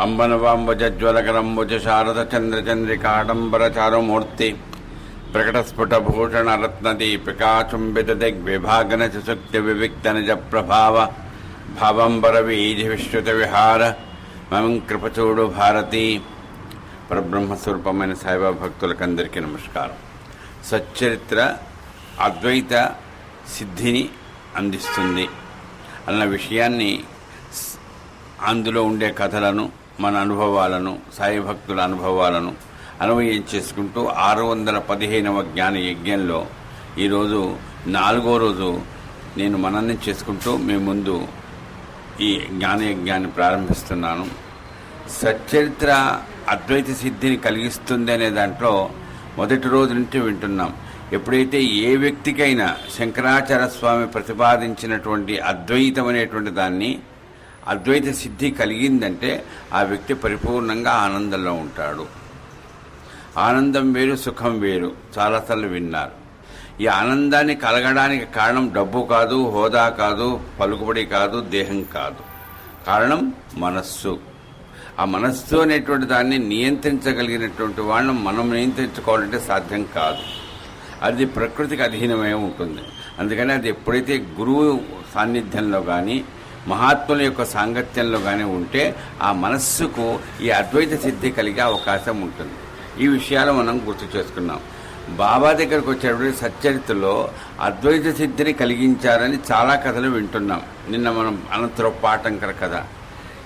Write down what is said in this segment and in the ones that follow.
అంబనవాంబుజ్వలకరంబుజ శారద చంద్రచంద్రికాడంబరచారుమూర్తి ప్రకటస్ఫుటభూషణరత్నదీపికాచుంబిత దిగ్విభాగన సుశుక్తి వివిక్త నిజ ప్రభావ భావంబర వీధి విశ్రుత విహార మమం కృపచూడు భారతి. పరబ్రహ్మస్వరూపమైన సాయిబాబా భక్తులకందరికీ నమస్కారం. సచ్చరిత్ర అద్వైత సిద్ధిని అందిస్తుంది అన్న విషయాన్ని, అందులో ఉండే కథలను, మన అనుభవాలను, సాయి భక్తుల అనుభవాలను అన్వయం చేసుకుంటూ 615వ జ్ఞాన యజ్ఞంలో ఈరోజు 4వ రోజు నేను మననం చేసుకుంటూ మీ ముందు ఈ జ్ఞానయజ్ఞాన్ని ప్రారంభిస్తున్నాను. సచ్చరిత్ర అద్వైత సిద్ధిని కలిగిస్తుంది అనే దాంట్లో మొదటి రోజు నుంచి వింటున్నాం. ఎప్పుడైతే ఏ వ్యక్తికైనా శంకరాచార్య స్వామి ప్రతిపాదించినటువంటి అద్వైతం అనేటువంటి దాన్ని, అద్వైత సిద్ధి కలిగిందంటే ఆ వ్యక్తి పరిపూర్ణంగా ఆనందంలో ఉంటాడు. ఆనందం వేరు, సుఖం వేరు, చాలాసార్లు విన్నారు. ఈ ఆనందాన్ని కలగడానికి కారణం డబ్బు కాదు, హోదా కాదు, పలుకుబడి కాదు, దేహం కాదు. కారణం మనస్సు. ఆ మనస్సు అనేటువంటి దాన్ని నియంత్రించగలిగినటువంటి వాళ్ళని మనం నియంత్రించుకోవాలంటే సాధ్యం కాదు. అది ప్రకృతికి అధీనమై ఉంటుంది. అందుకని అది ఎప్పుడైతే గురువు సాన్నిధ్యంలో కానీ, మహాత్ముల యొక్క సాంగత్యంలో కానీ ఉంటే ఆ మనస్సుకు ఈ అద్వైత సిద్ధి కలిగే అవకాశం ఉంటుంది. ఈ విషయాలు మనం గుర్తు చేసుకున్నాం. బాబా దగ్గరకు వచ్చేటప్పుడు సచ్చరిత్రలో అద్వైత సిద్ధిని కలిగించారని చాలా కథలు వింటున్నాం. నిన్న మనం అనంతరం పాటంకర కథ.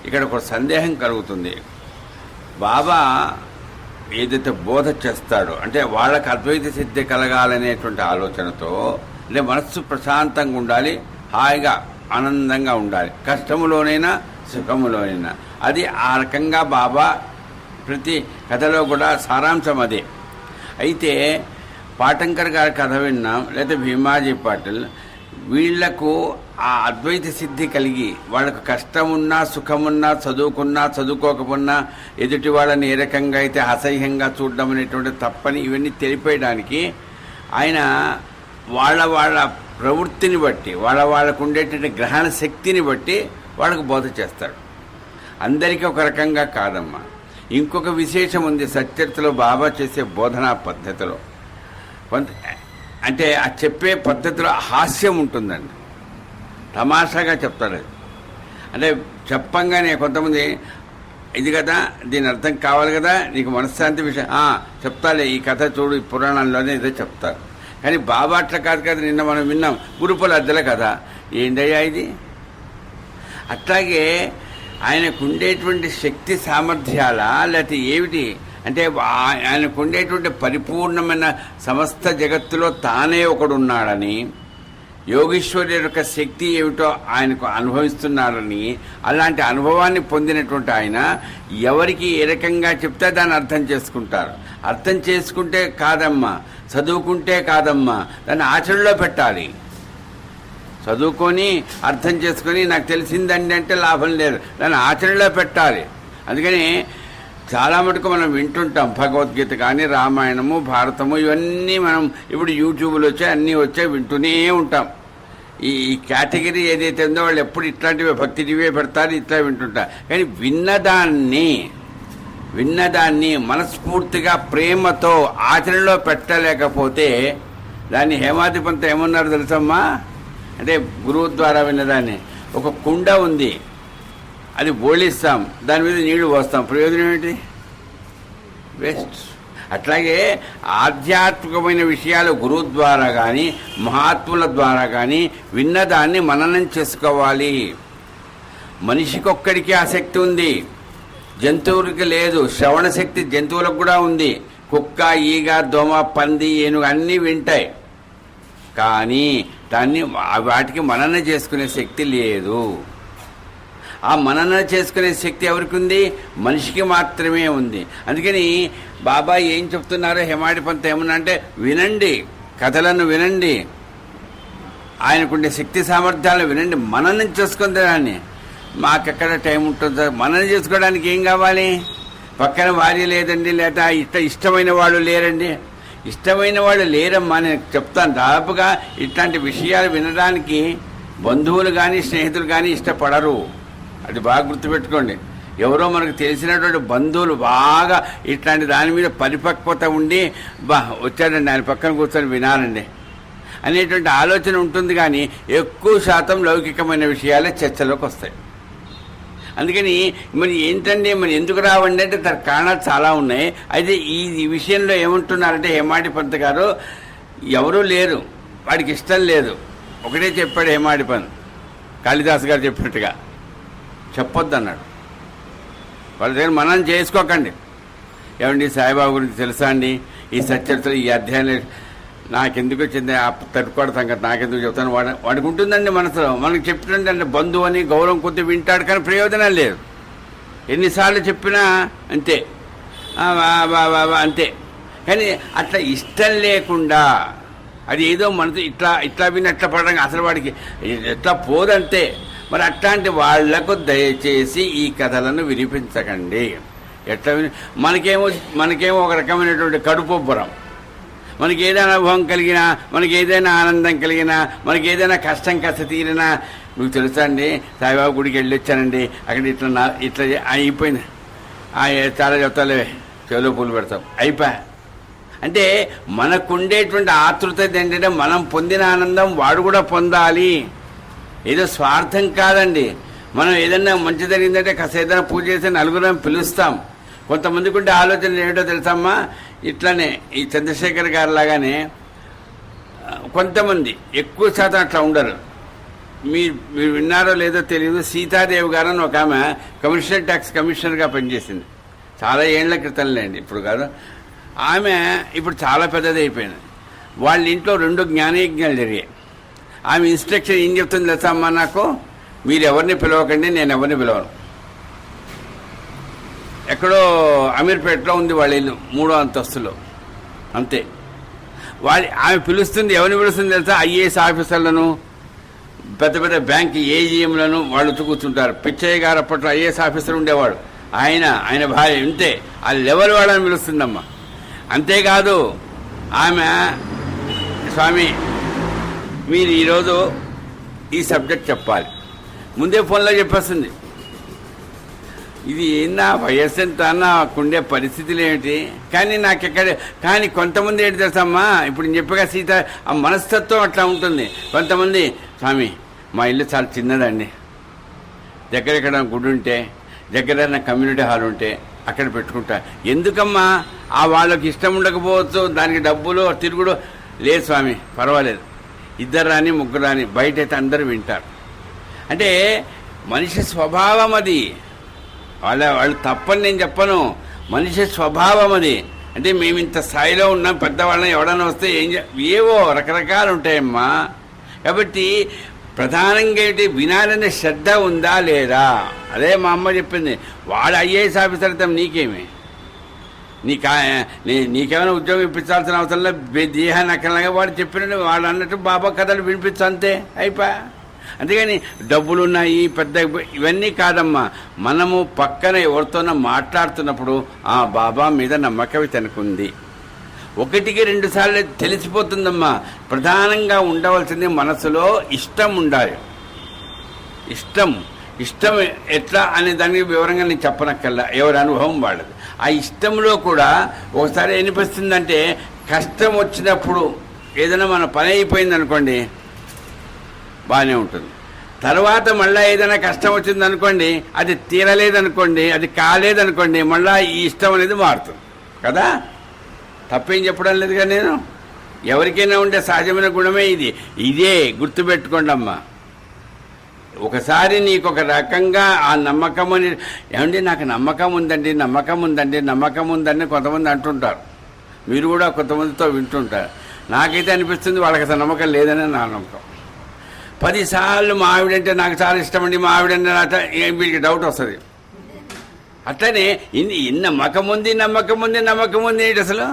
ఇక్కడ ఒక సందేహం కలుగుతుంది. బాబా ఏదైతే బోధ చేస్తాడో, అంటే వాళ్ళకి అద్వైత సిద్ధి కలగాలనేటువంటి ఆలోచనతో, అంటే మనస్సు ప్రశాంతంగా ఉండాలి, హాయిగా ఆనందంగా ఉండాలి, కష్టములోనైనా సుఖములోనైనా. అది ఆ రకంగా బాబా ప్రతి కథలో కూడా సారాంశం అదే. అయితే పాటంకర్ గారి కథ విన్నాం, లేదా భీమాజీ పాటిల్, వీళ్లకు ఆ అద్వైత సిద్ధి కలిగి వాళ్ళకు కష్టమున్నా సుఖమున్నా, చదువుకున్నా చదువుకోకపోయినా, ఎదుటి వాళ్ళని ఏ రకంగా అయితే అసహ్యంగా చూడడం అనేటువంటి తప్పని ఇవన్నీ తెలిపేయడానికి ఆయన వాళ్ళ ప్రవృత్తిని బట్టి, వాళ్ళకు ఉండేటువంటి గ్రహణ శక్తిని బట్టి వాళ్ళకు బోధ చేస్తాడు. అందరికీ ఒక రకంగా కాదమ్మా. ఇంకొక విశేషం ఉంది సచ్చరిత్రలో బాబా చేసే బోధనా పద్ధతిలో. అంటే ఆ చెప్పే పద్ధతిలో హాస్యం ఉంటుందండి. తమాషాగా చెప్తాడు. అంటే చెప్పంగానే కొంతమంది, ఇది కదా, దీని అర్థం కావాలి కదా, నీకు మనశ్శాంతి విషయం చెప్తాలే, ఈ కథ చూడు, ఈ పురాణంలోనే ఇదే చెప్తారు. కానీ బాబా అట్లా కాదు కదా. నిన్న మనం విన్నాం గురుపుల అద్దెల కథ. ఏంటయ్యా ఇది? అట్లాగే ఆయనకు ఉండేటువంటి శక్తి సామర్థ్యాల, లేకపోతే ఏమిటి అంటే ఆయనకు ఉండేటువంటి పరిపూర్ణమైన సమస్త జగత్తులో తానే ఒకడున్నాడని, యోగీశ్వరుడు యొక్క శక్తి ఏమిటో ఆయనకు అనుభవిస్తున్నాడని, అలాంటి అనుభవాన్ని పొందినటువంటి ఆయన ఎవరికి ఏ రకంగా చెప్తే దాన్ని అర్థం చేసుకుంటారు. అర్థం చేసుకుంటే కాదమ్మా, చదువుకుంటే కాదమ్మా, దాన్ని ఆచరణలో పెట్టాలి. చదువుకొని అర్థం చేసుకొని నాకు తెలిసిందండి అంటే లాభం లేదు, దాన్ని ఆచరణలో పెట్టాలి. అందుకని చాలా మటుకు మనం వింటుంటాం భగవద్గీత కానీ, రామాయణము, భారతము, ఇవన్నీ మనం ఇప్పుడు యూట్యూబ్లో వచ్చాయి, అన్నీ వచ్చాయి, వింటూనే ఉంటాం. ఈ కేటగిరీ ఏదైతే ఉందో వాళ్ళు ఎప్పుడు ఇట్లాంటివి భక్తివే పెడతారు, ఇట్లా వింటుంటారు. కానీ విన్నదాన్ని మనస్ఫూర్తిగా ప్రేమతో ఆచరణలో పెట్టలేకపోతే దాన్ని హేమాది పంత ఏమన్నారు తెలుసమ్మా? అంటే గురువు ద్వారా విన్నదాన్ని, ఒక కుండ ఉంది, అది బోళిస్తాం, దాని మీద నీళ్లు పోస్తాం, ప్రయోజనం ఏంటి? వేస్ట్. అట్లాగే ఆధ్యాత్మికమైన విషయాలు గురువు ద్వారా కానీ, మహాత్ముల ద్వారా కానీ విన్నదాన్ని మననం చేసుకోవాలి. మనిషికొక్కడికి ఆసక్తి ఉంది, జంతువులకి లేదు. శ్రవణ శక్తి జంతువులకు కూడా ఉంది. కుక్క, ఈగ, దోమ, పంది, ఏనుగు అన్నీ వింటాయి. కానీ దాన్ని వాటికి మనన చేసుకునే శక్తి లేదు. ఆ మనన చేసుకునే శక్తి ఎవరికి ఉంది? మనిషికి మాత్రమే ఉంది. అందుకని బాబా ఏం చెప్తున్నారో హేమాడి పంత ఏమన్నా అంటే, వినండి, కథలను వినండి, ఆయనకుండే శక్తి సామర్థ్యాలను వినండి, మననం చేసుకుంది. దాన్ని మాకెక్కడ టైం ఉంటుందో మననం చేసుకోవడానికి ఏం కావాలి? పక్కన భార్య లేదండి, లేదా ఇష్టమైన వాళ్ళు లేరండి. ఇష్టమైన వాళ్ళు లేరమ్మా, నేను చెప్తాను. దాదాపుగా ఇట్లాంటి విషయాలు వినడానికి బంధువులు కానీ స్నేహితులు కానీ ఇష్టపడరు. అది బాగా గుర్తుపెట్టుకోండి. ఎవరో మనకు తెలిసినటువంటి బంధువులు బాగా ఇట్లాంటి దాని మీద పరిపక్వత ఉండి వచ్చాడండి ఆయన పక్కన కూర్చొని వినాలండి అనేటువంటి ఆలోచన ఉంటుంది. కానీ ఎక్కువ శాతం లౌకికమైన విషయాలే చర్చలోకి వస్తాయి. అందుకని మరి ఏంటండి మరి ఎందుకు రావండి అంటే దానికి కారణాలు చాలా ఉన్నాయి. అయితే ఈ విషయంలో ఏమంటున్నారంటే హేమాడి పంత్ గారు, ఎవరూ లేరు, వాడికి ఇష్టం లేదు, ఒకటే చెప్పాడు హేమాడి పంత్, కాళిదాస్ గారు చెప్పినట్టుగా చెప్పొద్దు అన్నాడు. వాళ్ళ దగ్గర మనం చేసుకోకండి. ఏమండి సాయిబాబా గురించి తెలుసా అండి, ఈ సచ్చరిత్రలు ఈ అధ్యాయంలో నాకెందుకు వచ్చింది ఆ తట్టుకోవడ సంగతి నాకెందుకు చెప్తాను, వాడికి ఉంటుందండి మనసులో. మనకు చెప్తుందంటే బంధువు అని గౌరవం కొద్ది వింటాడు, కానీ ప్రయోజనం లేదు. ఎన్నిసార్లు చెప్పినా అంతే అంతే. కానీ అట్లా ఇష్టం లేకుండా అది ఏదో మనతో ఇట్లా విని అట్లా పడడం అసలు వాడికి ఎట్లా పోదంతే. మరి అట్లాంటి వాళ్లకు దయచేసి ఈ కథలను వినిపించకండి. ఎట్లా మనకేమో ఒక రకమైనటువంటి కడుపొబ్బరం, మనకి ఏదైనా అనుభవం కలిగినా, మనకి ఏదైనా ఆనందం కలిగినా, మనకి ఏదైనా కష్టం తీరినా, మీకు తెలుసా అండి సాయిబాబా గుడికి వెళ్ళి వచ్చానండి, అక్కడ ఇట్లా అయిపోయింది, చాలా చెప్తాలే చెవులో పూలు పెడతాం అయిపోయా. అంటే మనకుండేటువంటి ఆతృత ఏంటంటే మనం పొందిన ఆనందం వాడు కూడా పొందాలి. ఏదో స్వార్థం కాదండి. మనం ఏదైనా మంచి జరిగిందంటే కాస్త ఏదైనా పూజ చేసి నలుగురం పిలుస్తాం. కొంతమందికి ఉండే ఆలోచనలు ఏమిటో తెలుసమ్మా, ఇట్లానే ఈ చంద్రశేఖర్ గారి లాగానే కొంతమంది ఎక్కువ శాతం అట్లా ఉండరు. మీరు విన్నారో లేదో తెలియదు, సీతాదేవి గారు అని ఒక ఆమె కమర్షియల్ ట్యాక్స్ కమిషనర్గా పనిచేసింది చాలా ఏళ్ల క్రితంలేండి, ఇప్పుడు కాదు. ఆమె ఇప్పుడు చాలా పెద్దది అయిపోయింది. వాళ్ళ ఇంట్లో 2 జ్ఞానయజ్ఞాలు జరిగాయి. ఆమె ఇన్స్ట్రక్షన్ ఏం చెప్తుంది తెలుసా అమ్మా, నాకు మీరు ఎవరిని పిలవకండి, నేను ఎవరిని పిలవను. ఎక్కడో అమీర్పేటలో ఉంది వాళ్ళ ఇల్లు, 3వ అంతస్తులో, అంతే. ఆమె పిలుస్తుంది, ఎవరిని పిలుస్తుంది తెలుసా, ఐఏఎస్ ఆఫీసర్లను, పెద్ద పెద్ద బ్యాంక్ ఏజీఎంలను వాళ్ళు కూర్చుంటారు. పిచ్చయ్య గారు అప్పట్లో ఐఏఎస్ ఆఫీసర్ ఉండేవాడు, ఆయన భార్య, ఇంతే. ఆ లెవెల్ వాళ్ళని పిలుస్తుందమ్మా. అంతేకాదు ఆమె, స్వామి మీరు ఈరోజు ఈ సబ్జెక్ట్ చెప్పాలి, ముందే ఫోన్లో చెప్పేస్తుంది. ఇది ఏందా వయస్సు ఎంత నాకుండే పరిస్థితులు ఏమిటి, కానీ కానీ కొంతమంది ఏంటి తెలుసమ్మా, ఇప్పుడు నేను చెప్పగా సీత ఆ మనస్తత్వం అట్లా ఉంటుంది. కొంతమంది, స్వామి మా ఇల్లు చాలా చిన్నదండి, దగ్గరెక్కడ గుడి ఉంటే, దగ్గర కమ్యూనిటీ హాల్ ఉంటే అక్కడ పెట్టుకుంటా. ఎందుకమ్మా, ఆ వాళ్ళకి ఇష్టం ఉండకపోవచ్చు, దానికి డబ్బులు తిరుగుడు లేదు స్వామి, పర్వాలేదు, 2 రాని 3 రాని, బయట అయితే అందరూ వింటారు. అంటే మనిషి స్వభావం అది. వాళ్ళు తప్పని నేను చెప్పను, మనిషి స్వభావం అది. అంటే మేము ఇంత స్థాయిలో ఉన్నాం, పెద్దవాళ్ళని ఎవడన్నా వస్తే ఏవో రకరకాలు ఉంటాయమ్మా. కాబట్టి ప్రధానంగా ఏంటి, వినాలనే శ్రద్ధ ఉందా లేదా. అదే మా అమ్మ చెప్పింది, వాడు ఐఏఎస్ ఆఫీసర్ అయితే నీకేమి, నీకేమైనా ఉద్యోగం ఇప్పించాల్సిన అవసరం లేదు, దేహాన్ని అక్కడలాగా వాడు చెప్పినట్టు వాడు అన్నట్టు బాబా కథలు వినిపించు, అంతే అయిపోయా. అంతేగాని డబ్బులున్నాయి పెద్ద ఇవన్నీ కాదమ్మా. మనము పక్కన ఎవరితోనో మాట్లాడుతున్నప్పుడు ఆ బాబా మీద నమ్మకం తనకుంది, 1కి 2 సార్లు తెలిసిపోతుందమ్మా. ప్రధానంగా ఉండవలసింది మనసులో ఇష్టం ఉండాలి. ఇష్టం ఎట్లా అనే దానికి వివరంగా నేను చెప్పనక్కల్లా, ఎవరి అనుభవం వాళ్ళది. ఆ ఇష్టంలో కూడా ఒకసారి అనిపిస్తుందంటే, కష్టం వచ్చినప్పుడు ఏదైనా మన పని అయిపోయింది అనుకోండి బాగానే ఉంటుంది. తర్వాత మళ్ళీ ఏదైనా కష్టం వచ్చిందనుకోండి, అది తీరలేదనుకోండి, అది కాలేదనుకోండి, మళ్ళీ ఈ ఇష్టం అనేది మారుతుంది కదా. తప్పేం చెప్పడం లేదుగా నేను. ఎవరికైనా ఉండే సహజమైన గుణమే ఇదే గుర్తుపెట్టుకోండి అమ్మా. ఒకసారి నీకు ఒక రకంగా ఆ నమ్మకం అని, ఏమండి నాకు నమ్మకం ఉందండి కొంతమంది అంటుంటారు. మీరు కూడా కొంతమందితో వింటుంటారు. నాకైతే అనిపిస్తుంది వాళ్ళకి అసలు నమ్మకం లేదని నా నమ్మకం. 10 సార్లు మా ఆవిడంటే నాకు చాలా ఇష్టమండి, మా ఆవిడంటే వీడికి డౌట్ వస్తుంది. అట్లనే నమ్మకం ఉంది ఏంటి అసలు.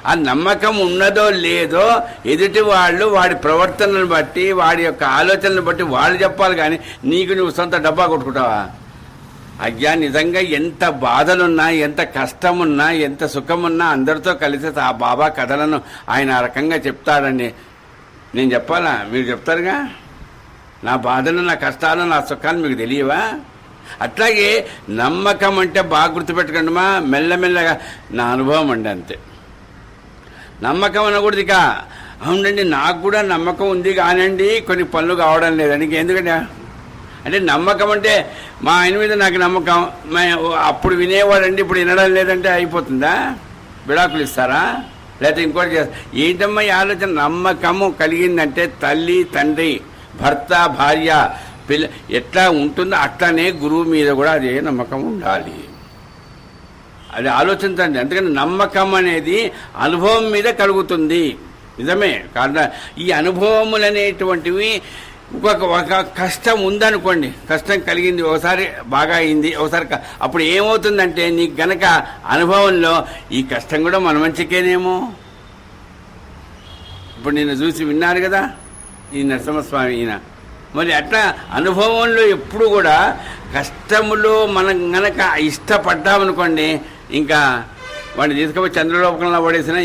ఆ నమ్మకం ఉన్నదో లేదో ఎదుటి వాళ్ళు వాడి ప్రవర్తనను బట్టి, వాడి యొక్క ఆలోచనను బట్టి వాళ్ళు చెప్పాలి. కానీ నీకు నువ్వు సొంత డబ్బా కొట్టుకుంటావా? అయ్యా నిజంగా ఎంత బాధలున్నా, ఎంత కష్టమున్నా, ఎంత సుఖమున్నా అందరితో కలిసి ఆ బాబా కథలను ఆయన ఆ రకంగా చెప్తాడండి. నేను చెప్పాలా? మీరు చెప్తారుగా. నా బాధలు, నా కష్టాలు, నా సుఖాలు మీకు తెలియవా? అట్లాగే నమ్మకం అంటే బాగా గుర్తుపెట్టుకోండిమా, మెల్లమెల్లగా నా అనుభవం అండి అంతే. నమ్మకం అనకూడదు ఇక. అవునండి నాకు కూడా నమ్మకం ఉంది కానండి కొన్ని పనులు కావడం లేదండి. ఎందుకంటే అంటే నమ్మకం అంటే మా ఆయన మీద నాకు నమ్మకం, అప్పుడు వినేవాడండి ఇప్పుడు వినడం లేదంటే అయిపోతుందా? విడాకులు ఇస్తారా? లేకపోతే ఇంకోటి చేస్తారు? ఏంటమ్మా ఈ ఆలోచన? నమ్మకము కలిగిందంటే తల్లి తండ్రి భర్త భార్య పిల్ల ఎట్లా ఉంటుందో అట్లానే గురువు మీద కూడా అదే నమ్మకం ఉండాలి. అది ఆలోచించండి. అందుకని నమ్మకం అనేది అనుభవం మీద కలుగుతుంది. నిజమే. కారణం ఈ అనుభవములు అనేటువంటివి ఒక కష్టం ఉందనుకోండి, కష్టం కలిగింది, ఒకసారి బాగా అయింది, ఒకసారి అప్పుడు ఏమవుతుందంటే నీకు గనక అనుభవంలో ఈ కష్టం కూడా మన మంచికేనేమో. ఇప్పుడు నిన్ను చూసి విన్నారు కదా ఈ నరసింహస్వామి ఈయన. మరి అట్లా అనుభవంలో ఎప్పుడు కూడా కష్టములో మనం గనక ఇష్టపడ్డామనుకోండి, ఇంకా వాడిని తీసుకుపోయి చంద్రలోకంలో పడేసిన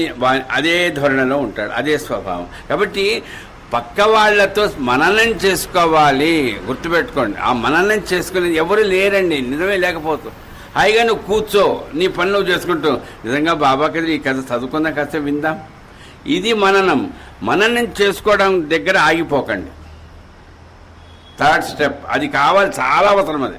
అదే ధోరణిలో ఉంటాడు, అదే స్వభావం. కాబట్టి పక్క వాళ్లతో మననం చేసుకోవాలి. గుర్తుపెట్టుకోండి, ఆ మననం చేసుకునేది ఎవరు లేరండి. నిజమే. లేకపోతే హాయిగా నువ్వు కూర్చో, నీ పని నువ్వు చేసుకుంటూ నిజంగా బాబా కదా ఈ కథ చదువుకుందాం, కాస్త విందాం. ఇది మననం. మననం చేసుకోవడం దగ్గర ఆగిపోకండి. థర్డ్ స్టెప్ అది కావాలి, చాలా అవసరం. అది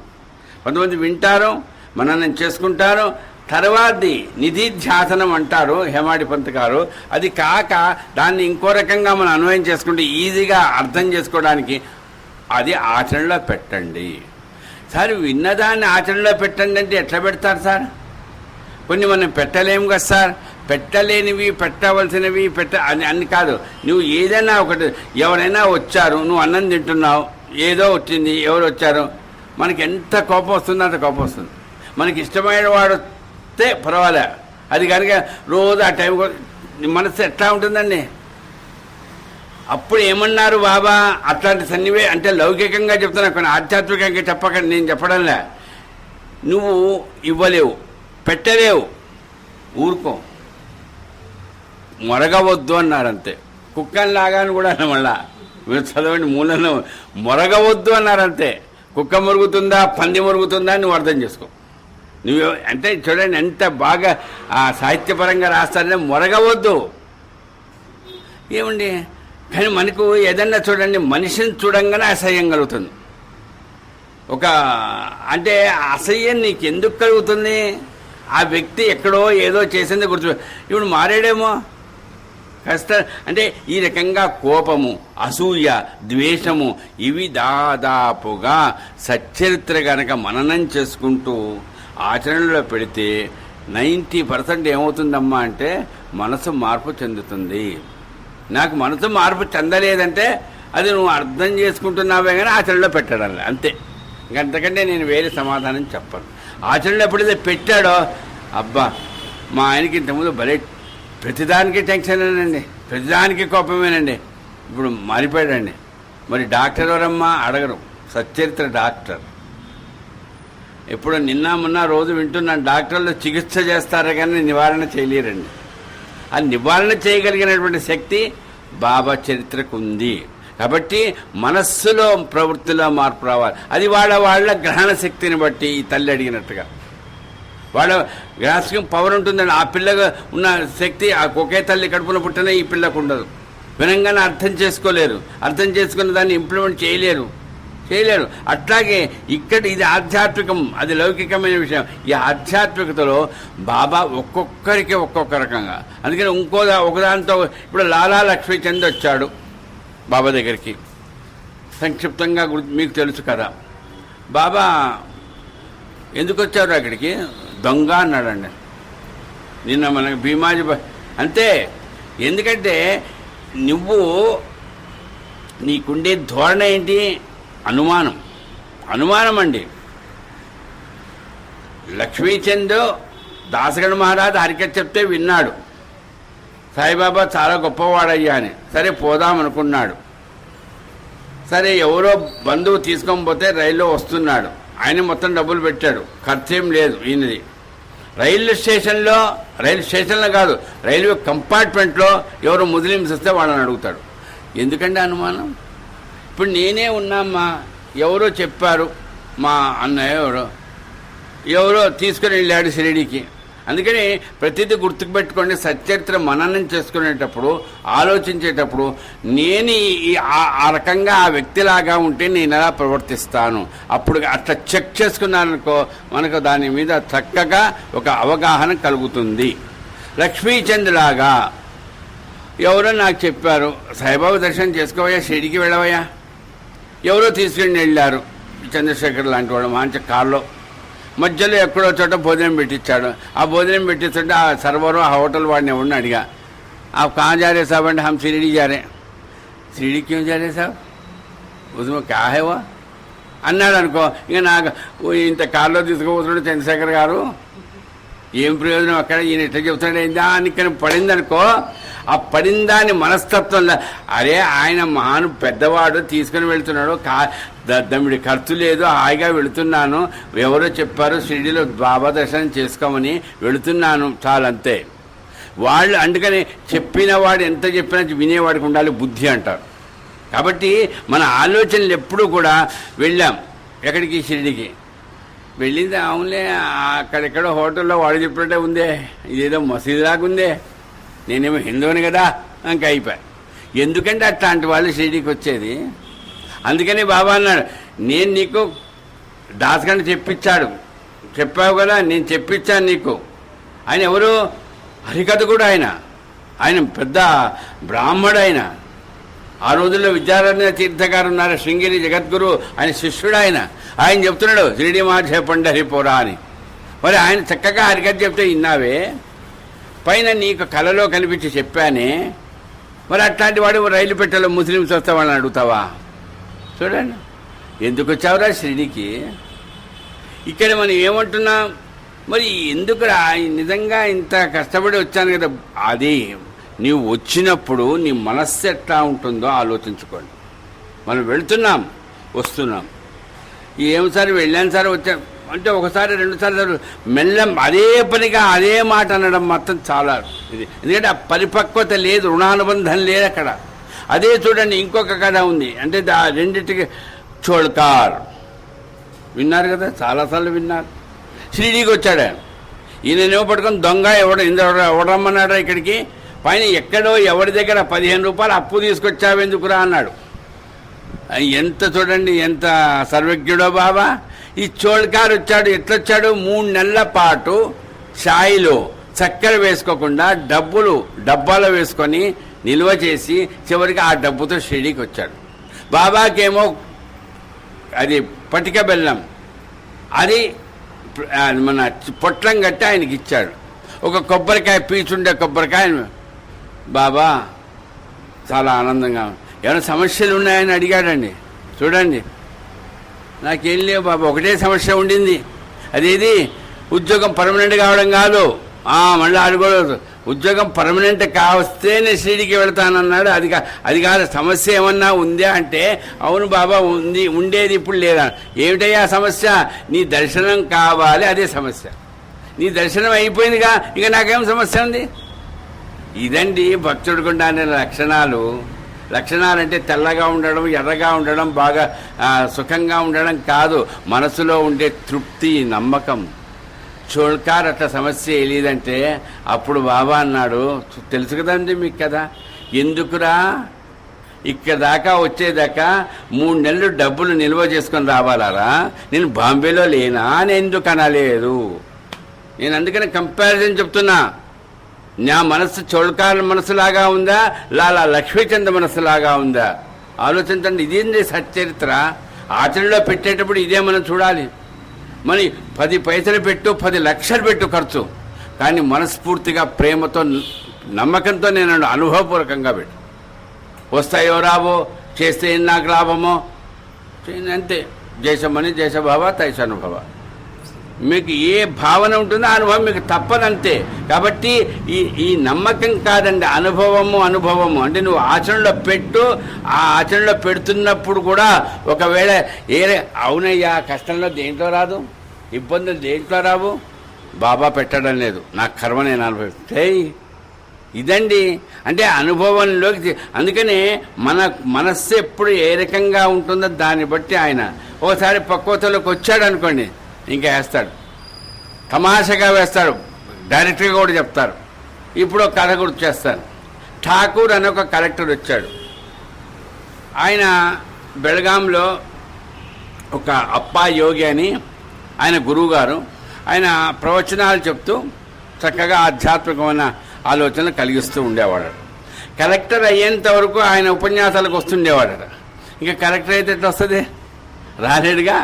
కొంతమంది వింటారు, మననం చేసుకుంటారు, తర్వాతది నిధిధ్యాసనం అంటారు హేమాడి పంత్ గారు. అది కాక దాన్ని ఇంకో రకంగా మనం అన్వయం చేసుకుంటే ఈజీగా అర్థం చేసుకోవడానికి అది ఆచరణలో పెట్టండి. సార్ విన్నదాన్ని ఆచరణలో పెట్టండి అంటే ఎట్లా పెడతారు సార్? కొన్ని మనం పెట్టలేము కదా సార్. పెట్టలేనివి పెట్టవలసినవి అన్ని కాదు. నువ్వు ఏదైనా ఒకటి, ఎవరైనా వచ్చారు, నువ్వు అన్నం తింటున్నావు, ఏదో వచ్చింది, ఎవరు వచ్చారు, మనకి ఎంత కోపం వస్తుందో అంత కోపం వస్తుంది. మనకి ఇష్టమైన వాడు వస్తే పర్వాలే, అది కనుక రోజు ఆ టైం మనసు ఎట్లా ఉంటుందండి? అప్పుడు ఏమన్నారు బాబా? అట్లాంటి సన్నివే అంటే లౌకికంగా చెప్తున్నా, కొన్ని ఆధ్యాత్మికంగా చెప్పకండి, నేను చెప్పడంలే. నువ్వు ఇవ్వలేవు, పెట్టలేవు, ఊరుకో, మొరగవద్దు అన్నారంతే. కుక్కల్లాగాని కూడా అన్న మళ్ళా మీరు చదవండి మూలంలో, మొరగవద్దు అన్నారంతే. కుక్క మురుగుతుందా పంది మురుగుతుందా నువ్వు అర్థం చేసుకో. నువ్వు అంటే చూడండి ఎంత బాగా ఆ సాహిత్యపరంగా రాస్తారనే, మొరగవద్దు. ఏమండి కానీ మనకు ఏదన్నా చూడండి, మనిషిని చూడంగానే అసహ్యం కలుగుతుంది. ఒక అంటే అసహ్యం నీకు ఎందుకు కలుగుతుంది? ఆ వ్యక్తి ఎక్కడో ఏదో చేసింది గుర్తు. ఇప్పుడు మారాడేమో కష్ట అంటే ఈ రకంగా కోపము, అసూయ, ద్వేషము ఇవి దాదాపుగా సచ్చరిత్ర గనక మననం చేసుకుంటూ ఆచరణలో పెడితే 90% ఏమవుతుందమ్మా అంటే మనసు మార్పు చెందుతుంది. నాకు మనసు మార్పు చెందలేదంటే అది నువ్వు అర్థం చేసుకుంటున్నావే కానీ ఆచరణలో పెట్టడం అంతే. ఇంకంతకంటే నేను వేరే సమాధానం చెప్పను. ఆచరణలో ఎప్పుడైతే పెట్టాడో, అబ్బా మా ఆయనకి ఇంతకుముందు భలే ప్రతిదానికి టెన్షనేనండి, ప్రతిదానికి కోపమేనండి, ఇప్పుడు మారిపోయాడండి. మరి డాక్టర్ ఎవరమ్మా అడగరు, సచ్చరిత్ర డాక్టర్. ఎప్పుడు నిన్న మొన్న రోజు వింటున్నాను, డాక్టర్లు చికిత్స చేస్తారే కానీ నివారణ చేయలేరండి. ఆ నివారణ చేయగలిగినటువంటి శక్తి బాబా చరిత్రకు ఉంది. కాబట్టి మనస్సులో ప్రవృత్తిలో మార్పు రావాలి. అది వాళ్ళ గ్రహణ శక్తిని బట్టి ఈ తల్లి అడిగినట్టుగా వాళ్ళ గ్రాస్కింగ్ పవర్ ఉంటుందండి. ఆ పిల్లగా ఉన్న శక్తి ఆ ఒకే తల్లి కడుపున పుట్టిన ఈ పిల్లకు ఉండదు. వినంగానే అర్థం చేసుకోలేరు, అర్థం చేసుకున్న దాన్ని ఇంప్లిమెంట్ చేయలేరు. అట్లాగే ఇక్కడ ఇది ఆధ్యాత్మికం, అది లౌకికమైన విషయం. ఈ ఆధ్యాత్మికతలో బాబా ఒక్కొక్కరికి ఒక్కొక్క రకంగా. అందుకని ఒకదాంతో ఇప్పుడు లాలా లక్ష్మీచంద్ వచ్చాడు బాబా దగ్గరికి. సంక్షిప్తంగా మీకు తెలుసు కదా. బాబా ఎందుకు వచ్చారు అక్కడికి? దొంగ అన్నాడండి నిన్న మనకి భీమాజీ. అంతే. ఎందుకంటే నీకుండే ధోరణ ఏంటి? అనుమానం అండి. లక్ష్మీచంద్ దాసగణ మహారాజ్ హరికథ చెప్తే విన్నాడు. సాయిబాబా చాలా గొప్పవాడయ్యా అని. సరే పోదామనుకున్నాడు. సరే ఎవరో బంధువు తీసుకొని పోతే రైల్లో వస్తున్నాడు. ఆయన మొత్తం డబ్బులు పెట్టాడు, ఖర్చేం లేదు ఈయనది. రైలు స్టేషన్లో కాదు, రైల్వే కంపార్ట్మెంట్లో ఎవరో ముస్లిమ్స్ వస్తే వాళ్ళని అడుగుతాడు. ఎందుకంటే అనుమానం. ఇప్పుడు నేనే ఉన్నామ్మా, ఎవరో చెప్పారు మా అన్నయ్య ఎవరో తీసుకుని వెళ్ళాడు షిరిడీకి. అందుకని ప్రతిదీ గుర్తుకు పెట్టుకోండి. సచ్చరిత్ర మననం చేసుకునేటప్పుడు, ఆలోచించేటప్పుడు నేను ఆ రకంగా ఆ వ్యక్తిలాగా ఉంటే నేను ఎలా ప్రవర్తిస్తాను, అప్పుడు అట్లా చెక్ చేసుకున్నాననుకో మనకు దాని మీద చక్కగా ఒక అవగాహన కలుగుతుంది. లక్ష్మీచంద్ లాగా ఎవరో నాకు చెప్పారు, సాయిబాబా దర్శనం చేసుకోవయ్యా, షిరిడీకి వెళ్ళవయ్యా. ఎవరో తీసుకుని వెళ్ళారు, చంద్రశేఖర్ లాంటి వాడు మంచి కారులో. మధ్యలో ఎక్కడో చోట భోజనం పెట్టించాడు. ఆ భోజనం పెట్టిస్తుంటే ఆ సర్వరు ఆ హోటల్ వాడిని ఎవరిని అడిగా, ఆ కहाँ जा रहे साहब అంటే हम शिरडी जा रहे हैं. शिरडी क्यों जा रहे साहब, उसमें क्या है वो అన్నాడు అనుకో. ఇక నాకు ఇంత కారులో తీసుకుపోతున్నాడు చంద్రశేఖర్ గారు, ఏం ప్రయోజనం అక్కడ, ఈయన ఎట్లా చెబుతున్నాడు ఏందా అని పడిందనుకో. ఆ పడిందాని మనస్తత్వంలో అరే ఆయన మహాను పెద్దవాడు తీసుకుని వెళ్తున్నాడు, దమ్మిడి ఖర్చు లేదు, హాయిగా వెళుతున్నాను, ఎవరో చెప్పారు షిరిడీలో బాబా దర్శనం చేసుకోమని వెళుతున్నాను, చాలంతే. వాళ్ళు అందుకని చెప్పిన వాడు ఎంత చెప్పినా వినేవాడికి ఉండాలి బుద్ధి అంటారు. కాబట్టి మన ఆలోచనలు ఎప్పుడూ కూడా వెళ్ళాం ఎక్కడికి, షిరిడీకి వెళ్ళింది. అవునులే అక్కడెక్కడో హోటల్లో వాడు చెప్పినట్టే ఉందే, ఇదేదో మసీదులాగా ఉందే, నేనేమో హిందువుని కదా ఇంకా అయిపోయా. ఎందుకంటే అట్లాంటి వాళ్ళు షిరిడీకి వచ్చేది. అందుకని బాబా అన్నాడు, నేను నీకు దాసగంట చెప్పించాడు, చెప్పావు కదా, నేను చెప్పించాను నీకు. ఆయన ఎవరు, హరికథ కూడా ఆయన పెద్ద బ్రాహ్మడు. ఆ రోజుల్లో విద్యారణ్య తీర్థగారు ఉన్నారు, శృంగేరి జగద్గురు, ఆయన శిష్యుడు. ఆయన చెప్తున్నాడు షిరిడీ మాధ్య పండరిపోరా అని. మరి ఆయన చక్కగా హరికథ చెప్తే విన్నావే, పైన నీకు కలలో కనిపించి చెప్పానే. మరి అట్లాంటి వాడు రైలు పెట్టెలో ముస్లిమ్స్ వస్తే వాళ్ళని అడుగుతావా? చూడండి, ఎందుకు వచ్చావురా షిరిడీకి? ఇక్కడ మనం ఏమంటున్నాం, మరి ఎందుకు నిజంగా ఇంత కష్టపడి వచ్చాను కదా. అది నీవు వచ్చినప్పుడు నీ మనస్సు ఎట్లా ఉంటుందో ఆలోచించుకోండి. మనం వెళ్తున్నాం, వస్తున్నాం, ఏమసారి వెళ్ళాను సార్ వచ్చాను అంటే ఒకసారి రెండుసార్లు మెల్లం అదే పనిగా అదే మాట అనడం మాత్రం చాలా ఇది. ఎందుకంటే ఆ పరిపక్వత లేదు, రుణానుబంధం లేదు అక్కడ. అదే చూడండి, ఇంకొక కథ ఉంది. అంటే రెండింటికి చోళకార్ విన్నారు కదా, చాలాసార్లు విన్నారు. షిరిడీకి వచ్చాడు ఈయనేమో పట్టుకొని దొంగ ఎవడమ్మన్నాడు ఇక్కడికి, పైన ఎక్కడో ఎవరి దగ్గర 15 రూపాయలు అప్పు తీసుకొచ్చావెందుకురా అన్నాడు. ఎంత చూడండి ఎంత సర్వజ్ఞుడో బాబా. ఈ చోళకారు వచ్చాడు, ఎట్లొచ్చాడు, 3 నెలల పాటు ఛాయ్లో చక్కెర వేసుకోకుండా డబ్బాలో వేసుకొని నిల్వ చేసి చివరికి ఆ డబ్బుతో షిరిడీకి వచ్చాడు. బాబాకేమో అది పటిక బెల్లం, అది మన పొట్లం కట్టి ఆయనకి ఇచ్చాడు. ఒక కొబ్బరికాయ, పీచుండే కొబ్బరికాయ. బాబా చాలా ఆనందంగా, ఏమైనా సమస్యలు ఉన్నాయని అడిగాడండి. చూడండి, నాకేం లేవు బాబా, ఒకటే సమస్య ఉండింది, అదేది ఉద్యోగం పర్మనెంట్ కావడం కాదు. మళ్ళీ అడగకూడదు, ఉద్యోగం పర్మనెంట్ కావస్తే నేను షిరిడీకి వెళతానన్నాడు. అది కాదు, సమస్య ఏమన్నా ఉందా అంటే, అవును బాబా ఉంది, ఉండేది ఇప్పుడు లేదా. ఏమిటయ్యా సమస్య? నీ దర్శనం కావాలి, అదే సమస్య. నీ దర్శనం అయిపోయిందిగా, ఇక నాకేం సమస్య ఉంది? ఇదండి భక్తుడికి ఉండే లక్షణాలు అంటే తెల్లగా ఉండడం, ఎర్రగా ఉండడం, బాగా సుఖంగా ఉండడం కాదు, మనసులో ఉండే తృప్తి, నమ్మకం. చోళకార్ అట్లా సమస్య లేదంటే అప్పుడు బాబా అన్నాడు, తెలుసు కదండి మీకు కదా, ఎందుకురా ఇక్కడ దాకా వచ్చేదాకా 3 నెలలు డబ్బులు నిల్వ చేసుకొని రావాలారా, నేను బాంబేలో లేనా అని ఎందుకు అనలేదు. నేను అందుకని కంపారిజన్ చెప్తున్నా. నా మనస్సు చోళకాల మనసులాగా ఉందా, లాలా లక్ష్మీచంద్ మనసులాగా ఉందా ఆలోచించండి. ఇదేంటి సచ్చరిత్ర, ఆచరణలో పెట్టేటప్పుడు ఇదే మనం చూడాలి. మరి 10 పైసలు పెట్టు, 10 లక్షలు పెట్టు ఖర్చు, కానీ మనస్ఫూర్తిగా ప్రేమతో నమ్మకంతో నేను అనుభవపూర్వకంగా పెట్టు. వస్తాయో రావో, చేస్తే నాకు లాభమో అంతే. జైసమని జైసభావ తైసనుభవ. మీకు ఏ భావన ఉంటుందో అనుభవం మీకు తప్పదంతే. కాబట్టి ఈ నమ్మకం కాదండి, అనుభవము అంటే నువ్వు ఆచరణలో పెట్టు. ఆ ఆచరణలో పెడుతున్నప్పుడు కూడా ఒకవేళ అవునయ్యా కష్టంలో దేంట్లో రాదు, ఇబ్బందులు దేంట్లో రావు, బాబా పెట్టడం లేదు, నా కర్మ నేను అనుభవిస్తే ఇదండి అంటే అనుభవంలోకి. అందుకనే మన మనస్సు ఎప్పుడు ఏ రకంగా ఉంటుందో దాన్ని బట్టి ఆయన ఓసారి పక్వతలోకి వచ్చాడు అనుకోండి, ఇంకా వేస్తాడు, తమాషగా వేస్తాడు, డైరెక్ట్గా కూడా చెప్తారు. ఇప్పుడు ఒక కథ గుర్తు చేస్తాను. ఠాకూర్ అని ఒక కలెక్టర్ వచ్చాడు. ఆయన బెళగాంలో ఒక అప్పా యోగి అని ఆయన గురువుగారు, ఆయన ప్రవచనాలు చెప్తూ చక్కగా ఆధ్యాత్మికమైన ఆలోచనలు కలిగిస్తూ ఉండేవాడు. కలెక్టర్ అయ్యేంత వరకు ఆయన ఉపన్యాసాలకు వస్తుండేవాడట. ఇంకా కలెక్టర్ అయితే ఎట్లా వస్తుంది, రాలేడుగా,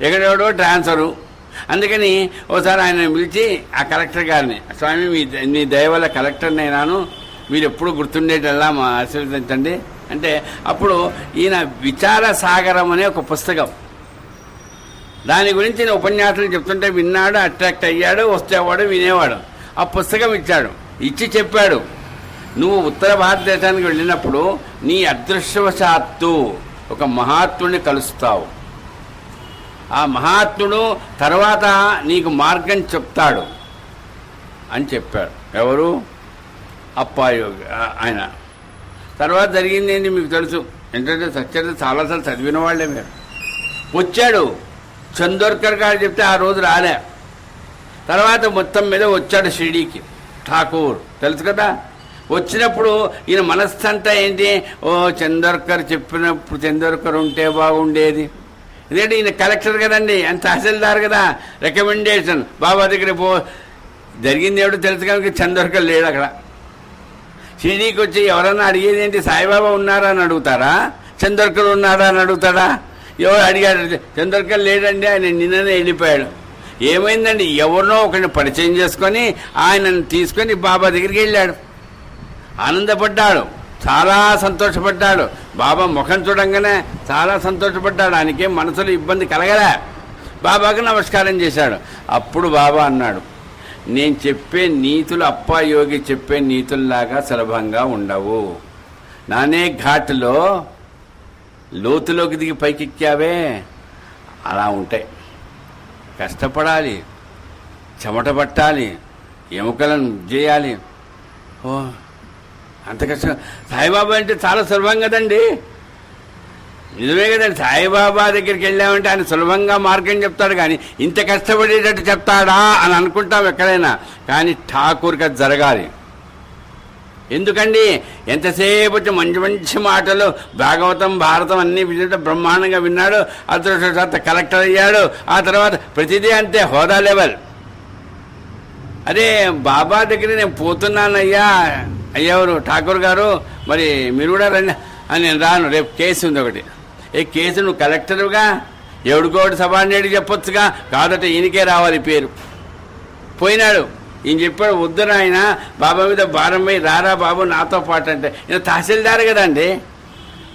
ఎక్కడెవడో ట్రాన్స్ఫరు. అందుకని ఒకసారి ఆయన పిలిచి ఆ కలెక్టర్ గారిని, స్వామి మీ దయ వల్ల కలెక్టర్ని అయినాను, మీరు ఎప్పుడు గుర్తుండేటల్లా మా ఆశీర్వదించండి అంటే, అప్పుడు ఈయన విచార సాగరం అనే ఒక పుస్తకం, దాని గురించి నేను ఉపన్యాసాలు చెప్తుంటే విన్నాడు, అట్రాక్ట్ అయ్యాడు, వస్తేవాడు, వినేవాడు. ఆ పుస్తకం ఇచ్చాడు, ఇచ్చి చెప్పాడు, నువ్వు ఉత్తర భారతదేశానికి వెళ్ళినప్పుడు నీ అదృష్టవశాత్తు ఒక మహాత్ముడిని కలుస్తావు. ఆ మహాత్ముడు తర్వాత నీకు మార్గం చెప్తాడు అని చెప్పాడు. ఎవరు? అప్పాయోగి ఆయన. తర్వాత జరిగింది ఏంటి మీకు తెలుసు. ఏంటంటే సత్యత చాలాసార్లు చదివిన వాళ్ళే మీరు. వచ్చాడు, చందోర్కర్ గారు చెప్తే ఆ రోజు రాలే. తర్వాత మొత్తం మీద వచ్చాడు షిరిడీకి ఠాకూర్, తెలుసు కదా. వచ్చినప్పుడు ఈయన మనస్సంతా ఏంటి, ఓ చందోర్కర్ చెప్పినప్పుడు చందోర్కర్ ఉంటే బాగుండేది. ఎందుకంటే ఈయన కలెక్టర్ కదండి, ఆయన తహసీల్దార్ కదా, రికమెండేషన్ బాబా దగ్గర జరిగింది ఏమిటో తెలుసు కనుక చందోర్కర్ లేడు అక్కడ. షిరిడీకి వచ్చి ఎవరన్నా అడిగేది ఏంటి, సాయిబాబా ఉన్నారా అని అడుగుతారా, చందోర్కర్ ఉన్నారా అని అడుగుతాడా? ఎవరు అడిగాడు, చందోర్కర్ లేడండి, ఆయన నిన్ననే వెళ్ళిపోయాడు. ఏమైందండి, ఎవరినో ఒకరిని పరిచయం చేసుకొని ఆయనను తీసుకొని బాబా దగ్గరికి వెళ్ళాడు. ఆనందపడ్డాడు, చాలా సంతోషపడ్డాడు. బాబా ముఖం చూడంగానే చాలా సంతోషపడ్డాడు. ఆయనకేం మనసులో ఇబ్బంది కలగలే. బాబాకు నమస్కారం చేశాడు. అప్పుడు బాబా అన్నాడు, నేను చెప్పే నీతులు అప్పా యోగి చెప్పే నీతుల్లాగా సులభంగా ఉండవు. నానే ఘాట్లో లోతులోకి దిగి పైకెక్కావే అలా ఉంటాయి. కష్టపడాలి, చెమట పట్టాలి, ఎముకలను చేయాలి. ఓ అంత కష్టం. సాయిబాబా అంటే చాలా సులభం కదండి. నిజమే కదండి. సాయిబాబా దగ్గరికి వెళ్ళామంటే ఆయన సులభంగా మార్గం చెప్తాడు, కానీ ఇంత కష్టపడేటట్టు చెప్తాడా అని అనుకుంటాం ఎక్కడైనా. కానీ ఠాకూర్కి అది జరగాలి. ఎందుకండి, ఎంతసేపు వచ్చి మంచి మంచి మాటలు, భాగవతం భారతం అన్నీ బ్రహ్మాండంగా విన్నాడు. అదృష్టవశాత్తు కలెక్టర్ అయ్యాడు. ఆ తర్వాత ప్రతిదీ అంతే, హోదా లెవెల్. అదే బాబా దగ్గర నేను పోతున్నానయ్యా, అయ్యవరు ఠాకూర్ గారు, మరి మీరు కూడా రండి అని. నేను రాను, రేపు కేసు ఉంది ఒకటి. ఏ కేసు? నువ్వు కలెక్టరుగా ఎవడికోటి సబార్డినేట్కి చెప్పొచ్చుగా. కాదట ఈయనకే రావాలి పేరు. పోయినాడు. ఈయన చెప్పాడు, వద్దున ఆయన బాబా మీద భారం పోయి రారా బాబు నాతో పాటు అంటే. ఈయన తహసీల్దార్ కదండి,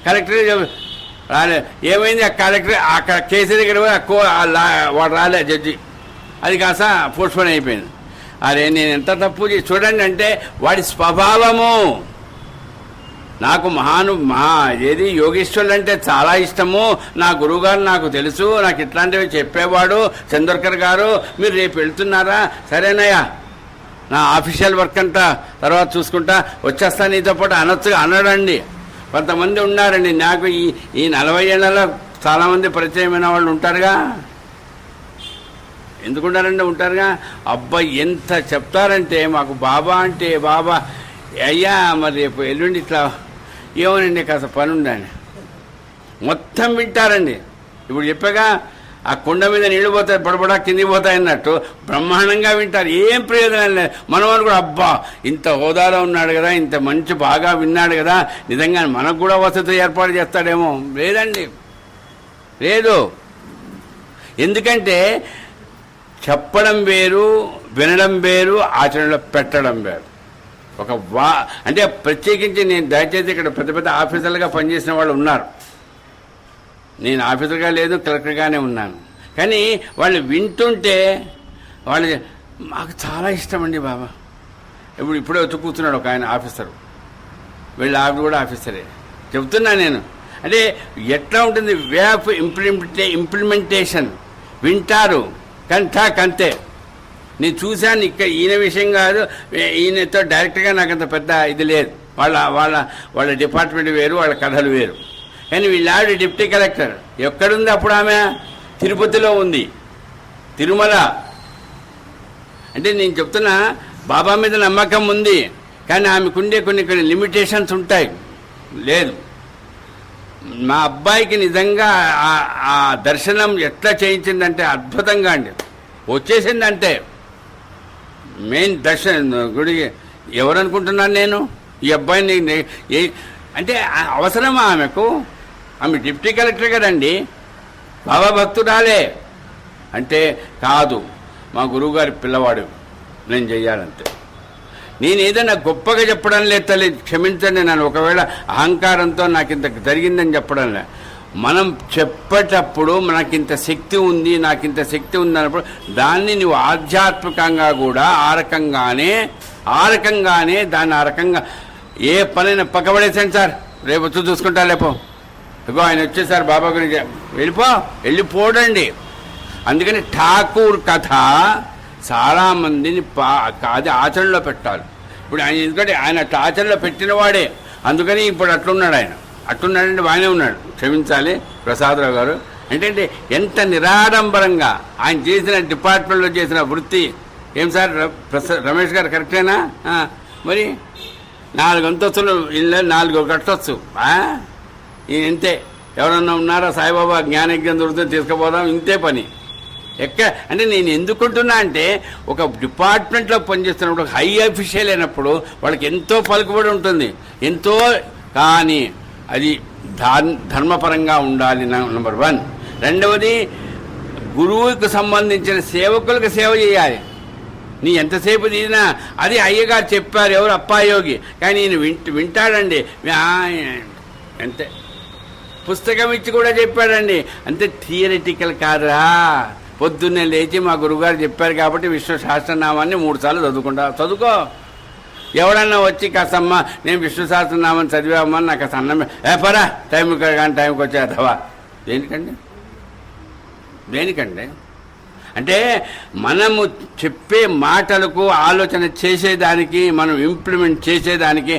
కలెక్టర్ రాలే. ఏమైంది, ఆ కలెక్టర్ అక్కడ కేసు దగ్గర వాడు రాలే, జడ్జి. అది కాస్త పోస్ట్పోన్ అయిపోయింది. అరే నేను ఎంత తప్పు చూడండి అంటే, వాడి స్వభావము. నాకు ఏది యోగేశ్వరులు అంటే చాలా ఇష్టము. నా గురువుగారు నాకు తెలుసు, నాకు ఇట్లాంటివి చెప్పేవాడు చంద్రకర్ గారు. మీరు రేపు వెళ్తున్నారా? సరేనయ్యా, నా ఆఫీషియల్ వర్క్ అంతా తర్వాత చూసుకుంటా, వచ్చేస్తా నీతో పాటు అనొచ్చుగా. అనడండి. కొంతమంది ఉన్నారండి, నాకు ఈ 40 ఏళ్లలో చాలామంది పరిచయమైన వాళ్ళు ఉంటారుగా. ఎందుకుంటారంటే ఉంటారుగా. అబ్బాయి ఎంత చెప్తారంటే, మాకు బాబా అంటే బాబా అయ్యా మరి రేపు ఎల్లుండి ఇట్లా ఏమోనండి కాస్త పని ఉండండి, మొత్తం వింటారండి. ఇప్పుడు చెప్పాగా, ఆ కుండ మీద నీళ్లు పోతాయి, బడబడా కింది పోతాయి అన్నట్టు బ్రహ్మాండంగా వింటారు. ఏం ప్రయోజనం లేదు. మనవాడు కూడా అబ్బా ఇంత హోదాలో ఉన్నాడు కదా, ఇంత మంచి బాగా విన్నాడు కదా, నిజంగా మనకు కూడా వసతి ఏర్పాటు చేస్తాడేమో. లేదండి, లేదు. ఎందుకంటే చెప్పడం వేరు, వినడం వేరు, ఆచరణలో పెట్టడం వేరు. అంటే ప్రత్యేకించి నేను దయచేసి ఇక్కడ పెద్ద పెద్ద ఆఫీసర్లుగా పనిచేసిన వాళ్ళు ఉన్నారు. నేను ఆఫీసర్గా లేదు, కలెక్టర్గానే ఉన్నాను. కానీ వాళ్ళు వింటుంటే వాళ్ళు మాకు చాలా ఇష్టం అండి బాబా. ఇప్పుడే వచ్చి కూర్చున్నాడు ఒక ఆయన ఆఫీసరు, వీళ్ళ ఆవిడ కూడా ఆఫీసరే. చెప్తున్నా నేను, అంటే ఎట్లా ఉంటుంది వే ఆఫ్ ఇంప్లిమెంటేషన్. వింటారు కంతే. నేను చూశాను. ఇక్కడ ఈయన విషయం కాదు, ఈయనతో డైరెక్ట్గా నాకు అంత పెద్ద ఇది లేదు. వాళ్ళ వాళ్ళ వాళ్ళ డిపార్ట్మెంట్ వేరు, వాళ్ళ కథలు వేరు. కానీ వీళ్ళ డిప్యూటీ కలెక్టర్ ఎక్కడుంది అప్పుడు? ఆమె తిరుపతిలో ఉంది, తిరుమల. అంటే నేను చెప్తున్నా, బాబా మీద నమ్మకం ఉంది, కానీ ఆమెకుండే కొన్ని లిమిటేషన్స్ ఉంటాయి. లేదు, మా అబ్బాయికి నిజంగా ఆ దర్శనం ఎట్లా చేయించిందంటే అద్భుతంగా అండి. వచ్చేసిందంటే మెయిన్ దర్శనం గుడికి. ఎవరనుకుంటున్నాను నేను? ఈ అబ్బాయిని అంటే అవసరమా ఆమెకు? ఆమె డిప్యూటీ కలెక్టర్ కదండి, బాబా భక్తురాలే. అంటే కాదు, మా గురువుగారి పిల్లవాడు, నేను చెయ్యాలంతే. నేను ఏదైనా గొప్పగా చెప్పడం లేదు తల్లి, క్షమించండి నన్ను. ఒకవేళ అహంకారంతో నాకు ఇంత జరిగిందని చెప్పడం లేదు. మనం చెప్పేటప్పుడు మనకింత శక్తి ఉంది, నాకింత శక్తి ఉంది అన్నప్పుడు దాన్ని నువ్వు ఆధ్యాత్మికంగా కూడా ఆ రకంగానే దాన్ని ఆ రకంగా ఏ పనైనా పక్కబడేసాను సార్, రేపు వచ్చి చూసుకుంటా, లేపో ఇగో ఆయన వచ్చేసారు బాబా గురించి, వెళ్ళిపోడండి. అందుకని ఠాకూర్ కథ చాలామందిని అది ఆచరణలో పెట్టాలి. ఇప్పుడు ఆయన ఎందుకంటే ఆయన ఆచరణలో పెట్టినవాడే, అందుకని ఇప్పుడు అట్లున్నాడంటే బాగానే ఉన్నాడు. క్షమించాలి ప్రసాదరావు గారు. అంటే ఎంత నిరాడంబరంగా ఆయన చేసిన డిపార్ట్మెంట్లో చేసిన వృత్తి. ఏం సార్ రమేష్ గారు కరెక్టేనా? మరి 4 అంతస్తులు ఇల్లు, 4 కట్టొచ్చు. ఇంతే. ఎవరన్నా ఉన్నారా? సాయిబాబా జ్ఞానయజ్ఞం దొరుకుతుంది, తీసుకుపోదాం, ఇంతే పని. అంటే నేను ఎందుకుంటున్నా అంటే, ఒక డిపార్ట్మెంట్లో పనిచేస్తున్నప్పుడు హై అఫీషియల్ అయినప్పుడు వాళ్ళకి ఎంతో పలుకుబడి ఉంటుంది, ఎంతో. కానీ అది ధర్మపరంగా ఉండాలి, నెంబర్ 1. రెండవది, గురువుకు సంబంధించిన సేవకులకు సేవ చేయాలి. నీ ఎంతసేపు తీసినా అది అయ్యగారు చెప్పారు, ఎవరు అప్పాయోగి, కానీ ఈయన వింటాడండి అంతే. పుస్తకం ఇచ్చి కూడా చెప్పాడండి, అంతే. థియరిటికల్ కాదురా. పొద్దున్నే లేచి మా గురువుగారు చెప్పారు కాబట్టి విష్ణు సహస్రనామాన్ని 3 సార్లు చదువుకో. ఎవడన్నా వచ్చి కాసమ్మ నేను విష్ణు సహస్రనామాన్ని చదివామని నాకు అసలు అన్నమే పరా టైంకి వచ్చేదవా. దేనికండి? అంటే మనము చెప్పే మాటలకు ఆలోచన చేసేదానికి, మనం ఇంప్లిమెంట్ చేసేదానికి.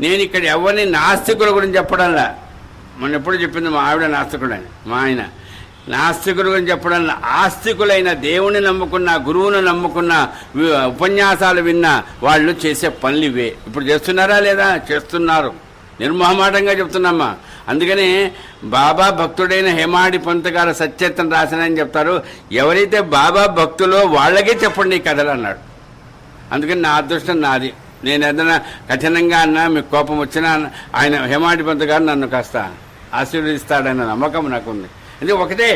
నేను ఇక్కడ ఎవరిని నాస్తికుల గురించి చెప్పడంలా. మొన్న ఎప్పుడు చెప్పింది మా ఆవిడ నాస్తికుడని, మా ఆయన నాస్తికుల గురించి చెప్పడం. ఆస్తికులైన దేవుని నమ్ముకున్న, గురువును నమ్ముకున్న, ఉపన్యాసాలు విన్న వాళ్ళు చేసే పనులు ఇవే. ఇప్పుడు చేస్తున్నారా లేదా? చేస్తున్నారు. నిర్మోహమాటంగా చెప్తున్నామ్మా. అందుకని బాబా భక్తుడైన హేమాడి పంత్ గారు సత్యత్వం రాసినని చెప్తారు. ఎవరైతే బాబా భక్తులో వాళ్ళకే చెప్పండి ఈ కథలు అన్నాడు. అందుకని నా అదృష్టం నాది. నేను ఏదైనా కఠినంగా అన్నా, మీకు కోపం వచ్చినా, ఆయన హేమాడి పంత్ గారు నన్ను కాస్త ఆశీర్వదిస్తాడన్న నమ్మకం నాకుంది. అంటే ఒకటే,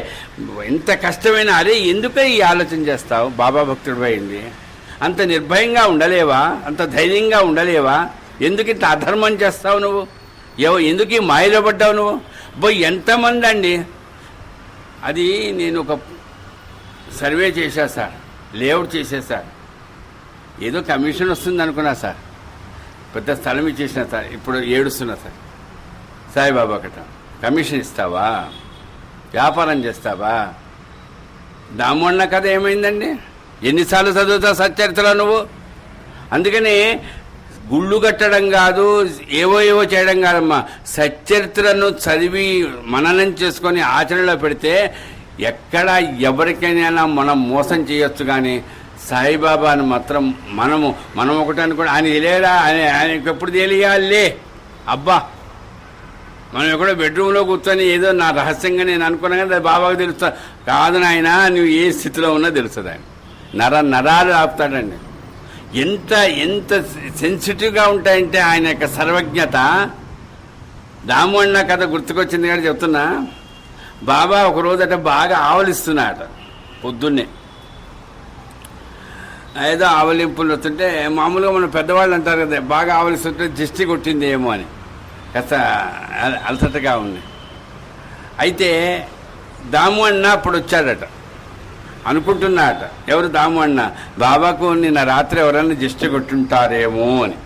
ఎంత కష్టమైన అరే ఎందుకే ఈ ఆలోచన చేస్తావు? బాబా భక్తుడు అయింది, అంత నిర్భయంగా ఉండలేవా? అంత ధైర్యంగా ఉండలేవా? ఎందుకు ఇంత అధర్మం చేస్తావు నువ్వు? ఎందుకు ఈ మాయలో పడ్డావు నువ్వు? ఎంతమంది అండి. అది నేను ఒక సర్వే చేశా సార్, లేఅవుట్ చేసా సార్. ఏదో కమిషన్ వస్తుంది అనుకున్నా సార్, పెద్ద స్థలం ఇచ్చేసిన సార్. ఇప్పుడు ఏడుస్తున్నా సార్. సాయిబాబా కట కమిషన్ ఇస్తావా? వ్యాపారం చేస్తావా? దామోన్న కథ ఏమైందండి? ఎన్నిసార్లు చదువుతావు సచ్చరిత్రలో నువ్వు? అందుకని గుళ్ళు కట్టడం కాదు, ఏవో చేయడం కాదమ్మా. సచ్చరిత్రను చదివి మననం చేసుకొని ఆచరణలో పెడితే ఎక్కడ ఎవరికైనా మనం మోసం చేయొచ్చు. కానీ సాయిబాబాను మాత్రం మనం ఒకటి అనుకోండి, ఆయన తెలియదా? ఆయనకి ఎప్పుడు తెలియాలి? అబ్బా, మనం ఎక్కడో బెడ్రూమ్లో కూర్చొని ఏదో నా రహస్యంగా నేను అనుకున్నా కానీ అది బాబాకు తెలుస్తా. కాదు నాయన, నువ్వు ఏ స్థితిలో ఉన్నా తెలుస్తుంది. ఆయన నరాలు ఆపుతాడండి. ఎంత సెన్సిటివ్గా ఉంటాయంటే ఆయన యొక్క సర్వజ్ఞత. దామోన్న కథ గుర్తుకొచ్చింది కానీ చెప్తున్నా. బాబా ఒకరోజట బాగా ఆవలిస్తున్నాడట పొద్దున్నే. ఏదో ఆవలింపులు వస్తుంటే, మామూలుగా మనం పెద్దవాళ్ళు అంటారు కదా, బాగా ఆవలిస్తుంటే దిష్టి కొట్టింది ఏమో అని కాస్త అలసటగా ఉంది. అయితే దాము అన్న అప్పుడు వచ్చాడట, అనుకుంటున్నాడట. ఎవరు? దాము అన్న. బాబాకు నిన్న రాత్రి ఎవరన్నా దిష్టి కొట్టుంటారేమో అని.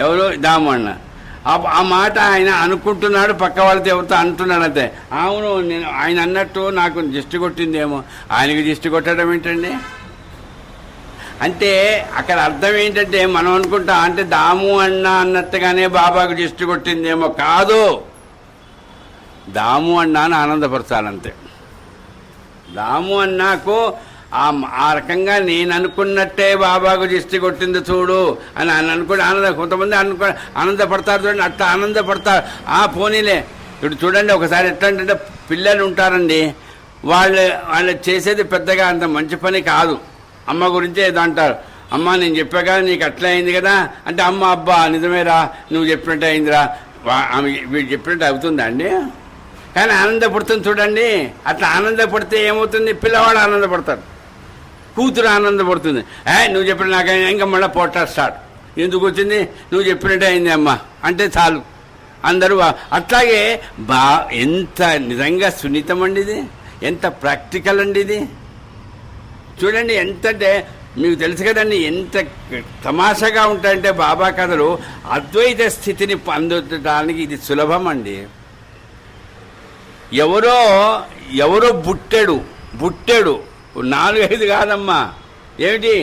ఎవరు? దాము అన్న. ఆ మాట ఆయన అనుకుంటున్నాడు, పక్క వాళ్ళతో ఎవరితో అంటున్నాడు అంతే. అవును, నేను ఆయన అన్నట్టు నాకు దిష్టి కొట్టిందేమో. ఆయనకి దిష్టి కొట్టడం ఏంటండి? అంటే అక్కడ అర్థం ఏంటంటే మనం అనుకుంటాం అంటే దాము అన్న అన్నట్టుగానే బాబాకు దిష్టి కొట్టిందేమో. కాదు, దాము అన్నాను ఆనందపరచాలంతే. దాము అన్నాకు ఆ రకంగా నేను అనుకున్నట్టే బాబాకు దిష్టి కొట్టింది చూడు అని అనుకుని కొంతమంది ఆనందపడతారు చూడండి, అట్లా ఆనందపడతారు. పోనీలే. ఇప్పుడు చూడండి ఒకసారి ఎట్లా అంటే పిల్లలు ఉంటారండి, వాళ్ళు చేసేది పెద్దగా అంత మంచి పని కాదు. అమ్మ గురించే ఏదో అంటారు, అమ్మ నేను చెప్పాక నీకు అట్లా అయింది కదా అంటే, అమ్మ అబ్బా నిజమేరా నువ్వు చెప్పినట్టు అయిందిరా, వీడు చెప్పినట్టు అవుతుందా అండి? కానీ ఆనందపడుతుంది చూడండి. అట్లా ఆనందపడితే ఏమవుతుంది, పిల్లవాడు ఆనందపడతాడు, కూతురు ఆనందపడుతుంది. నువ్వు చెప్పిన నాకు ఇంకా మళ్ళీ పోటా స్టార్ట్, ఎందుకు వచ్చింది, నువ్వు చెప్పినట్టే అయింది అమ్మ అంటే చాలు అందరూ. అట్లాగే ఎంత నిజంగా సున్నితం అండి ఇది, ఎంత ప్రాక్టికల్ అండి ఇది. చూడండి ఎంతంటే మీకు తెలుసు కదండి ఎంత తమాషాగా ఉంటాయంటే బాబా కథలు. అద్వైత స్థితిని పొందడానికి ఇది సులభం అండి. ఎవరో బుట్టెడు 4-5 కాదమ్మా, ఏమిటి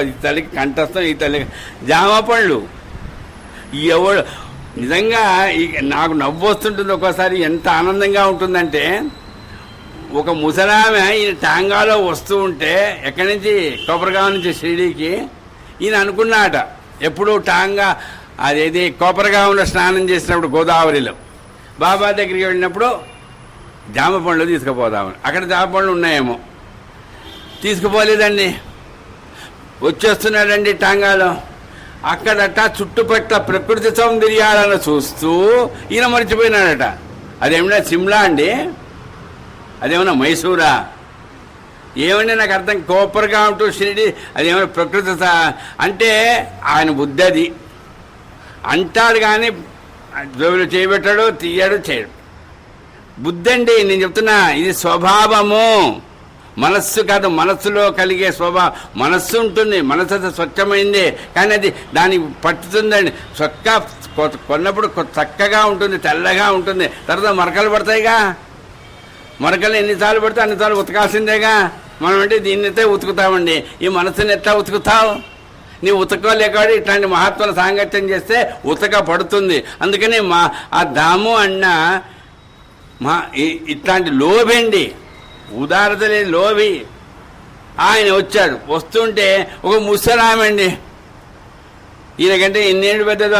ఈ తల్లికి కంఠస్థం, ఈ తల్లికి జామ పళ్ళు. ఎవడు నిజంగా నాకు నవ్వు వస్తుంటుంది ఒక్కోసారి, ఎంత ఆనందంగా ఉంటుందంటే ఒక ముసలామె ఈయన టాంగాలో వస్తూ ఉంటే ఎక్కడి నుంచి, కోపరగాం నుంచి షిరిడీకి, ఈయన అనుకున్నాట ఎప్పుడు టాంగా అదేది కోపరగాంలో స్నానం చేసినప్పుడు గోదావరిలో బాబా దగ్గరికి వెళ్ళినప్పుడు జామ పండ్లు తీసుకుపోదామని. అక్కడ జామ పండ్లు ఉన్నాయేమో, తీసుకుపోలేదండి. వచ్చేస్తున్నాడండి టాంగాలో. అక్కడట చుట్టుపక్కల ప్రకృతి సౌందర్యాలను చూస్తూ ఈయన మర్చిపోయినాడట. అదేమన్నా సిమ్లా అండి, అదేమన్నా మైసూరా, ఏమంటే నాకు అర్థం. కోపర్గా ఉంటూ షిరిడి అదేమన్నా ప్రకృతి అంటే ఆయన బుద్ధి అది అంటాడు, కానీ జోబులు చేయబెట్టాడు, తీయడు, చేయడు. బుద్ధి అండి నేను చెప్తున్నా. ఇది స్వభావము, మనస్సు కాదు. మనస్సులో కలిగే స్వభావం, మనస్సు ఉంటుంది, మనస్సు స్వచ్ఛమైంది, కానీ అది దానికి పట్టుతుందండి. కొన్నప్పుడు చక్కగా ఉంటుంది, తెల్లగా ఉంటుంది, తర్వాత మరకలు పడతాయిగా. మరకలు ఎన్నిసార్లు పడితే అన్నిసార్లు ఉతకాల్సిందేగా. మనం అంటే దీన్నైతే ఉతుకుతామండి, ఈ మనస్సుని ఎట్లా ఉతుకుతావు? నీ ఉతకలేకాడు ఇట్లాంటి మహాత్ముల సాంగత్యం చేస్తే ఉతక పడుతుంది. అందుకని ఆ దాము అన్న ఇట్లాంటి లోభండి, ఉదారత లేని లోభి. ఆయన వచ్చాడు, వస్తుంటే ఒక ముసలామండి, ఈయనకంటే ఎన్నేళ్ళు పెద్దదో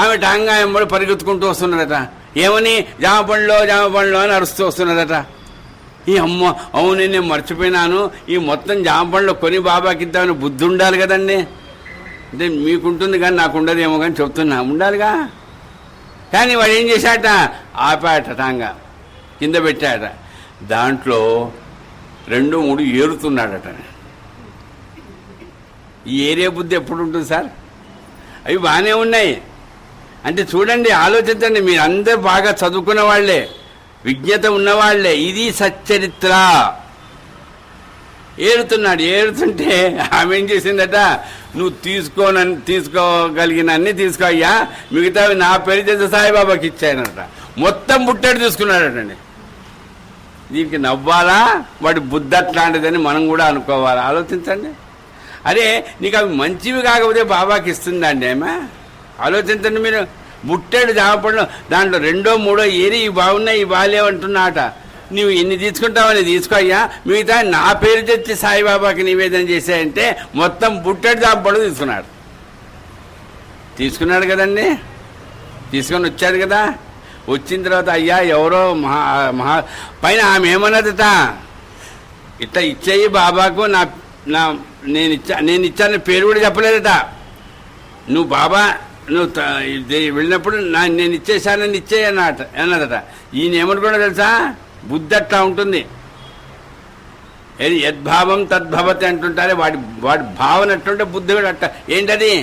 ఆమె టాంగా ఎంబడి పరిగెత్తుకుంటూ వస్తున్నాడట. ఏమని, జామ పండ్లో అని అరుస్తూ వస్తున్నాడట. ఈ అమ్మ అవును నేను మర్చిపోయినాను, ఈ మొత్తం జామ పండ్లు కొని బాబాకి ఇద్దామని బుద్ధి ఉండాలి కదండి. అంటే మీకుంటుంది కానీ నాకు ఉండదేమో కానీ చెప్తున్నా, ఉండాలిగా. కానీ వాడు ఏం చేశాట, ఆపాట, టాంగా కింద పెట్టాట. దాంట్లో 2-3 ఏరుతున్నాడట. ఈ ఏరియా బుద్ధి ఎప్పుడు ఉంటుంది సార్? అవి బాగానే ఉన్నాయి. అంటే చూడండి, ఆలోచించండి, మీరు అందరూ బాగా చదువుకున్న వాళ్లే, విజ్ఞత ఉన్నవాళ్లే. ఇది సచ్చరిత్ర. ఏరుతుంటే ఆమె ఏం చేసిందట, నువ్వు తీసుకోగలిగిన అన్ని తీసుకో అయ్యా, మిగతావి నా పేరు చేత సాయిబాబాకి ఇచ్చాయనట. మొత్తం బుట్టెడు తీసుకున్నాడటండి. దీనికి నవ్వాలా? వాడి బుద్ధి అట్లాంటిదని మనం కూడా అనుకోవాలా? ఆలోచించండి. అరే నీకు అవి మంచివి కాకపోతే బాబాకి ఇస్తుందండి ఆమె? ఆలోచించండి మీరు. బుట్టెడు జామపండ్లు, దాంట్లో 2-3 ఏరి ఇవి బాగున్నాయి, ఇవి బాగాలేవంటున్నాట. నువ్వు ఎన్ని తీసుకుంటావని తీసుకో అయ్యా, మిగతా నా పేరు తెచ్చి సాయిబాబాకి నివేదన చేశాయంటే మొత్తం బుట్టెడు జామపండ్లు తీసుకున్నాడు కదండి. తీసుకొని వచ్చాడు కదా. వచ్చిన తర్వాత అయ్యా ఎవరో మహా పైన ఆమె ఏమన్నదట, ఇట్లా ఇచ్చేయి బాబాకు, నేను ఇచ్చాను పేరు కూడా చెప్పలేదట. నువ్వు బాబా నువ్వు వెళ్ళినప్పుడు నేను ఇచ్చేసానని అన్నదట. ఈయన ఏమనుకున్నా తెలుసా, బుద్ధి అట్లా ఉంటుంది. ఏది యద్భావం తద్భవతి అంటుంటారే, వాడి భావన అట్టుంటే బుద్ధి కూడా అట్ట. ఏంటది,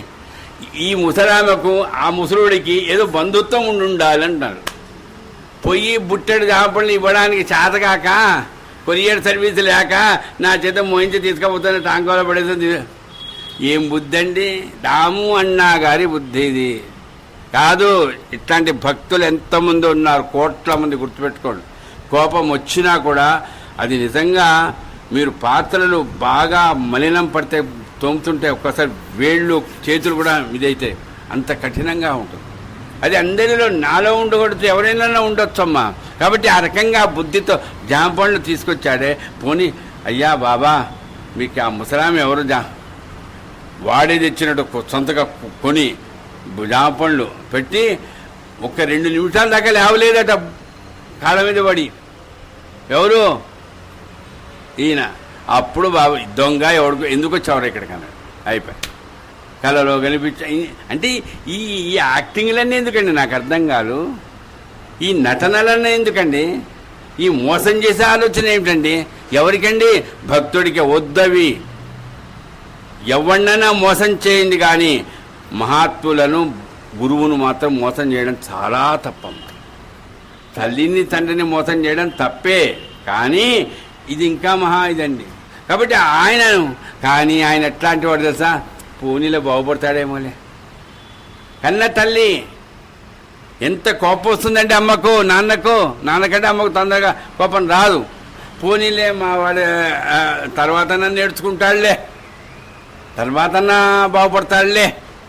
ఈ ముసలామెకు ఆ ముసలుడికి ఏదో బంధుత్వం ఉండాలంటారు. పొయ్యి బుట్టెడు జామపళ్ళు ఇవ్వడానికి చేతగాక, కొరియర్ సర్వీస్ లేక నా చేత మోయించి తీసుకుపోతాను, టాంకోలో పడేది. ఏం బుద్ధి అండి, దాము అన్నా గారి బుద్ధి ఇది కాదు. ఇట్లాంటి భక్తులు ఎంతమంది ఉన్నారు, కోట్ల మంది. గుర్తుపెట్టుకోండి, కోపం వచ్చినా కూడా అది నిజంగా మీరు పాత్రలు బాగా మలినం పడితే తోముతుంటే ఒక్కసారి వేళ్ళు చేతులు కూడా ఇదైతే అంత కఠినంగా ఉంటుంది. అది అందరిలో నాలో ఉండకూడదు, ఎవరైనా ఉండొచ్చమ్మా. కాబట్టి ఆ రకంగా బుద్ధితో జామ పండ్లు తీసుకొచ్చాడే. పోనీ అయ్యా బాబా, మీకు ఆ ముసలామి ఎవరు వాడే తెచ్చినట్టు సొంతగా కొని జామ పండ్లు పెట్టి ఒక 2 నిమిషాల దాకా లేవలేదట కాళ్ళ మీద పడి. ఎవరు? ఈయన. అప్పుడు బాబు దొంగ ఎవడు ఎందుకు వచ్చావరా ఇక్కడికన్నా అయిపోయి కళలో కనిపించాయి. అంటే ఈ యాక్టింగ్లన్నీ ఎందుకండి నాకు అర్థం కాదు. ఈ నటనలన్నీ ఎందుకండి? ఈ మోసం చేసే ఆలోచన ఏమిటండి? ఎవరికండి? భక్తుడికి వద్దవి. ఎవరినైనా మోసం చేయండి, కానీ మహాత్ములను గురువును మాత్రం మోసం చేయడం చాలా తప్పమ్మ. తల్లిని తండ్రిని మోసం చేయడం తప్పే, కానీ ఇది ఇంకా ఇదండి. కాబట్టి కానీ ఆయన ఎట్లాంటి వాడు తెలుసా? పూనీలో బాగుపడతాడేమోలే. కన్న తల్లి ఎంత కోపం వస్తుందంటే అమ్మకు నాన్నకంటే అమ్మకు తొందరగా కోపం రాదు. పూనీలే మా వాడు తర్వాత నేర్చుకుంటాడులే, తర్వాత బాగుపడతాడులే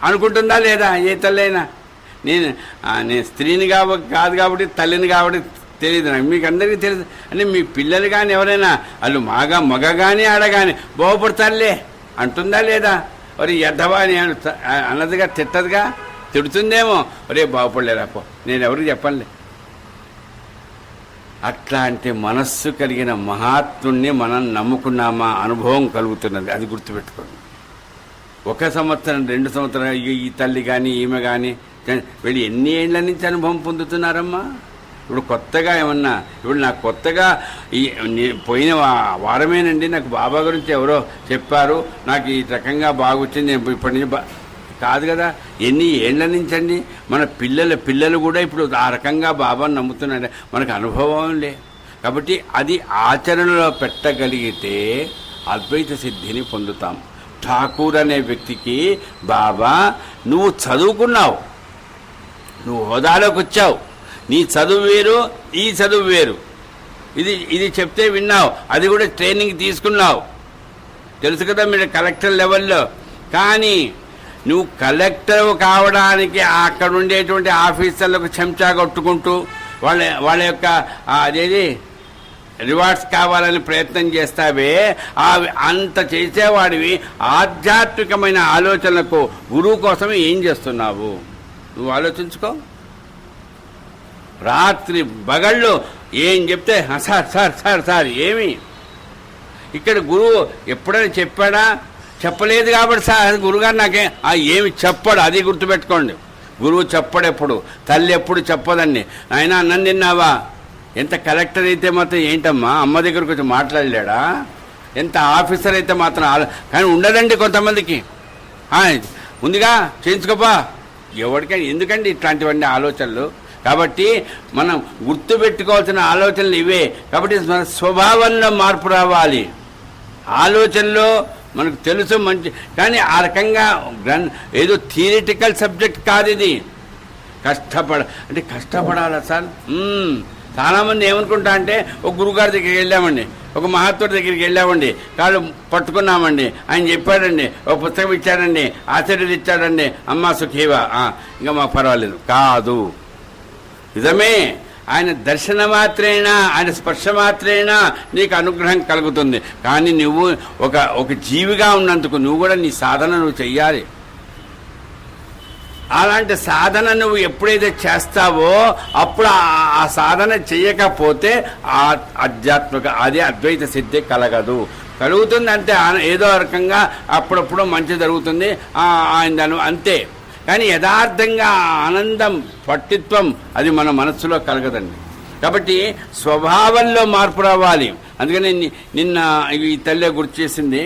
అనుకుంటుందా లేదా ఏ తల్లి అయినా? నేను స్త్రీని కాదు కాబట్టి తల్లిని కాబట్టి తెలియదు నాకు, మీకు అందరికీ తెలియదు. అంటే మీ పిల్లలు కానీ ఎవరైనా వాళ్ళు మగ కానీ ఆడ కానీ బాగుపడతారులే అంటుందా లేదా? ఒరే ఎద్దవా అని అన్నదిగా తిట్టదుగా, తిడుతుందేమో, ఒరే బాగుపడలేరాపో నేను ఎవరికి చెప్పనులే. అట్లాంటి మనస్సు కలిగిన మహాత్ముణ్ణి మనం నమ్ముకున్నామా, అనుభవం కలుగుతున్నది, అది గుర్తుపెట్టుకోండి. 1 సంవత్సరం 2 సంవత్సరాలు ఈ తల్లి కానీ ఈమె కానీ వీళ్ళు ఎన్ని ఏళ్ల నుంచి అనుభవం పొందుతున్నారమ్మా? ఇప్పుడు కొత్తగా ఏమన్నా, ఇప్పుడు నాకు కొత్తగా పోయిన వారమేనండి నాకు బాబా గురించి ఎవరో చెప్పారు, నాకు ఈ రకంగా బాగొచ్చింది, ఇప్పటి నుంచి కాదు కదా, ఎన్ని ఏళ్ల నుంచి అండి. మన పిల్లలు కూడా ఇప్పుడు ఆ రకంగా బాబాను నమ్ముతున్నాడు, మనకు అనుభవం లే. కాబట్టి అది ఆచరణలో పెట్టగలిగితే అద్వైత సిద్ధిని పొందుతాం. ఠాకూర్ అనే వ్యక్తికి బాబా, నువ్వు చదువుకున్నావు, నువ్వు హోదాలోకి వచ్చావు, నీ చదువు వేరు ఈ చదువు వేరు, ఇది చెప్తే విన్నావు, అది కూడా ట్రైనింగ్ తీసుకున్నావు, తెలుసు కదా మీరు కలెక్టర్ లెవెల్లో. కానీ నువ్వు కలెక్టర్ కావడానికి అక్కడ ఉండేటువంటి ఆఫీసర్లకు చెంచా కొట్టుకుంటూ వాళ్ళ యొక్క అదేది రివార్డ్స్ కావాలని ప్రయత్నం చేస్తావే, అంత చేసేవాడివి ఆధ్యాత్మికమైన ఆలోచనలకు గురువు కోసం ఏం చేస్తున్నావు నువ్వు ఆలోచించుకో. రాత్రి బగళ్ళు ఏం చెప్తే సార్ సార్ సార్ సార్ ఏమి, ఇక్కడ గురువు ఎప్పుడైనా చెప్పాడా? చెప్పలేదు కాబట్టి సార్ గురుగారు నాకే ఏమి చెప్పడు, అది గుర్తుపెట్టుకోండి. గురువు చెప్పడు ఎప్పుడు, తల్లి ఎప్పుడు చెప్పదండి. ఆయన అన్నం తిన్నావా? ఎంత కలెక్టర్ అయితే మాత్రం ఏంటమ్మా అమ్మ దగ్గరకు వచ్చి మాట్లాడలేడా? ఎంత ఆఫీసర్ అయితే మాత్రం కానీ ఉండదండి కొంతమందికి. ముందుగా చేయించుకోపా, ఎవరికైనా ఎందుకండి ఇట్లాంటివన్నీ ఆలోచనలు? కాబట్టి మనం గుర్తుపెట్టుకోవాల్సిన ఆలోచనలు ఇవే. కాబట్టి మన స్వభావంలో మార్పు రావాలి. ఆలోచనలో మనకు తెలుసు మంచి, కానీ ఆ రకంగా ఏదో థియరిటికల్ సబ్జెక్ట్ కాదు ఇది. అంటే కష్టపడాలా సార్? చాలామంది ఏమనుకుంటా అంటే, ఒక గురుగారి దగ్గరికి వెళ్ళామండి, ఒక మహాత్ముడి దగ్గరికి వెళ్ళామండి, కాళ్ళు పట్టుకున్నామండి, ఆయన చెప్పాడండి, ఒక పుస్తకం ఇచ్చాడండి, ఆశ్చర్యం ఇచ్చాడండి, అమ్మా సుఖీవా, ఇంకా మాకు పర్వాలేదు. కాదు, నిజమే. ఆయన దర్శన మాత్రేనా, ఆయన స్పర్శ మాత్రేనా నీకు అనుగ్రహం కలుగుతుంది. కానీ నువ్వు ఒక జీవిగా ఉన్నందుకు నువ్వు కూడా నీ సాధన నువ్వు చెయ్యాలి. అలాంటి సాధన నువ్వు ఎప్పుడైతే చేస్తావో అప్పుడు ఆ సాధన చేయకపోతే ఆధ్యాత్మిక అదే అద్వైత సిద్ధి కలగదు. కలుగుతుంది అంతే, ఏదో రకంగా అప్పుడప్పుడు మంచి జరుగుతుంది ఆయన అంతే. కానీ యథార్థంగా ఆనందం పట్టిత్వం అది మన మనస్సులో కలగదండి. కాబట్టి స్వభావంలో మార్పు రావాలి. అందుకని నిన్న ఈ తల్లి గుర్తు చేసింది,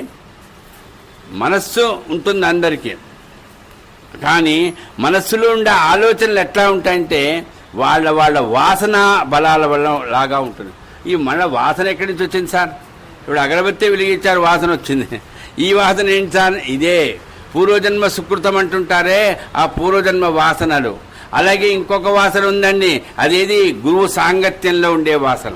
మనస్సు ఉంటుంది అందరికీ, కానీ మనస్సులో ఉండే ఆలోచనలు ఎట్లా ఉంటాయంటే వాళ్ళ వాసన బలాల వల్ల లాగా ఉంటుంది. ఈ మన వాసన ఎక్కడి నుంచి వచ్చింది సార్? ఇప్పుడు అగరబత్తి వెలిగించారు, వాసన వచ్చింది. ఈ వాసన ఏంటి సార్? ఇదే పూర్వజన్మ సుకృతం అంటుంటారే, ఆ పూర్వజన్మ వాసనలు. అలాగే ఇంకొక వాసన ఉందండి, అదేది గురువు సాంగత్యంలో ఉండే వాసన.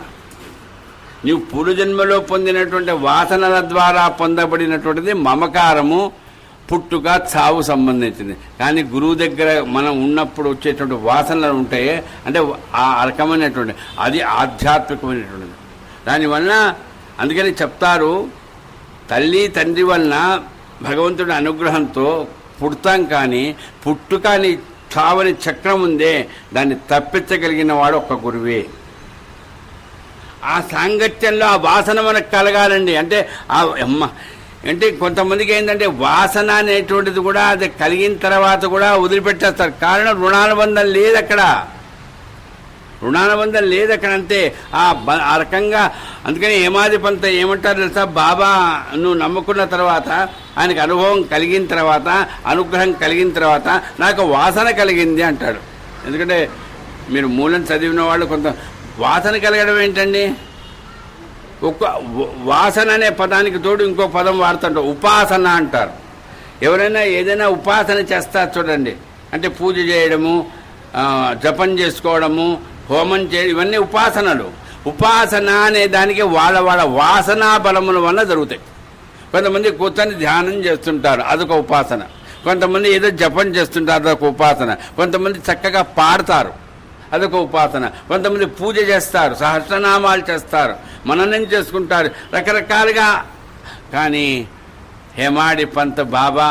నీవు పూర్వజన్మలో పొందినటువంటి వాసనల ద్వారా పొందబడినటువంటిది మమకారము, పుట్టుక, చావు సంబంధించింది. కానీ గురువు దగ్గర మనం ఉన్నప్పుడు వచ్చేటువంటి వాసనలు ఉంటాయి, అంటే ఆ రకమైనటువంటి అది ఆధ్యాత్మికమైనటువంటిది. దానివల్ల అందుకని చెప్తారు, తల్లి తండ్రి వలన భగవంతుడి అనుగ్రహంతో పుడతాం, కానీ పుట్టుకని చావని చక్రం ఉందే, దాన్ని తప్పించగలిగిన వాడు ఒక్క గురువే. ఆ సాంగత్యంలో ఆ వాసన మనకు కలగాలండి. అంటే ఆ అంటే కొంతమందికి ఏంటంటే వాసన అనేటువంటిది కూడా అది కలిగిన తర్వాత కూడా వదిలిపెట్టేస్తారు. కారణం రుణానుబంధం లేదు అక్కడ, రుణానుబంధం లేదు అక్కడ, అంతే. ఆ రకంగా అందుకని ఏమాది పంత ఏమంటారు తెలుసా, బాబా నువ్వు నమ్ముకున్న తర్వాత, ఆయనకు అనుభవం కలిగిన తర్వాత, అనుగ్రహం కలిగిన తర్వాత నాకు వాసన కలిగింది అంటాడు. ఎందుకంటే మీరు మూలం చదివిన వాళ్ళు కొంత వాసన కలగడం ఏంటండి, ఒక్క వాసన అనే పదానికి తోడు ఇంకో పదం వాడుతుంటారు, ఉపాసన అంటారు. ఎవరైనా ఏదైనా ఉపాసన చేస్తారు చూడండి, అంటే పూజ చేయడము, జపం చేసుకోవడము, హోమం చేయడం, ఇవన్నీ ఉపాసనలు. ఉపాసన అనే దానికి వాళ్ళ వాళ్ళ వాసనా బలముల వల్ల జరుగుతాయి. కొంతమంది కూర్చొని ధ్యానం చేస్తుంటారు, అదొక ఉపాసన. కొంతమంది ఏదో జపం చేస్తుంటారు, అదొక ఉపాసన. కొంతమంది చక్కగా పాడతారు, అదొక ఉపాసన. కొంతమంది పూజ చేస్తారు, సహస్రనామాలు చేస్తారు, మననం చేసుకుంటారు, రకరకాలుగా. కానీ హేమాడి పంత్ బాబా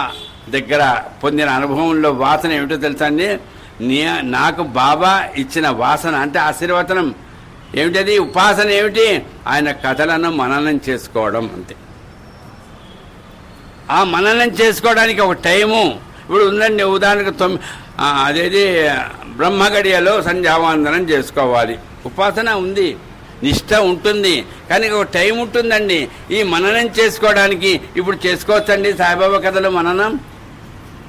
దగ్గర పొందిన అనుభవంలో వాసన ఏమిటో తెలుసా అండి, నాకు బాబా ఇచ్చిన వాసన అంటే ఆశీర్వచనం ఏమిటది, ఉపాసన ఏమిటి, ఆయన కథలను మననం చేసుకోవడం, అంతే. ఆ మననం చేసుకోవడానికి ఒక టైము ఇప్పుడు ఉందండి. ఉదాహరణకు అదేది బ్రహ్మగడియలో సంధ్యావందనం చేసుకోవాలి, ఉపాసన ఉంది, నిష్ట ఉంటుంది, కానీ ఒక టైం ఉంటుందండి. ఈ మననం చేసుకోవడానికి ఇప్పుడు చేసుకోవచ్చండి సాయిబాబా కథలు మననం.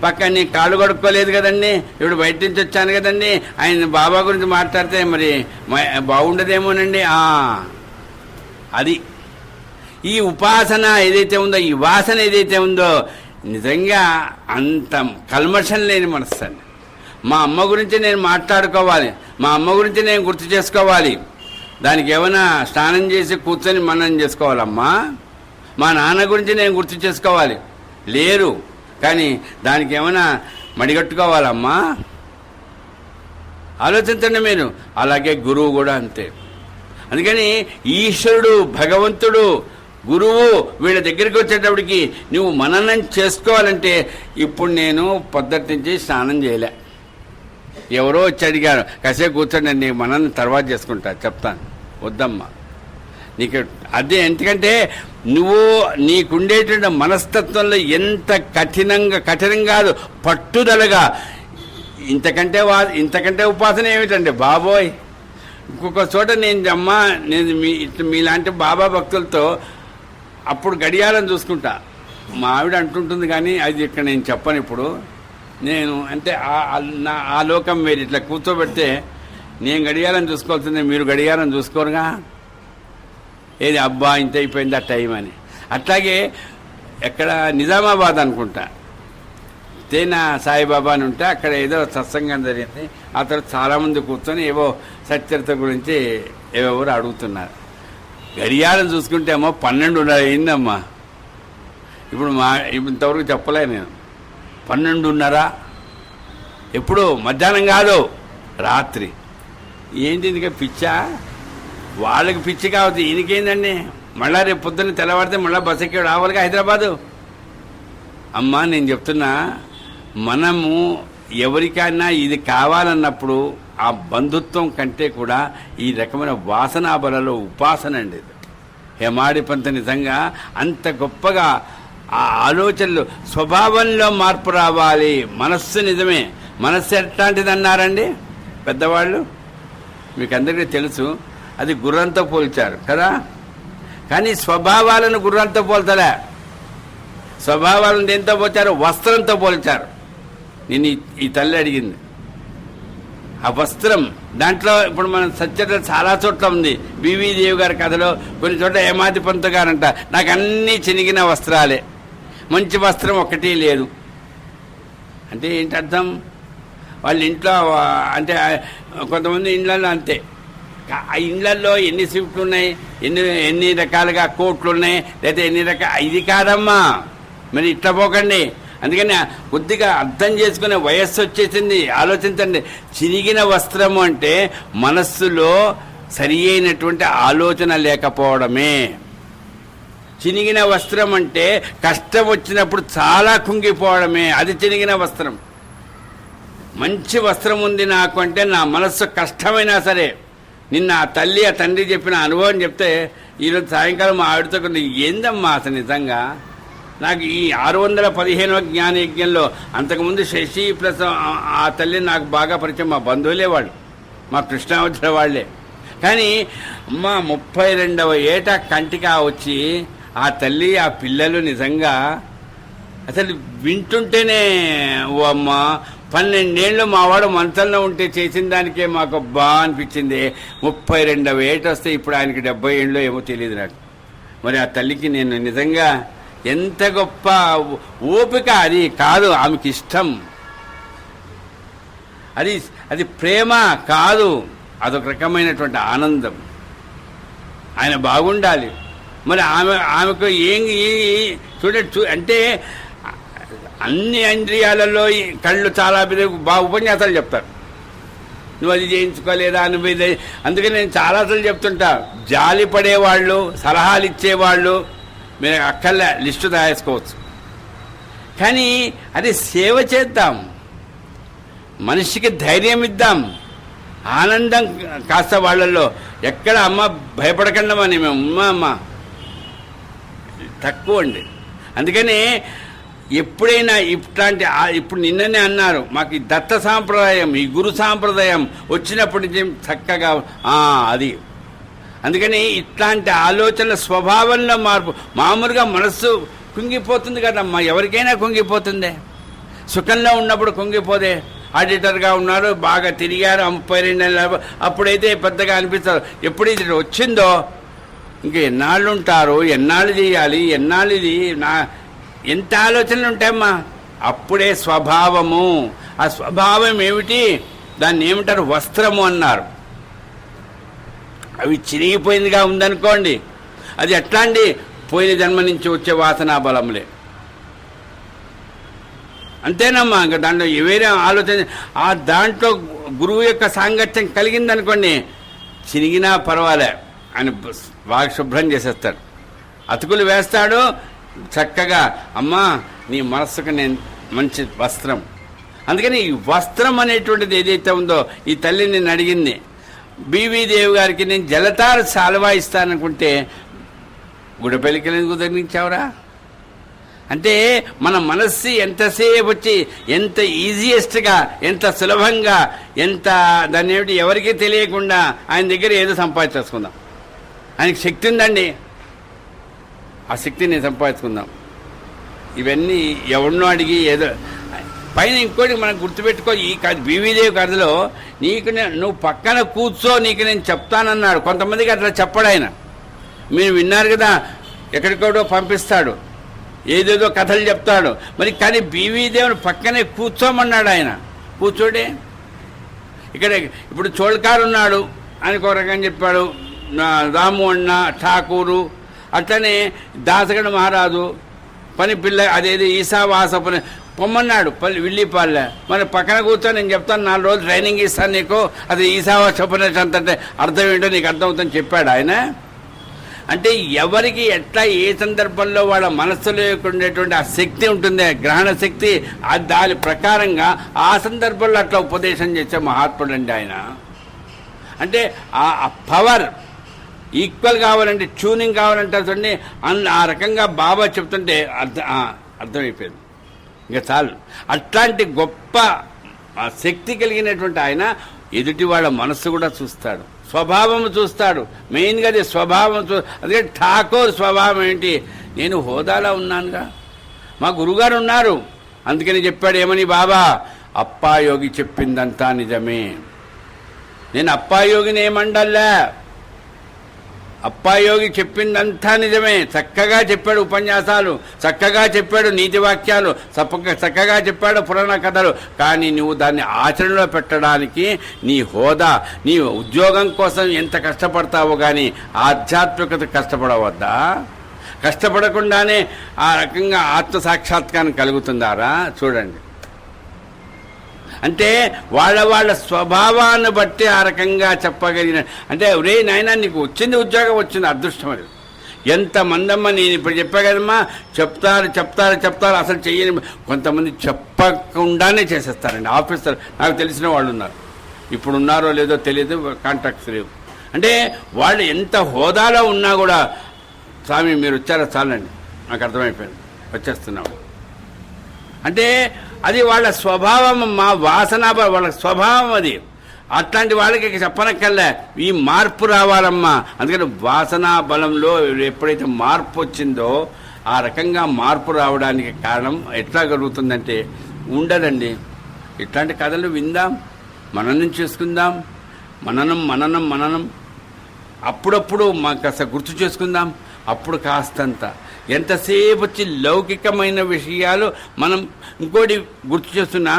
పక్కన కాళ్ళు కడుక్కోలేదు కదండి, ఇప్పుడు బయట నుంచి వచ్చాను కదండి, ఆయన బాబా గురించి మాట్లాడితే మరి బాగుండదేమోనండి. అది ఈ ఉపాసన ఏదైతే ఉందో, ఈ వాసన ఏదైతే ఉందో, నిజంగా అంత కల్మషం లేని మనస్సు అండి. మా అమ్మ గురించి నేను మాట్లాడుకోవాలి, మా అమ్మ గురించి నేను గుర్తు చేసుకోవాలి, దానికి ఏమైనా స్నానం చేసి కూర్చొని మననం చేసుకోవాలమ్మా. మా నాన్న గురించి నేను గుర్తు చేసుకోవాలి, లేరు, కానీ దానికి ఏమైనా మడిగట్టుకోవాలమ్మా. ఆలోచించండి మీరు. అలాగే గురువు కూడా అంతే. అందుకని ఈశ్వరుడు, భగవంతుడు, గురువు వీళ్ళ దగ్గరికి వచ్చేటప్పటికి నువ్వు మననం చేసుకోవాలంటే, ఇప్పుడు నేను పొద్దుటి నుంచి స్నానం చేయలే, ఎవరో వచ్చి అడిగారు, కాసేపు కూర్చోండి మనల్ని తర్వాత చేసుకుంటా, చెప్తాను, వద్దమ్మా నీకు అదే. ఎందుకంటే నువ్వు నీకుండేటువంటి మనస్తత్వంలో ఎంత కఠినం కాదు, పట్టుదలగా, ఇంతకంటే ఉపాసన ఏమిటండి బాబోయ్. ఇంకొక చోట నేను మీలాంటి బాబా భక్తులతో అప్పుడు గడియారం చూసుకుంటా, మా ఆవిడ అంటుంటుంది, కానీ అది ఇక్కడ నేను చెప్పను. ఇప్పుడు నేను అంటే ఆ లోకం మీరు ఇట్లా కూర్చోబెడితే నేను గడియారం చూసుకోవాల్సిందే, మీరు గడియారం చూసుకోరుగా, ఏది అబ్బా ఇంత అయిపోయింది ఆ టైం అని. అట్లాగే ఎక్కడ నిజామాబాద్ అనుకుంటా, తేనా సాయిబాబా అని ఉంటే అక్కడ ఏదో సత్సంగం జరిగింది. ఆ తర్వాత చాలామంది కూర్చొని ఏవో సచ్చరిత గురించి ఎవరు అడుగుతున్నారు. గడియారం చూసుకుంటే ఏమో 12:30 అయిందమ్మా. ఇప్పుడు ఇంతవరకు చెప్పలే నేను, 12:30 ఎప్పుడు మధ్యాహ్నం కాదు, రాత్రి. ఏంటి ఇంకా పిచ్చా, వాళ్ళకి పిచ్చి కావచ్చు, ఈయనకేందండి. మళ్ళా రేపు పొద్దున్న తెల్లవాడితే మళ్ళీ బస్ ఎక్కి రావాలిగా హైదరాబాదు. అమ్మా నేను చెప్తున్నా, మనము ఎవరికైనా ఇది కావాలన్నప్పుడు ఆ బంధుత్వం కంటే కూడా ఈ రకమైన వాసనా బలలో ఉపాసన అండి. హేమాడి పంత నిజంగా అంత గొప్పగా ఆ ఆలోచనలు, స్వభావంలో మార్పు రావాలి. మనస్సు నిజమే, మనస్సు ఎట్లాంటిది అన్నారండి పెద్దవాళ్ళు, మీకు అందరికీ తెలుసు. అది గుర్రంతో పోల్చారు కదా, కానీ స్వభావాలను గుర్రంతో పోల్చలే. స్వభావాలను దేంతో పోల్చారు, వస్త్రంతో పోల్చారు. నేను ఈ తల్లి అడిగింది ఆ వస్త్రం. దాంట్లో ఇప్పుడు మన సత్యత చాలా చోట్ల ఉంది. బివి దేవి గారి కథలో కొన్ని చోట్ల హేమాది పంత్ గారంట, నాకు అన్నీ చినిగిన వస్త్రాలే, మంచి వస్త్రం ఒకటి లేదు. అంటే ఏంటి అర్థం, వాళ్ళ ఇంట్లో అంటే కొంతమంది ఇండ్లలో అంతే, ఆ ఇళ్లలో ఎన్ని స్విఫ్ట్లు ఉన్నాయి, ఎన్ని రకాలుగా కోట్లు ఉన్నాయి, లేదా ఎన్ని రకాల ఇది కాదమ్మా. మరి ఇట్లా పోకండి. అందుకని కొద్దిగా అర్థం చేసుకునే వయస్సు వచ్చేసింది. ఆలోచించండి. చిరిగిన వస్త్రము అంటే మనస్సులో సరి అయినటువంటి ఆలోచన లేకపోవడమే. చినిగిన వస్త్రం అంటే కష్టం వచ్చినప్పుడు చాలా కుంగిపోవడమే. అది చినిగిన వస్త్రం. మంచి వస్త్రం ఉంది నాకు అంటే నా మనస్సు కష్టమైనా సరే. నిన్న ఆ తల్లి ఆ తండ్రి చెప్పిన అనుభవం చెప్తే ఈరోజు సాయంకాలం మా ఆవిడతో ఏందమ్మా అసలు నిజంగా నాకు ఈ 615వ జ్ఞానయజ్ఞంలో అంతకుముందు శశి ప్లస్ ఆ తల్లి నాకు బాగా పరిచయం. మా బంధువులే వాళ్ళు, మా కృష్ణావతి వాళ్లే. కానీ అమ్మ 32వ ఏట కంటికి వచ్చి ఆ తల్లి ఆ పిల్లలు నిజంగా అసలు వింటుంటేనే ఓ అమ్మ 12 ఏళ్ళు మావాడు మంచంలో ఉంటే చేసిన దానికే మాకు బాగా అనిపించింది. 32వ ఏట వస్తే ఇప్పుడు ఆయనకి 70 ఏళ్ళు ఏమో తెలియదు నాకు. మరి ఆ తల్లికి నేను నిజంగా ఎంత గొప్ప ఓపిక. అది కాదు ఆమెకి ఇష్టం, అది ప్రేమ కాదు, అదొక రకమైనటువంటి ఆనందం. ఆయన బాగుండాలి. మరి ఆమెకు అంటే అన్ని ఇంద్రియాలలో కళ్ళు చాలా బాగా ఉపన్యాసాలు చెప్తారు. నువ్వు అది చేయించుకోలేదా నువ్వు ఇది. అందుకని నేను చాలాసార్లు చెప్తుంటా, జాలి పడేవాళ్ళు, సలహాలు ఇచ్చేవాళ్ళు మీరు అక్కర్లే లిస్టు తయారుకోవచ్చు. కానీ అది సేవ చేద్దాం, మనిషికి ధైర్యం ఇద్దాం, ఆనందం కాస్త వాళ్ళల్లో. ఎక్కడ అమ్మ భయపడకండమని మేము అమ్మ తక్కువ అండి. అందుకని ఎప్పుడైనా ఇప్పుడు నిన్ననే అన్నారు మాకు ఈ దత్త సాంప్రదాయం, ఈ గురు సాంప్రదాయం వచ్చినప్పటి నుంచి చక్కగా అది. అందుకని ఇట్లాంటి ఆలోచనల స్వభావంలో మార్పు. మామూలుగా మనస్సు కుంగిపోతుంది కదమ్మా, ఎవరికైనా కుంగిపోతుందే. సుఖంలో ఉన్నప్పుడు కుంగిపోదే. ఆడిటర్గా ఉన్నారు, బాగా తిరిగారు, 32 నెలలు, అప్పుడైతే పెద్దగా అనిపిస్తారు. ఎప్పుడు ఇది వచ్చిందో ఇంక ఎన్నాళ్ళు ఉంటారు, ఎన్నాళ్ళు చేయాలి, ఎన్నాళ్ళు ఇది ఎంత ఆలోచనలు ఉంటాయమ్మా. అప్పుడే స్వభావము. ఆ స్వభావం ఏమిటి? దాన్ని ఏమిటారు? వస్త్రము అన్నారు. అవి చిరిగిపోయిందిగా ఉందనుకోండి, అది ఎట్లా అండి? పోయిన జన్మ నుంచి వచ్చే వాసనా బలములే. అంతేనమ్మా. ఇంకా దాంట్లో వేరే ఆలోచన. ఆ దాంట్లో గురువు యొక్క సాంగత్యం కలిగిందనుకోండి, చిరిగినా పర్వాలే, ఆయన బాగా శుభ్రం చేసేస్తాడు, అతుకులు వేస్తాడు చక్కగా. అమ్మా నీ మనస్సుకు నేను మంచి వస్త్రం. అందుకని ఈ వస్త్రం అనేటువంటిది ఏదైతే ఉందో, ఈ తల్లి నేను అడిగింది, బీవీ దేవి గారికి నేను జలతార సాల్వా ఇస్తాననుకుంటే గుడపెల్లికి ఎందుకు తగ్గించావురా అంటే, మన మనస్సు ఎంతసేపు వచ్చి ఎంత ఈజియెస్ట్గా, ఎంత సులభంగా, ఎంత దాన్ని ఏమిటి ఎవరికీ తెలియకుండా ఆయన దగ్గర ఏదో సంపాదించేసుకుందాం. ఆయనకి శక్తి ఉందండి, ఆ శక్తిని సంపాదించుకుందాం. ఇవన్నీ ఎవరినో అడిగి ఏదో పైన. ఇంకోటి మనం గుర్తుపెట్టుకో, ఈ బీవీదేవి కథలో నువ్వు పక్కన కూర్చో, నీకు నేను చెప్తానన్నాడు. కొంతమందికి అట్లా చెప్పడు ఆయన. మీరు విన్నారు కదా, ఎక్కడికోడో పంపిస్తాడు, ఏదేదో కథలు చెప్తాడు. మరి కానీ బీవీదేవిని పక్కనే కూర్చోమన్నాడు ఆయన. కూర్చోడే. ఇక్కడ ఇప్పుడు చోళకారు ఉన్నాడు, ఆయనకు ఒక రకంగా చెప్పాడు, రాము అన్న, ఠాకూరు, అట్లనే దాసగడ మహారాజు పని పిల్ల, అదేది ఈశావాస పని పొమ్మన్నాడు విల్లిపాళ్ళ. మరి పక్కన కూర్చొని నేను చెప్తాను, 4 రోజులు ట్రైనింగ్ ఇస్తాను నీకు, అది ఈశావాస ఉపనిషత్తు అంటే అర్థం ఏంటో నీకు అర్థమవుతుందని చెప్పాడు ఆయన. అంటే ఎవరికి ఎట్లా ఏ సందర్భంలో వాళ్ళ మనస్సులో ఉండేటువంటి ఆ శక్తి ఉంటుంది, గ్రహణ శక్తి, దాని ప్రకారంగా ఆ సందర్భంలో అట్లా ఉపదేశం చేసే మహాత్ముడు అండి ఆయన. అంటే ఆ పవర్ ఈక్వల్ కావాలంటే, ట్యూనింగ్ కావాలంటే చూడండి, ఆ రకంగా బాబా చెప్తుంటే అర్థమైపోయింది. ఇంకా చాలు. అట్లాంటి గొప్ప శక్తి కలిగినటువంటి ఆయన ఎదుటి వాళ్ళ మనస్సు కూడా చూస్తాడు, స్వభావం చూస్తాడు. మెయిన్గా అది స్వభావం అదే ఠాకూర్ స్వభావం ఏంటి? నేను హోదాలో ఉన్నానుగా, మా గురుగారు ఉన్నారు, అందుకని చెప్పాడు ఏమని? బాబా అప్పాయోగి చెప్పిందంతా నిజమే, నేను అప్పాయోగిని ఏమండల్లా, అప్పాయోగి చెప్పిందంతా నిజమే. చక్కగా చెప్పాడు ఉపన్యాసాలు, చక్కగా చెప్పాడు నీతి వాక్యాలు, చక్కగా చెప్పాడు పురాణ కథలు. కానీ నువ్వు దాన్ని ఆచరణలో పెట్టడానికి నీ హోదా, నీ ఉద్యోగం కోసం ఎంత కష్టపడతావో కానీ ఆధ్యాత్మికత కష్టపడవద్దా? కష్టపడకుండానే ఆ రకంగా ఆత్మసాక్షాత్కారం కలుగుతుందారా? చూడండి. అంటే వాళ్ళ స్వభావాన్ని బట్టి ఆ రకంగా చెప్పగలిగిన, అంటే ఒరే నాయనా నీకు వచ్చింది ఉద్యోగం, వచ్చింది అదృష్టం. అది ఎంతమందమ్మ నేను ఇప్పుడు చెప్పా కదమ్మా, చెప్తారు అసలు చెయ్యని. కొంతమంది చెప్పకుండానే చేసేస్తారండి ఆఫీసర్. నాకు తెలిసిన వాళ్ళు ఉన్నారు, ఇప్పుడు ఉన్నారో లేదో తెలియదు, కాంటాక్ట్స్ లేవు. అంటే వాళ్ళు ఎంత హోదాలో ఉన్నా కూడా స్వామి మీరు వచ్చారో చాలండి నాకు అర్థమైపోయింది, వచ్చేస్తున్నాము అంటే అది వాళ్ళ స్వభావం. మా వాసన వాళ్ళ స్వభావం అది. అట్లాంటి వాళ్ళకి చెప్పనక్కర్లే, ఈ మార్పు రావాలమ్మా. అందుకని వాసనా బలంలో ఎప్పుడైతే మార్పు వచ్చిందో ఆ రకంగా మార్పు రావడానికి కారణం ఎట్లా కలుగుతుందంటే ఉండదండి. ఇట్లాంటి కథలు విందాం, మననం చేసుకుందాం, మననం అప్పుడప్పుడు మాకు కాస్త గుర్తు చేసుకుందాం. అప్పుడు కాస్తంత ఎంతసేపు వచ్చి లౌకికమైన విషయాలు మనం ఇంకోటి గుర్తు చేస్తున్నా,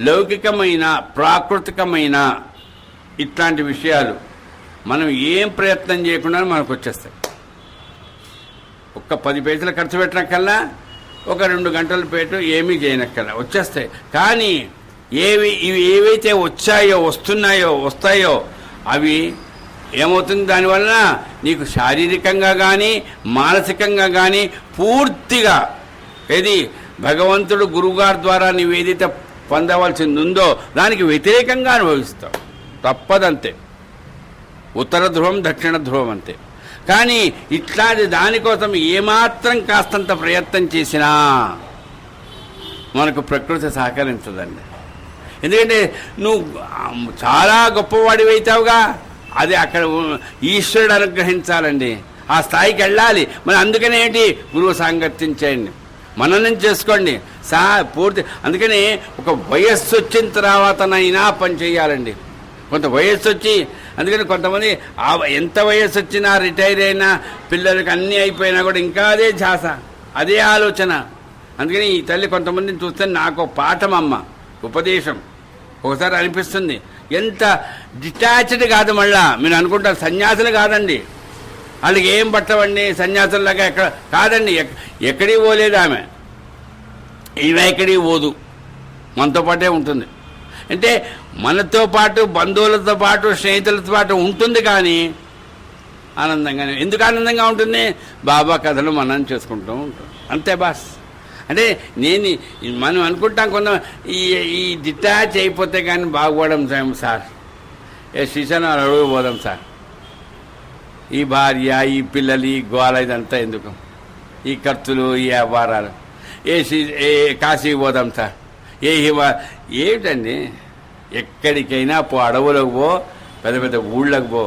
లౌకికమైన ప్రాకృతికమైన ఇట్లాంటి విషయాలు మనం ఏం ప్రయత్నం చేయకుండా మనకు వచ్చేస్తాయి. ఒక్క 10 పైసలు ఖర్చు పెట్టినక్కల్లా, ఒక 2 గంటల పేటు ఏమీ చేయనక్కల్లా వచ్చేస్తాయి. కానీ ఇవి ఏవైతే వస్తాయో అవి ఏమవుతుంది, దానివల్ల నీకు శారీరకంగా కానీ మానసికంగా కానీ పూర్తిగా ఏది భగవంతుడు గురువుగారి ద్వారా నీవు ఏదైతే పొందవలసింది ఉందో దానికి వ్యతిరేకంగా అనుభవిస్తావు. తప్పదంతే. ఉత్తర ధ్రువం దక్షిణ ధ్రువం అంతే. కానీ ఇట్లాంటి దానికోసం ఏమాత్రం కాస్తంత ప్రయత్నం చేసినా మనకు ప్రకృతి సహకరించదండి. ఎందుకంటే నువ్వు చాలా గొప్పవాడివైతావుగా, అది అక్కడ ఈశ్వరుడు అనుగ్రహించాలండి, ఆ స్థాయికి వెళ్ళాలి. మరి అందుకనే ఏంటి, గురువు సాంగత్యం చేయండి, మననం చేసుకోండి పూర్తి. అందుకని ఒక వయస్సు వచ్చిన తర్వాతనైనా పని చేయాలండి. కొంత వయస్సు వచ్చి, అందుకని కొంతమంది ఎంత వయస్సు వచ్చినా రిటైర్ అయినా పిల్లలకి అన్నీ అయిపోయినా కూడా ఇంకా అదే ధ్యాస, అదే ఆలోచన. అందుకని ఈ తల్లి కొంతమందిని చూస్తే నాకు పాఠం అమ్మ, ఉపదేశం. ఒకసారి అనిపిస్తుంది ఎంత డిటాచ్డ్ కాదు. మళ్ళా మీరు అనుకుంటారు సన్యాసులు కాదండి, వాళ్ళకి ఏం పట్టవండి సన్యాసుల్లాగా ఎక్కడ కాదండి. ఎక్కడికి పోలేదు ఆమె, ఈమె ఎక్కడికి పోదు, మనతో పాటే ఉంటుంది. అంటే మనతో పాటు బంధువులతో పాటు స్నేహితులతో పాటు ఉంటుంది, కానీ ఆనందంగానే. ఎందుకు ఆనందంగా ఉంటుంది, బాబా కథలు మనం చేసుకుంటూ ఉంటాం అంతే బాస్. అంటే మనం అనుకుంటాం కొంత ఈ డిటాచ్ అయిపోతే కానీ బాగుపడం సార్, శ్రీశైలం అడుగు పోదాం సార్, ఈ భార్య ఈ పిల్లలు ఈ గోల ఇదంతా ఎందుకు, ఈ ఖర్చులు ఈ వ్యాపారాలు, ఏ కాశీ పోదాం సార్, ఏమిటండి ఎక్కడికైనా పో, అడవులకు పో, పెద్ద పెద్ద ఊళ్ళకు పో,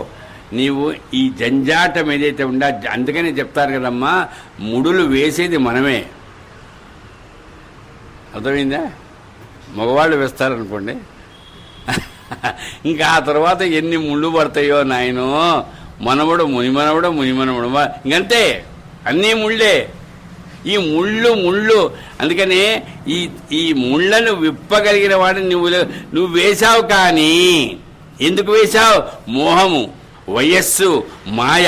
నీవు ఈ జంజాటం ఏదైతే ఉందా. అందుకనే చెప్తారు కదమ్మా, ముడులు వేసేది మనమే. అర్థమైందా? మగవాళ్ళు వేస్తారనుకోండి, ఇంకా ఆ తర్వాత ఎన్ని ముళ్ళు పడతాయో నాయనో, మునిమనవుడు ఇంకంతే, అన్నీ ముళ్ళే. ఈ ముళ్ళు అందుకనే ఈ ముళ్ళను విప్పగలిగిన వాడిని నువ్వు వేశావు. కానీ ఎందుకు వేశావు? మోహము, వయస్సు, మాయ.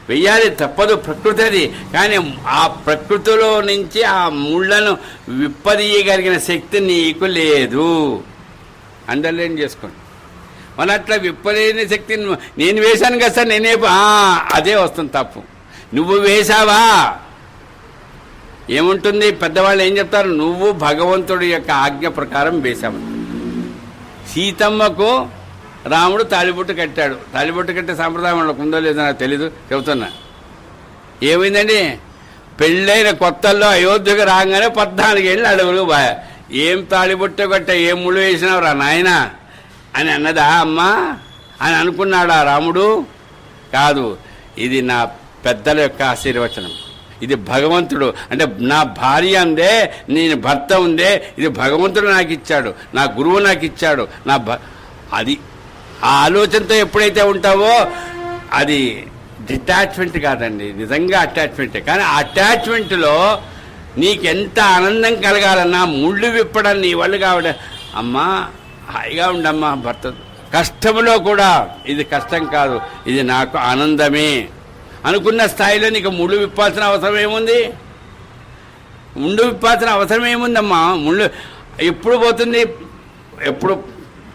వెయ్యాలి, తప్పదు, ప్రకృతి అది. కానీ ఆ ప్రకృతిలో నుంచి ఆ ముళ్ళను విప్పదీయగలిగిన శక్తి నీకు లేదు. అండర్లైన్ చేసుకోండి. మన అట్లా విప్పలేని శక్తి నేను వేశాను కదా సార్, అదే వస్తుంది తప్పు. నువ్వు వేశావా? ఏముంటుంది, పెద్దవాళ్ళు ఏం చెప్తారు, నువ్వు భగవంతుడి యొక్క ఆజ్ఞ ప్రకారం వేశావు. సీతమ్మకు రాముడు తాళిబొట్టు కట్టాడు. తాళిబొట్టు కట్టే సాంప్రదాయం వాళ్ళకు ఉందో లేదో నాకు తెలీదు, చెబుతున్నా. ఏమైందండి, పెళ్ళైన కొత్తల్లో అయోధ్యకు రాగానే 14 ఏళ్ళు అడవులు బాయ్. ఏం తాళిబొట్టు కట్ట, ఏం ముళ్ళు వేసినావు రా నాయన అని అన్నదా అమ్మా అని అనుకున్నాడా రాముడు? కాదు, ఇది నా పెద్దల యొక్క ఆశీర్వచనం, ఇది భగవంతుడు. అంటే నా భార్య ఉందే, నేను భర్త ఉందే, ఇది భగవంతుడు నాకు ఇచ్చాడు, నా గురువు నాకు ఇచ్చాడు. అది ఆ ఆలోచనతో ఎప్పుడైతే ఉంటావో అది డిటాచ్మెంట్ కాదండి, నిజంగా అటాచ్మెంటే. కానీ ఆ అటాచ్మెంట్లో నీకెంత ఆనందం కలగాలన్నా ముళ్ళు విప్పడం నీ వాళ్ళు కావడం. అమ్మా హాయిగా ఉండమ్మా భర్త కష్టంలో కూడా ఇది కష్టం కాదు, ఇది నాకు ఆనందమే అనుకున్న స్థాయిలో నీకు ముళ్ళు విప్పాల్సిన అవసరం ఏముంది? ముళ్ళు విప్పాల్సిన అవసరం ఏముందమ్మా? ముళ్ళు ఎప్పుడు పోతుంది? ఎప్పుడు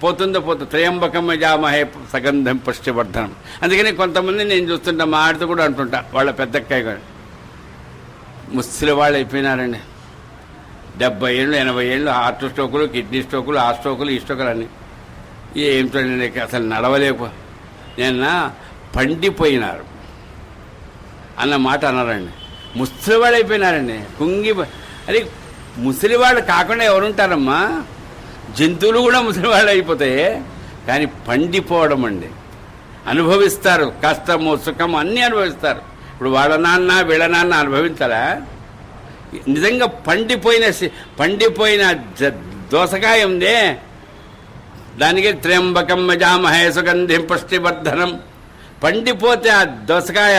పోతుందో పోతుంది. త్రయంబకం యజామహే సగంధం పుష్టివర్ధనం. అందుకని కొంతమంది నేను చూస్తుంటా, మా ఆడితో కూడా అంటుంటా, వాళ్ళ పెద్దక్కయ్య కూడా ముస్లిం వాళ్ళు అయిపోయినారండి. 70 ఏళ్ళు 80 ఏళ్ళు హార్ట్ స్ట్రోకులు, కిడ్నీ స్ట్రోకులు, ఆ స్ట్రోకులు, ఈ స్ట్రోకులు అన్నీ. ఏమిటో అసలు నడవలేకు. నిన్న పండిపోయినారు అన్న మాట అన్నారండి. ముసలివాళ్ళు అయిపోయినారండి, అరే ముసలివాళ్ళు కాకుండా ఎవరుంటారమ్మా? జంతువులు కూడా ముసలివాళ్ళు అయిపోతాయి. కానీ పండిపోవడం అండి, అనుభవిస్తారు, కష్టము సుఖము అన్నీ అనుభవిస్తారు. ఇప్పుడు వాళ్ళ నాన్న వీళ్ళ నాన్న అనుభవించాలా? నిజంగా పండిపోయిన దోసకాయ ఉందే, దానికి త్ర్యంబకం యజామహే సుగంధిం పుష్టివర్ధనం. పండిపోతే ఆ దోసకాయ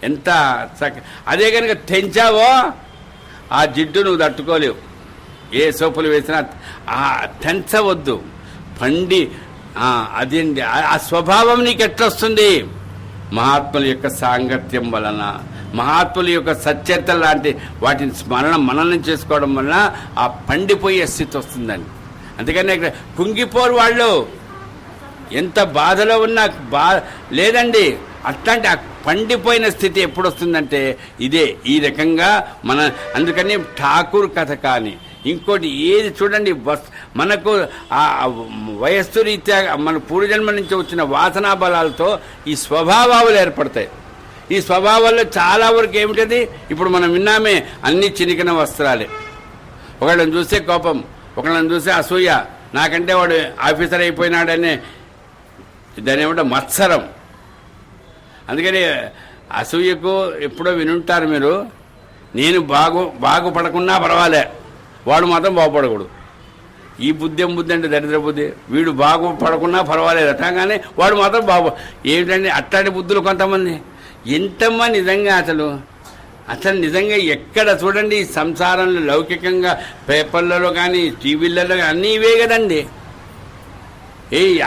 ఎంత అదే కనుక తెంచావో ఆ జిడ్డు నువ్వు తట్టుకోలేవు. ఏ సోపులు వేసినా తెంచవద్దు. అదండి ఆ స్వభావం నీకు ఎట్లొస్తుంది? మహాత్ముల యొక్క సాంగత్యం వలన, మహాత్ముల యొక్క సత్యత లాంటి వాటిని మననం చేసుకోవడం వలన ఆ పండిపోయే స్థితి వస్తుందండి. అందుకని ఇక్కడ కుంగిపోరు వాళ్ళు. ఎంత బాధలో ఉన్నా లేదండి. అట్లాంటి ఆ పండిపోయిన స్థితి ఎప్పుడు వస్తుందంటే ఇదే, ఈ రకంగా అందుకని ఠాకూర్ కథ కానీ ఇంకోటి ఏది చూడండి, మనకు ఆ వయస్సు రీత్యా మన పూర్వజన్మ నుంచి వచ్చిన వాసనా బలాలతో ఈ స్వభావాలు ఏర్పడతాయి. ఈ స్వభావాల్లో చాలా వరకు ఏమిటది? ఇప్పుడు మనం విన్నామే, అన్ని చినికిన వస్త్రాలే. ఒకళ్ళని చూస్తే కోపం, ఒకళ్ళని చూస్తే అసూయ, నాకంటే వాడు ఆఫీసర్ అయిపోయినాడనే దాని ఏమంటే మత్సరం. అందుకని అసూయకు ఎప్పుడో వినుంటారు మీరు, నేను బాగుపడకున్నా పర్వాలే, వాడు మాత్రం బాగుపడకూడదు. ఈ బుద్ధి అంటే దరిద్ర బుద్ధి. వీడు బాగుపడకున్నా పర్వాలేదు అట్టగానే వాడు మాత్రం ఏమిటండి అట్లాంటి బుద్ధులు కొంతమంది. ఎంతమ్మా నిజంగా అసలు నిజంగా ఎక్కడ చూడండి ఈ సంసారంలో లౌకికంగా పేపర్లలో కానీ టీవీలలో కానీ అన్నీ ఇవే కదండి.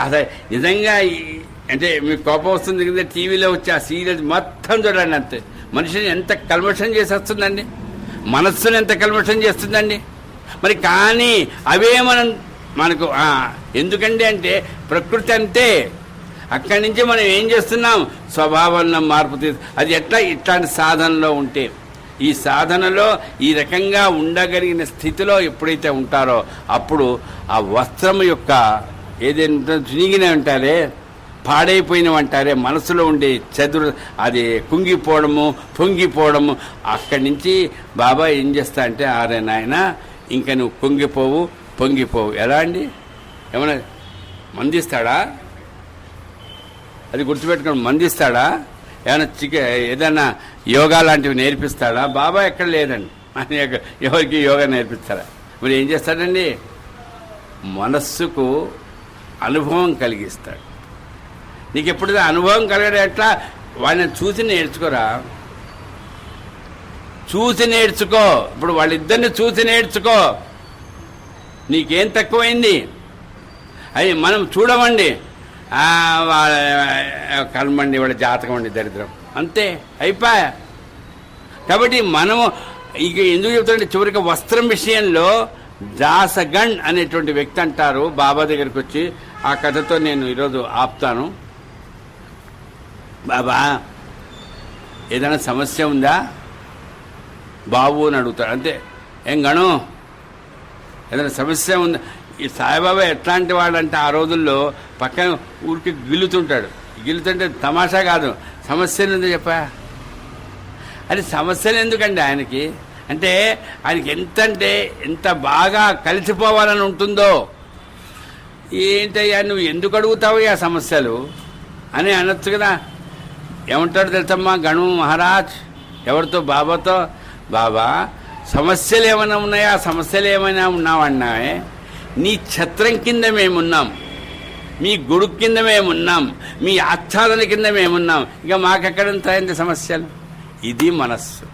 అసలు నిజంగా అంటే మీకు కోపం వస్తుంది కదా, టీవీలో వచ్చి ఆ సీరియల్స్ మొత్తం చూడండి. అంతే మనిషిని ఎంత కల్మషం చేసి వస్తుందండి, మనస్సును ఎంత కల్మషం చేస్తుందండి. మరి కానీ అవే మనకు ఎందుకండి అంటే ప్రకృతి అంతే. అక్కడి నుంచి మనం ఏం చేస్తున్నాం? స్వభావంలో మార్పు అది ఎట్లా? ఇట్లాంటి సాధనలో ఉంటే, ఈ సాధనలో ఈ రకంగా ఉండగలిగిన స్థితిలో ఎప్పుడైతే ఉంటారో అప్పుడు ఆ వస్త్రం యొక్క ఏదైనా చినిగిన ఉంటారే, పాడైపోయినవి అంటారే, మనసులో ఉండే అది కుంగిపోవడము పొంగిపోవడము. అక్కడి నుంచి బాబా ఏం చేస్తా అంటే, ఆరే నాయన ఇంకా నువ్వు పొంగిపోవు. ఎలా అండి? ఏమన్నా మందిస్తాడా? అది గుర్తుపెట్టుకోండి. మందిస్తాడా? ఏదైనా యోగా లాంటివి నేర్పిస్తాడా? బాబా ఎక్కడ లేదండి. ఎవరికి యోగా నేర్పిస్తాడా? మరి ఏం చేస్తాడండి? మనస్సుకు అనుభవం కలిగిస్తాడు. నీకు ఎప్పుడు అనుభవం కలగడం ఎట్లా? వాళ్ళని చూసి నేర్చుకోరా, చూసి నేర్చుకో. ఇప్పుడు వాళ్ళిద్దరిని చూసి నేర్చుకో. నీకేం తక్కువైంది? అవి మనం చూడమండి, కలమండి వాళ్ళ జాతకం అండి దరిద్రం, అంతే అయిపోయా. కాబట్టి మనము ఇక ఎందుకు చెప్తామంటే, చివరికి వస్త్రం విషయంలో దాసగణ్ అనేటువంటి వ్యక్తి అంటారు బాబా దగ్గరికి వచ్చి. ఆ కథతో నేను ఈరోజు ఆపుతాను. బాబా ఏదైనా సమస్య ఉందా బాబు అని అడుగుతాడు. అంతే. ఏం గణు ఏదైనా సమస్య ఉందా? ఈ సాయిబాబా ఎట్లాంటి వాడంటే ఆ రోజుల్లో పక్కన ఊరికి గిల్లుతుంటే తమాషా కాదు, సమస్యలు ఉందో చెప్పా. అది సమస్యలు ఎందుకండి ఆయనకి అంటే, ఆయనకి ఎంత బాగా కలిసిపోవాలని ఉంటుందో. ఏంటయ్యా నువ్వు ఎందుకు అడుగుతావు ఆ సమస్యలు అని అనొచ్చు కదా. ఏమంటాడు తెలుసమ్మా గణు మహారాజ్ ఎవరితో? బాబాతో. బాబా సమస్యలు ఏమైనా ఉన్నాయా? సమస్యలు ఏమైనా ఉన్నావన్నావే, నీ ఛత్రం కింద మేమున్నాం, మీ గొడుగు కింద మేమున్నాం, మీ ఆచ్ఛాదన కింద మేమున్నాం, ఇక మాకెక్కడంత సమస్యలు. ఇది మనస్సు,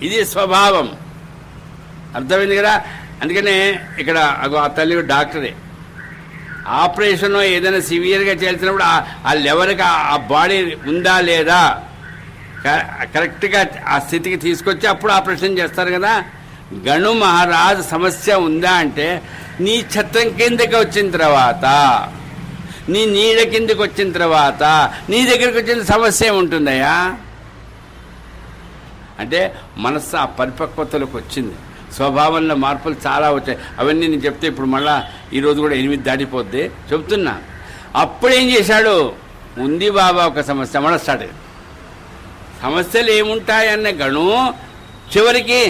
ఇది స్వభావం. అర్థమైంది కదా. అందుకనే ఇక్కడ ఆ తల్లి డాక్టరే ఆపరేషన్ ఏదైనా సివియర్గా చేయాల్సినప్పుడు ఆ లెవెల్కి ఆ బాడీ ఉందా లేదా కరెక్ట్గా ఆ స్థితికి తీసుకొచ్చి అప్పుడు ఆపరేషన్ చేస్తారు కదా. గణు మహారాజ్ సమస్య ఉందా అంటే నీ ఛత్రం కిందకి వచ్చిన తర్వాత, నీ నీడ కిందకి వచ్చిన తర్వాత నీ దగ్గరికి వచ్చిన సమస్య ఏముంటుందయ్యా అంటే మనస్సు ఆ పరిపక్వతలోకి వచ్చింది. స్వభావంలో మార్పులు చాలా వచ్చాయి. అవన్నీ నేను చెప్తే ఇప్పుడు మళ్ళా ఈరోజు కూడా 8 దాటిపోద్ది చెప్తున్నా. అప్పుడేం చేశాడు, ఉంది బాబా ఒక సమస్య, మళ్ళీ స్టార్ట్ అయ్యింది. సమస్యలు ఏముంటాయన్న గణు చివరికి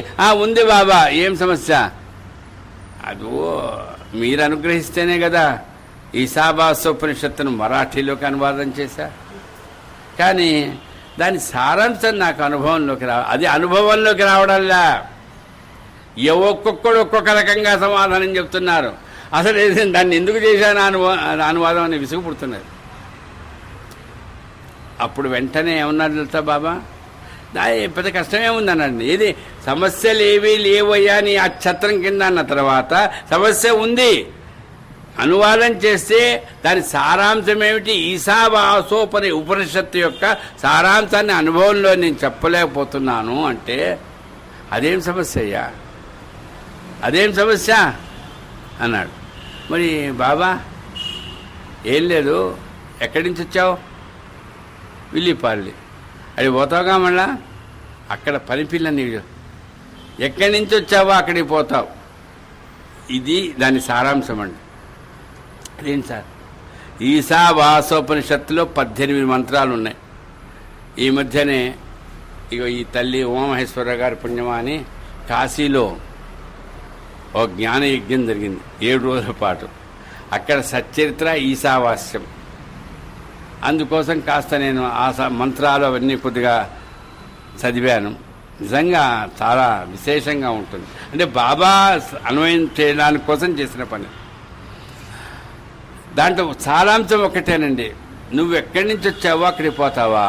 ఉంది బాబా ఏం సమస్య, అదో మీరు అనుగ్రహిస్తేనే కదా ఈశావాస్యోపనిషత్తును మరాఠీలోకి అనువాదం చేశా. కానీ దాని సారాంశం నాకు అనుభవంలోకి అది అనుభవంలోకి రావడంలా. ఒక్కొక్కడు ఒక్కొక్క రకంగా సమాధానం చెప్తున్నారు. అసలు దాన్ని ఎందుకు చేశాను అనువాదం అని విసుగు పుడుతున్నారు. అప్పుడు వెంటనే ఏమన్నారు తెలుసా బాబా, పెద్ద కష్టమేముందనండి, ఏది సమస్యలు ఏవీ లేవయ్యా నీ ఆ ఛత్రం కింద అన్న తర్వాత సమస్య ఉంది. అనువాదం చేస్తే దాని సారాంశం ఏమిటి, ఈశావాసోపని ఉపనిషత్తు యొక్క సారాంశాన్ని అనుభవంలో నేను చెప్పలేకపోతున్నాను అంటే అదేం సమస్య అయ్యా, అదేం సమస్య అన్నాడు. మరి బాబా ఏం లేదు, ఎక్కడి నుంచి వచ్చావు, విల్లిపాలి అది పోతావుగా, మళ్ళా అక్కడ పనిపిల్ల నీళ్ళు, ఎక్కడి నుంచి వచ్చావో అక్కడికి పోతావు. ఇది దాని సారాంశం అండి. అదేంటి సార్, ఈశావాసోపనిషత్తులో 18 మంత్రాలు ఉన్నాయి. ఈ మధ్యనే ఇక ఈ తల్లి ఉమామహేశ్వర గారి పుణ్యమా అని కాశీలో ఓ జ్ఞాన యజ్ఞం జరిగింది 7 రోజుల పాటు. అక్కడ సచ్చరిత్ర ఈశావాస్యం. అందుకోసం కాస్త నేను ఆ మంత్రాలు అవన్నీ కొద్దిగా చదివాను. నిజంగా చాలా విశేషంగా ఉంటుంది. అంటే బాబా అన్వయం చేయడానికి కోసం చేసిన పని. దాంట్లో సారాంశం ఒకటేనండి, నువ్వు ఎక్కడి నుంచి వచ్చావో అక్కడికి పోతావా.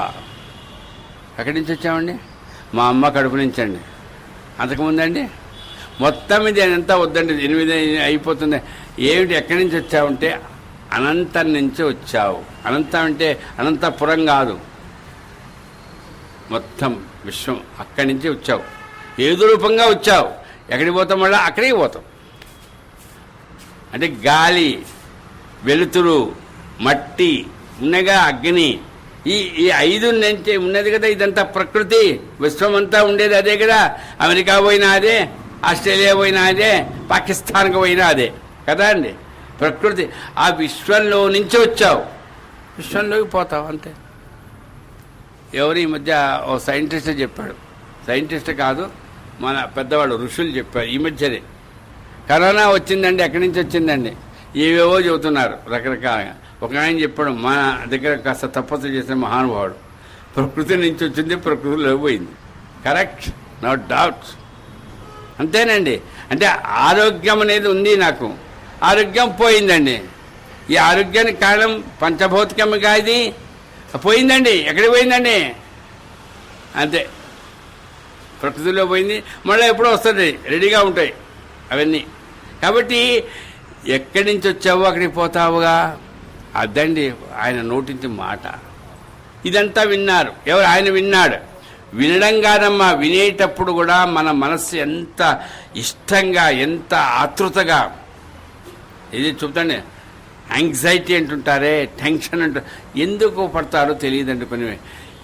ఎక్కడి నుంచి వచ్చావండి, మా అమ్మ కడుపు నుంచి అండి. అంతకుముందండి మొత్తం ఇది అంతా వద్దండి, 8 అయిపోతుంది. ఏమిటి ఎక్కడి నుంచి వచ్చావంటే అనంతం నుంచి వచ్చావు. అనంతం అంటే అనంతపురం కాదు, మొత్తం విశ్వం అక్కడి నుంచి వచ్చావు. ఏదో రూపంగా వచ్చావు. ఎక్కడికి పోతాం, మళ్ళీ అక్కడికి పోతాం. అంటే గాలి, వెలుతురు, మట్టి ఉన్నగా, అగ్ని, ఈ 5 నుంచి ఉన్నది కదా. ఇదంతా ప్రకృతి, విశ్వం అంతా ఉండేది అదే కదా. అమెరికా పోయినా అదే, ఆస్ట్రేలియా పోయినా అదే, పాకిస్తాన్కి పోయినా అదే కదా అండి. ప్రకృతి ఆ విశ్వంలో నుంచి వచ్చావు, విశ్వంలోకి పోతావు అంతే. ఎవరు ఈ మధ్య ఓ సైంటిస్ట్ చెప్పాడు, సైంటిస్ట్ కాదు మన పెద్దవాళ్ళు ఋషులు చెప్పారు ఈ మధ్యనే, కరోనా వచ్చిందండి ఎక్కడి నుంచి వచ్చిందండి, ఏవేవో చెబుతున్నారు రకరకాలుగా. ఒక ఆయన చెప్పాడు, మన దగ్గర కాస్త తపస్సు చేసిన మహానుభావుడు, ప్రకృతి నుంచి వచ్చింది, ప్రకృతిలో పోయింది. Correct, no doubt. అంతేనండి. అంటే ఆరోగ్యం అనేది ఉంది నాకు, ఆరోగ్యం పోయిందండి. ఈ ఆరోగ్యానికి కారణం పంచభౌతికముగా ఇది పోయిందండి. ఎక్కడికి పోయిందండి, అంతే ప్రకృతిలో పోయింది. మళ్ళీ ఎప్పుడో వస్తుంది, రెడీగా ఉంటాయి అవన్నీ. కాబట్టి ఎక్కడి నుంచి వచ్చావో అక్కడికి పోతావుగా, అదండి ఆయన నోటించి మాట. ఇదంతా విన్నారు ఎవరు, ఆయన విన్నాడు. వినడం కాదమ్మా, వినేటప్పుడు కూడా మన మనస్సు ఎంత ఇష్టంగా, ఎంత ఆతృతగా, ఇది చూద్దండి. యాంగ్జైటీ అంటుంటారే, టెన్షన్ అంటారు, ఎందుకు పడతారో తెలియదండి కొన్ని.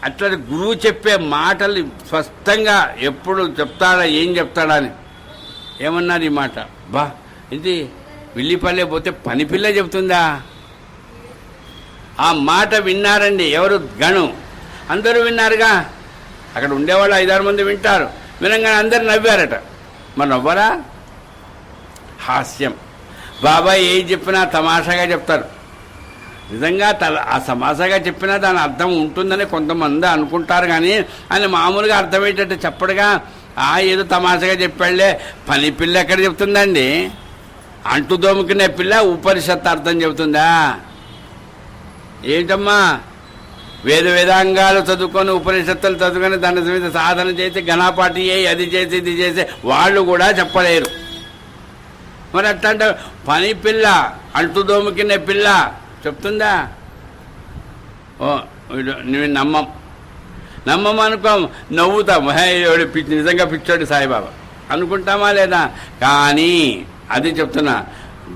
అట్లా గురువు చెప్పే మాటలు స్పష్టంగా ఎప్పుడు చెప్తాడా, ఏం చెప్తాడా అని. ఏమన్నారు ఈ మాట, బా ఇది విల్లిపల్లె పోతే పనిపిల్ల చెబుతుందా. ఆ మాట విన్నారండి ఎవరు, గణు. అందరూ విన్నారుగా, అక్కడ ఉండేవాళ్ళు 5-6 మంది వింటారు. వినంగానే అందరు నవ్వారట. మరి నవ్వరా, హాస్యం. బాబా ఏం చెప్పినా తమాషాగా చెప్తారు. నిజంగా ఆ తమాషాగా చెప్పినా దాని అర్థం ఉంటుందని కొంతమంది అనుకుంటారు. కానీ ఆయన మామూలుగా అర్థమయ్యేటట్టు చెప్పడుగా. ఏదో తమాషాగా చెప్పాళ్లే, పని పిల్ల ఎక్కడ చెప్తుందండి. అంటు దోముకునే పిల్ల ఉపనిషత్తు అర్థం చెబుతుందా? ఏంటమ్మా, వేదాంగాలు చదువుకొని ఉపనిషత్తులు చదువుకొని దాని మీద సాధన చేసి ఘనాపాటి అది చేసి ఇది చేసి వాళ్ళు కూడా చెప్పలేరు. మరి అట్లాంటి పని పిల్ల అంటు దోముకునే పిల్ల చెప్తుందా? ఓ నువ్వు నమ్మం అనుకో, నవ్వుతాము, హే నిజంగా పిచ్చోడు సాయిబాబా అనుకుంటామా లేదా? కానీ అది చెప్తున్నా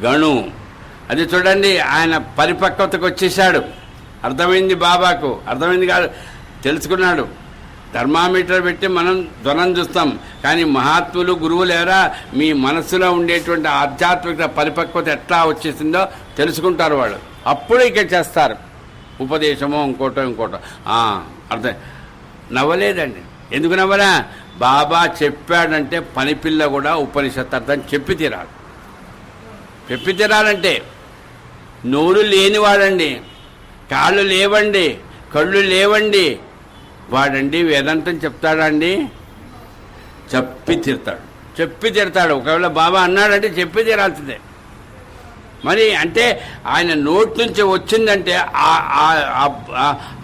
గణు, అది చూడండి, ఆయన పరిపక్వతకు వచ్చేసాడు. అర్థమైంది బాబాకు, అర్థమైంది కాదు, తెలుసుకున్నాడు. థర్మామీటర్ పెట్టి మనం జ్వరం చూస్తాం, కానీ మహాత్ములు గురువులు ఎవరా మీ మనస్సులో ఉండేటువంటి ఆధ్యాత్మిక పరిపక్వత ఎట్లా వచ్చేసిందో తెలుసుకుంటారు వాళ్ళు. అప్పుడు ఇక చేస్తారు ఉపదేశమో ఇంకోటో. అర్థం నవ్వలేదండి. ఎందుకు నవ్వరా? బాబా చెప్పాడంటే పనిపిల్ల కూడా ఉపనిషత్తు అర్థం చెప్పి తీరాలంటే నోరు లేనివాడండి, కాళ్ళు లేవండి, కళ్ళు లేవండి, వాడండి వేదాంతం చెప్తాడండి? చెప్పి తీరుతాడు. ఒకవేళ బాబా అన్నాడంటే చెప్పి తీరాల్సిందే. మరి అంటే ఆయన నోటి నుంచి వచ్చిందంటే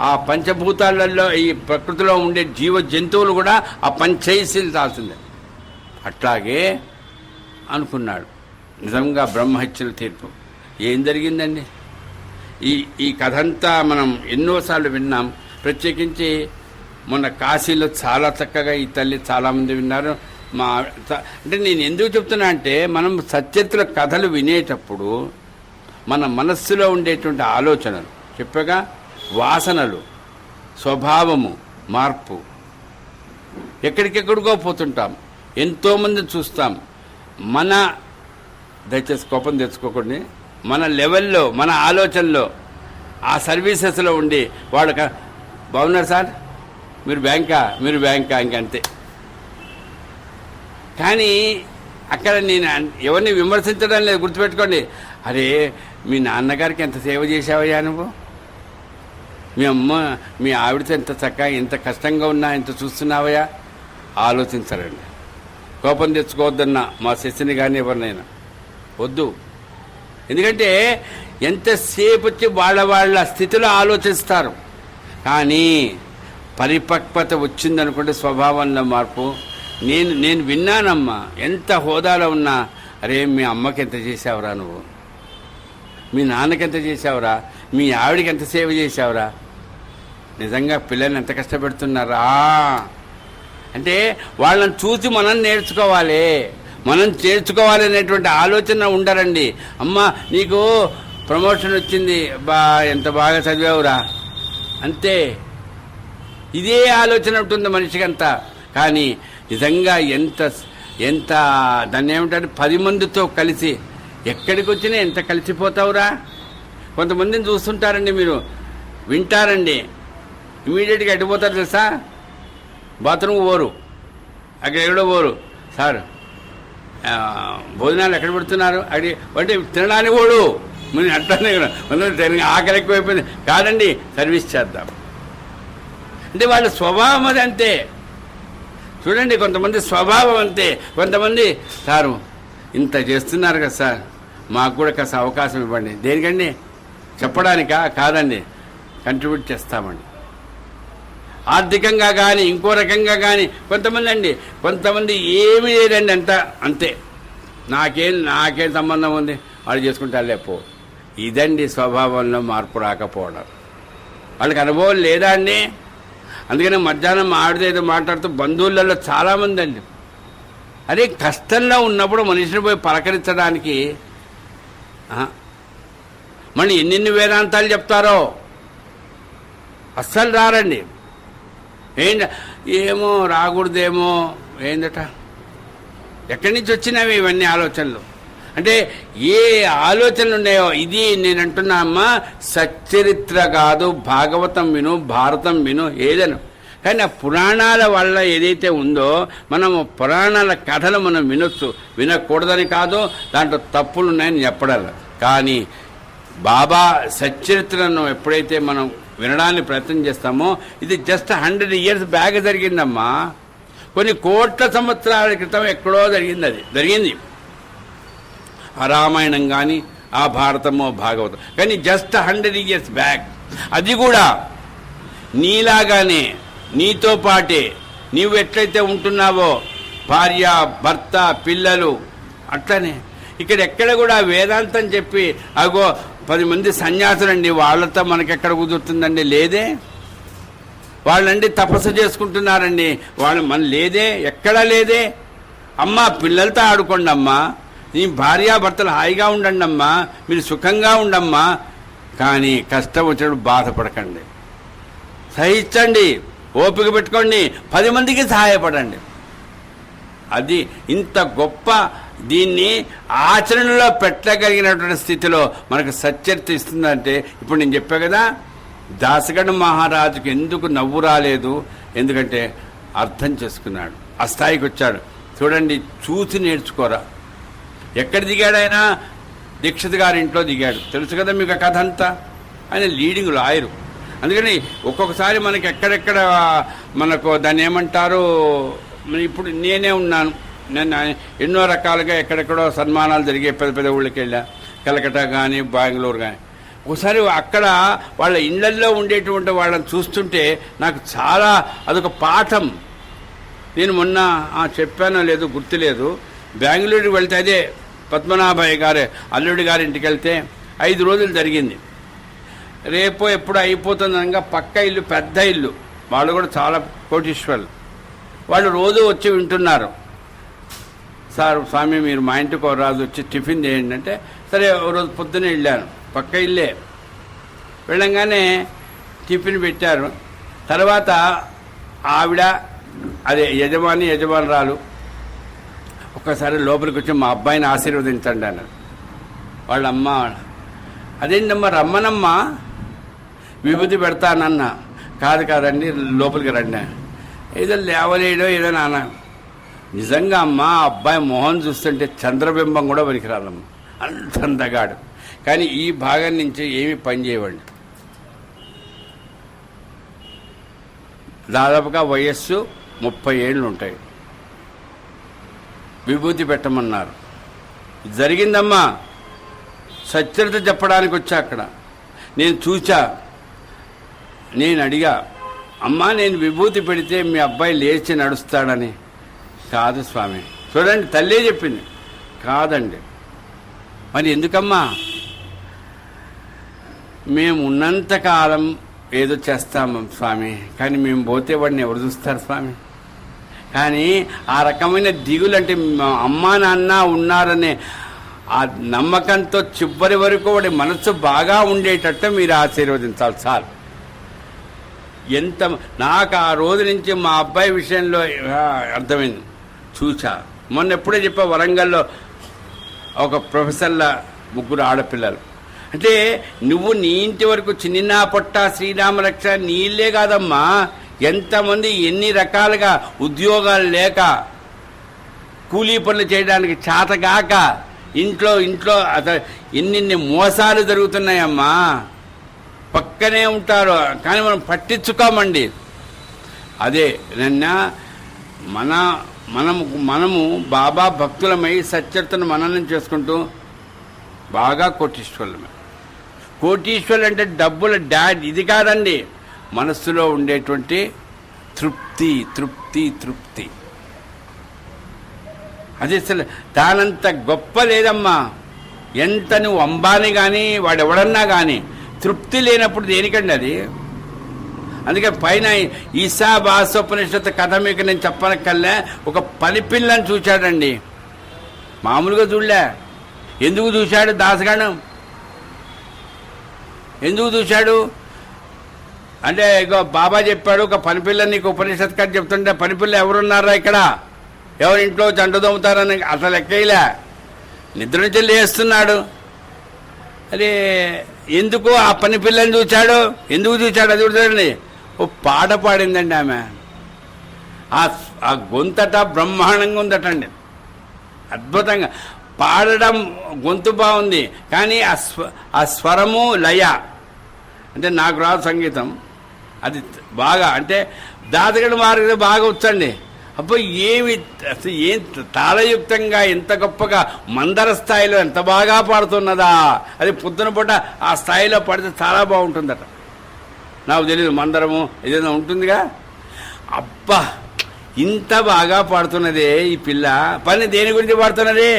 ఆ పంచభూతాలలో ఈ ప్రకృతిలో ఉండే జీవ జంతువులు కూడా ఆ పని చేయాల్సిందే. అట్లాగే అనుకున్నాడు. నిజంగా బ్రహ్మ ఇచ్చిన తీర్పు. ఏం జరిగిందండి? ఈ కథ అంతా మనం ఎన్నోసార్లు విన్నాం. ప్రత్యేకించి మొన్న కాశీలో చాలా చక్కగా ఈ తల్లి చాలామంది విన్నారు. అంటే నేను ఎందుకు చెప్తున్నా అంటే, మనం సత్యత్తుల కథలు వినేటప్పుడు మన మనస్సులో ఉండేటువంటి ఆలోచనలు చెప్పగా, వాసనలు, స్వభావము, మార్పు, ఎక్కడికెక్కడికో పోతుంటాం, ఎంతోమంది చూస్తాం. దయచేసి కోపం తెచ్చుకోకండి, మన లెవెల్లో, మన ఆలోచనలో, ఆ సర్వీసెస్లో ఉండి వాళ్ళు బాగున్నారు సార్, మీరు బ్యాంకా ఇంకంతే. కానీ అక్కడ నేను ఎవరిని విమర్శించడం లేదు, గుర్తుపెట్టుకోండి. అరే మీ నాన్నగారికి ఎంత సేవ చేసావయ్యా నువ్వు, మీ ఆవిడతో ఎంత చక్కగా ఎంత కష్టంగా ఉన్నా ఎంత చూస్తున్నావయ్యా, ఆలోచించరండి. కోపం తెచ్చుకోవద్దన్నా మా శశిని కానీ ఎవరినైనా వద్దు. ఎందుకంటే ఎంతసేపు వచ్చి వాళ్ళ స్థితిలో ఆలోచిస్తారు. కానీ పరిపక్వత వచ్చిందనుకుంటే స్వభావంలో మార్పు. నేను విన్నానమ్మా, ఎంత హోదాలో ఉన్నా, అరే మీ అమ్మకి ఎంత చేసావురా నువ్వు, మీ నాన్నకి ఎంత చేసావురా, మీ ఆవిడికి ఎంత సేవ చేసావురా, నిజంగా పిల్లల్ని ఎంత కష్టపెడుతున్నారా అంటే వాళ్ళని చూసి మనం నేర్చుకోవాలనేటువంటి ఆలోచన ఉండరండి. అమ్మ నీకు ప్రమోషన్ వచ్చింది, ఎంత బాగా చదివావురా, అంతే. ఇదే ఆలోచన ఉంటుంది మనిషికంతా. కానీ నిజంగా ఎంత దాన్ని ఏమిటంటే 10 మందితో కలిసి ఎక్కడికి వచ్చినా ఎంత కలిసిపోతావురా. కొంతమందిని చూస్తుంటారండి, మీరు వింటారండి, ఇమీడియట్గా ఎడిపోతారు తెలుసా, బాత్రూమ్ పోరు, అక్కడ ఎక్కడో పోరు, సార్ భోజనాలు ఎక్కడ పెడుతున్నారు అంటే తినడానికి పోడు. మీరు అట్లానే ఆకలి ఎక్కువైపోయింది కాదండి, సర్వీస్ చేద్దాం అంటే వాళ్ళ స్వభావం అది. అంతే చూడండి, కొంతమంది స్వభావం అంతే. కొంతమంది సారు ఇంత చేస్తున్నారు కదా సార్, మాకు కూడా కాస్త అవకాశం ఇవ్వండి. దేనికండి? చెప్పడానికా? కాదండి, కంట్రిబ్యూట్ చేస్తామండి, ఆర్థికంగా కానీ ఇంకో రకంగా కానీ. కొంతమంది ఏమీ లేదండి, అంతే. నాకేం సంబంధం ఉంది, వాళ్ళు చేసుకుంటా లేపో. ఇదండి స్వభావంలో మార్పు రాకపోవడం. వాళ్ళకి అనుభవం లేదా అండి. అందుకని మధ్యాహ్నం ఆవిడేదో మాట్లాడుతూ బంధువులలో చాలామంది అండి, అదే కష్టంలో ఉన్నప్పుడు మనిషిని పోయి పలకరించడానికి మళ్ళీ ఎన్ని వేదాంతాలు చెప్తారో అస్సలు రారండి. ఏమో రాకూడదేమో, ఏందట, ఎక్కడి నుంచి వచ్చినవి ఇవన్నీ ఆలోచనలు. అంటే ఏ ఆలోచనలు ఉన్నాయో, ఇది నేను అంటున్నా అమ్మా, సచ్చరిత్ర కాదు, భాగవతం విను, భారతం విను, ఏదను. కానీ ఆ పురాణాల వల్ల ఏదైతే ఉందో, మనము పురాణాల కథలు మనం వినొచ్చు, వినకూడదని కాదు, దాంట్లో తప్పులు ఉన్నాయని చెప్పడం. కానీ బాబా సచ్చరిత్రను ఎప్పుడైతే మనం వినడానికి ప్రయత్నం చేస్తామో, ఇది జస్ట్ 100 years బ్యాక్ జరిగిందమ్మా, కొన్ని కోట్ల సంవత్సరాల క్రితం ఎక్కడో జరిగింది. రామాయణం కానీ ఆ భారతమో భాగవతం కానీ జస్ట్ 100 years బ్యాక్ అది కూడా నీలాగానే నీతో పాటే నీవు ఎట్లయితే ఉంటున్నావో భార్య భర్త పిల్లలు అట్లనే ఇక్కడ ఎక్కడ కూడా వేదాంతం చెప్పి అగో 10 మంది సన్యాసులండి వాళ్ళతో మనకెక్కడ కుదురుతుందండి లేదే వాళ్ళండి తపస్సు చేసుకుంటున్నారండి వాళ్ళు మన లేదే ఎక్కడా లేదే అమ్మా పిల్లలతో ఆడుకోండి అమ్మా నీ భార్యాభర్తలు హాయిగా ఉండండి అమ్మా మీరు సుఖంగా ఉండమ్మా కానీ కష్టం వచ్చినప్పుడు బాధపడకండి సహించండి ఓపిక పెట్టుకోండి 10 మందికి సహాయపడండి అది ఇంత గొప్ప దీన్ని ఆచరణలో పెట్టగలిగినటువంటి స్థితిలో మనకు సచ్చరిత్ర ఇస్తుందంటే ఇప్పుడు నేను చెప్పా కదా దాసగణ మహారాజుకు ఎందుకు నవ్వు రాలేదు ఎందుకంటే అర్థం చేసుకున్నాడు ఆ స్థాయికి వచ్చాడు చూడండి చూసి నేర్చుకోరా ఎక్కడ దిగాడు ఆయన దీక్షిత్ గారి ఇంట్లో దిగాడు తెలుసు కదా మీకు ఆ కథ అంతా ఆయన లీడింగ్ లాయరు అందుకని ఒక్కొక్కసారి మనకి ఎక్కడెక్కడ మనకు దాన్ని ఏమంటారు ఇప్పుడు నేనే ఉన్నాను నేను ఎన్నో రకాలుగా ఎక్కడెక్కడో సన్మానాలు జరిగే పెద్ద పెద్ద ఊళ్ళకి వెళ్ళా కలకట్టా కానీ బెంగళూరు కానీ ఒకసారి అక్కడ వాళ్ళ ఇళ్లల్లో ఉండేటువంటి వాళ్ళని చూస్తుంటే నాకు చాలా అదొక పాఠం నేను మొన్న చెప్పానో లేదు గుర్తులేదు బెంగళూరుకి వెళ్తే అదే పద్మనాభయ్య గారే అల్లుడి గారి ఇంటికి వెళ్తే 5 రోజులు జరిగింది రేపో ఎప్పుడు అయిపోతుందనగా పక్క ఇల్లు పెద్ద ఇల్లు వాళ్ళు కూడా చాలా కోటీశ్వర్లు వాళ్ళు రోజు వచ్చి వింటున్నారు సార్ స్వామి మీరు మా ఇంటికి రాజు వచ్చి టిఫిన్ చేయండి అంటే సరే ఓ రోజు పొద్దునే వెళ్ళాను పక్క ఇల్లే వెళ్ళంగానే టిఫిన్ పెట్టారు తర్వాత ఆవిడ అదే యజమానురాలు ఒక్కసారి లోపలికి వచ్చి మా అబ్బాయిని ఆశీర్వదించండి అన్నారు వాళ్ళ అమ్మ అదేంటమ్మా రమ్మనమ్మా విభూతి పెడతానన్నా కాదండి లోపలికి రండి ఏదో లేవలేడో ఏదో నాన్న నిజంగా అమ్మా అబ్బాయి మొహం చూస్తుంటే చంద్రబింబం కూడా పనికిరాదమ్మా అంత అందగాడు కానీ ఈ భాగం నుంచి ఏమి పని చేయవండి దాదాపుగా వయస్సు 30 ఏళ్ళు ఉంటాయి విభూతి పెట్టమన్నారు జరిగిందమ్మా సత్యత చెప్పడానికి వచ్చా అక్కడ నేను చూచా నేను అడిగా అమ్మా నేను విభూతి పెడితే మీ అబ్బాయి లేచి నడుస్తాడని కాదు స్వామి చూడండి తల్లే చెప్పింది కాదండి మరి ఎందుకమ్మా మేము ఉన్నంతకాలం ఏదో చేస్తాము స్వామి కానీ మేము పోతే వాడిని ఎవరు చూస్తారు స్వామి కానీ ఆ రకమైన దిగులు అంటే అమ్మా నాన్న ఉన్నారనే ఆ నమ్మకంతో చివరి వరకు వాడి మనసు బాగా ఉండేటట్టు మీరు ఆశీర్వదించాలి సార్ ఎంత నాకు ఆ రోజు నుంచి మా అబ్బాయి విషయంలో అర్థమైంది చూసా మొన్న ఎప్పుడే చెప్పా వరంగల్లో ఒక ప్రొఫెసర్ల 3 ఆడపిల్లలు అంటే నువ్వు నీ ఇంటి వరకు చిన్న పొట్ట శ్రీరామరక్ష నీళ్ళే కాదమ్మా ఎంతమంది ఎన్ని రకాలుగా ఉద్యోగాలు లేక కూలీ పనులు చేయడానికి చేతగాక ఇంట్లో ఎన్ని మోసాలు జరుగుతున్నాయమ్మా పక్కనే ఉంటారు కానీ మనం పట్టించుకోమండి అదే మనము బాబా భక్తులమై సచ్చరితను మననం చేసుకుంటూ బాగా కోటీశ్వరులమే కోటీశ్వరులు అంటే డబ్బుల డాడ్ ఇది కాదండి మనస్సులో ఉండేటువంటి తృప్తి తృప్తి తృప్తి అది అసలు దానంత గొప్ప లేదమ్మా ఎంత నువ్వు అంబానీ కానీ వాడెవడన్నా కానీ తృప్తి లేనప్పుడు దేనికండి అది అందుకే పైన ఈశావాసోపనిషత్తు కథ మీకు నేను చెప్పనక్కల్లా ఒక పనిపిల్లని చూశాడండి మామూలుగా చూడలే ఎందుకు చూశాడు దాసగాను ఎందుకు చూశాడు అంటే ఇగో బాబా చెప్పాడు ఒక పనిపిల్ల నీకు ఉపనిషత్ కథ చెప్తుంటే పనిపిల్ల ఎవరున్నారా ఇక్కడ ఎవరి ఇంట్లో జంట దొమ్ముతారని అసలు ఎక్కయిలే నిద్ర నుంచి లేస్తున్నాడు అదే ఎందుకు ఆ పని పిల్లని చూశాడు ఎందుకు చూశాడు అది చూడండి ఓ పాట పాడిందండి ఆమె ఆ గొంతట బ్రహ్మాండంగా ఉందటండి అద్భుతంగా పాడడం గొంతు బాగుంది కానీ ఆ స్వరము లయ అంటే నాకు రాదు సంగీతం అది బాగా అంటే దాతగడి మార్గం బాగా వచ్చండి అబ్బో ఏమి అసలు ఏం తాళయుక్తంగా ఎంత గొప్పగా మందర స్థాయిలో ఎంత బాగా పాడుతున్నదా. అది పొద్దున పూట ఆ స్థాయిలో పాడితే చాలా బాగుంటుందట. నాకు తెలియదు, మందరము ఏదైనా ఉంటుందిగా. అబ్బా ఇంత బాగా పాడుతున్నదే ఈ పిల్ల. పని దేని గురించి పాడుతున్నది?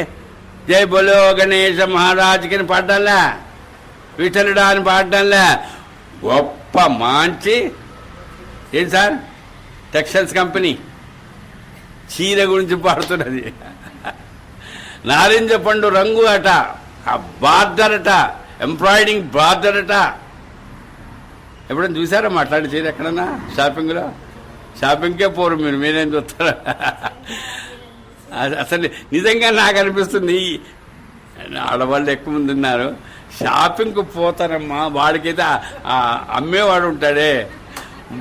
జై బోలో గణేష మహారాజుకి అని పాడడంలా, విఠలుడా అని పాడడంలా, గొప్ప మంచి ఏంటి సార్ టెక్స్టైల్స్ కంపెనీ చీర గురించి పాడుతున్నది. నారింజ పండు రంగు అట, ఆ బార్డర్ అట, ఎంబ్రాయిడింగ్ బార్డర్ అట. ఎప్పుడైనా చూసారా మాట్లాడి చీర ఎక్కడన్నా? షాపింగ్లో షాపింగ్కే పోరు మీరు, మీరేం చూస్తారా? అసలు నిజంగా నాకు అనిపిస్తుంది, ఆడవాళ్ళు ఎక్కువ మంది ఉన్నారు, షాపింగ్కి పోతారమ్మా. వాడికైతే అమ్మేవాడు ఉంటాడే,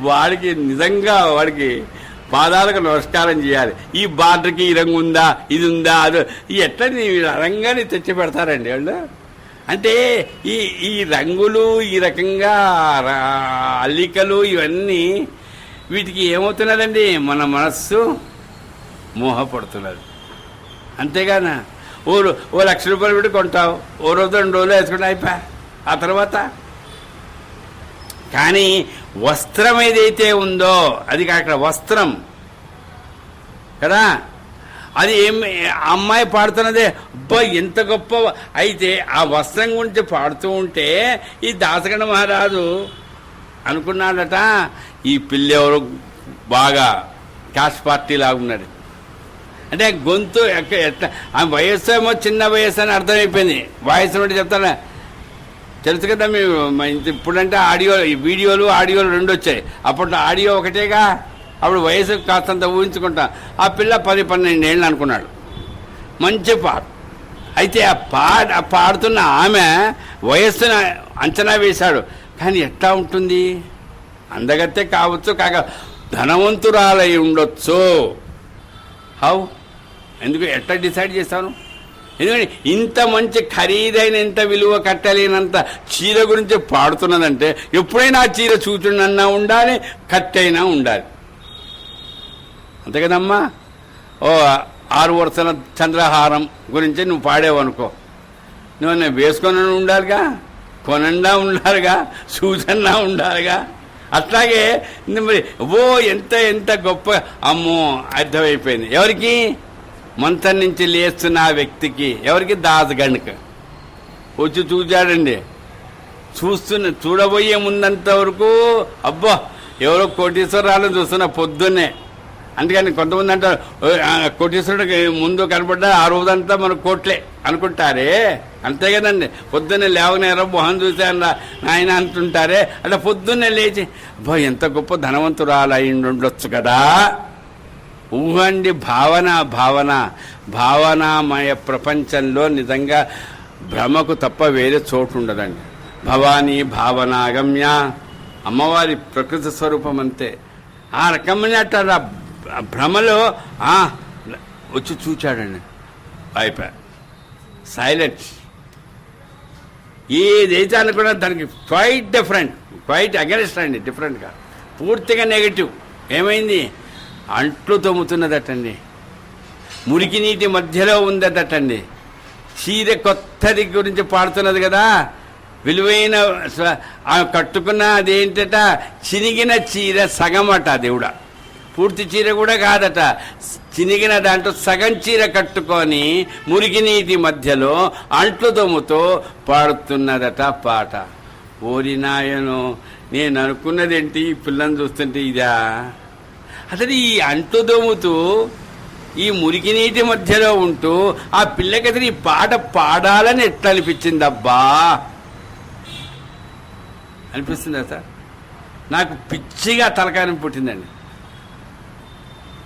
వాడికి నిజంగా వాడికి పాదాలకు నమస్కారం చేయాలి. ఈ బార్డర్కి ఈ రంగు ఉందా, ఇది ఉందా, అది ఎట్లా రంగాన్ని తెచ్చి పెడతారండి వాళ్ళు. అంటే ఈ రంగులు, ఈ రకంగా అల్లికలు ఇవన్నీ వీటికి ఏమవుతున్నదండి, మన మనస్సు మోహపడుతున్నది. అంతేగానా ఓ 1,00,000 రూపాయలు పెట్టి కొంటావు, ఓ రోజు 2 రోజులు వేసుకుంటే అయిపోయా. ఆ తర్వాత కానీ వస్త్రం ఏదైతే ఉందో అది అక్కడ వస్త్రం కదా, అది అమ్మాయి పాడుతున్నదే. అబ్బా ఎంత గొప్ప. అయితే ఆ వస్త్రం గురించి పాడుతూ ఉంటే ఈ దాసగణ మహారాజు అనుకున్నాడట, ఈ పిల్ల ఎవరు బాగా క్యాష్ పార్టీ లాగా ఉన్నాడు. అంటే గొంతు ఎట్లా, ఆ వయస్సు ఏమో చిన్న వయస్సు అని అర్థమైపోయింది. వయస్సు నుండి చెప్తాను, తెలుసు కదా మీరు. ఇప్పుడంటే వీడియోలు ఆడియోలు 2 వచ్చాయి. అప్పట్లో ఆడియో ఒకటేగా, అప్పుడు వయసు కాస్తంత ఊహించుకుంటాం. ఆ పిల్ల 10-12 ఏళ్ళు అనుకున్నాడు. మంచి పాట. అయితే ఆ పాడుతున్న ఆమె వయస్సును అంచనా వేశాడు. కానీ ఎట్లా ఉంటుంది? అందగత్తే కావచ్చు, కాక ధనవంతురాలై ఉండొచ్చు. హౌ? ఎందుకు ఎట్లా డిసైడ్ చేస్తాను? ఎందుకంటే ఇంత మంచి ఖరీదైన, ఇంత విలువ కట్టలేనంత చీర గురించి పాడుతున్నదంటే ఎప్పుడైనా ఆ చీర చూచుడన్నా ఉండాలి, కట్టైనా ఉండాలి. అంతే కదమ్మా. ఓ 6 వరుసల చంద్రహారం గురించి నువ్వు పాడేవు అనుకో, నువ్వు వేసుకొని ఉండాలిగా, కొనండా ఉండాలిగా, సూచన ఉండాలిగా. అట్లాగే మరి ఎంత గొప్ప. అమ్మో అర్థమైపోయింది. ఎవరికి? మంచం నుంచి లేస్తున్న ఆ వ్యక్తికి. ఎవరికి? దాసగణిక వచ్చి చూచాడండి. చూడబోయే ముందంత వరకు అబ్బా ఎవరో కోటీశ్వరాలను చూస్తున్నా పొద్దున్నే. అందుకని కొంతమంది అంటారు కోటీశ్వరుడికి ముందు కనపడ్డా ఆ రోజంతా మన కోట్లే అనుకుంటారే. అంతే కదండి. పొద్దున్నే లేవనేరో మొహం చూసాను నాయన అంటుంటారే. అట్లా పొద్దున్నే లేచి అబ్బా ఎంత గొప్ప ధనవంతురాలు అయి ఉండొచ్చు కదా. ఊహండి. భావనామయ ప్రపంచంలో నిజంగా భ్రమకు తప్ప వేరే చోటు ఉండదండి. భవానీ భావనాగమ్య, అమ్మవారి ప్రకృతి స్వరూపం అంతే. ఆ రకమైన భ్రమలో వచ్చి చూచాడండి. అయిపోయా సైలెంట్. ఏదైతే అనుకున్నా దానికి క్వైట్ డిఫరెంట్, క్వైట్ అగెన్స్ట్ అండి. డిఫరెంట్గా పూర్తిగా నెగిటివ్. ఏమైంది? అంట్లు తొమ్ముతున్నదటండి, మురికి నీటి మధ్యలో ఉందటండి. చీర కొత్తది గురించి పాడుతున్నది కదా, విలువైన కట్టుకున్న అదేంటట, చినిగిన చీర సగమట. దేవుడా పూర్తి చీర కూడా కాదట, చినిగిన దాంట్లో సగం చీర కట్టుకొని మురికి నీటి మధ్యలో అంట్లు తొమ్ముతో పాడుతున్నదట పాట. ఓరి నాయను, నేను అనుకున్నదేంటి ఈ పిల్లని చూస్తుంటే ఇదా. అసలు ఈ అంట్లు దోముతూ ఈ మురికి నీటి మధ్యలో ఉంటూ ఆ పిల్లకి అసలు ఈ పాట పాడాలని ఎట్లా అనిపించింది? అబ్బా అనిపిస్తుందా సార్? నాకు పిచ్చిగా తలకాయం పుట్టిందండి.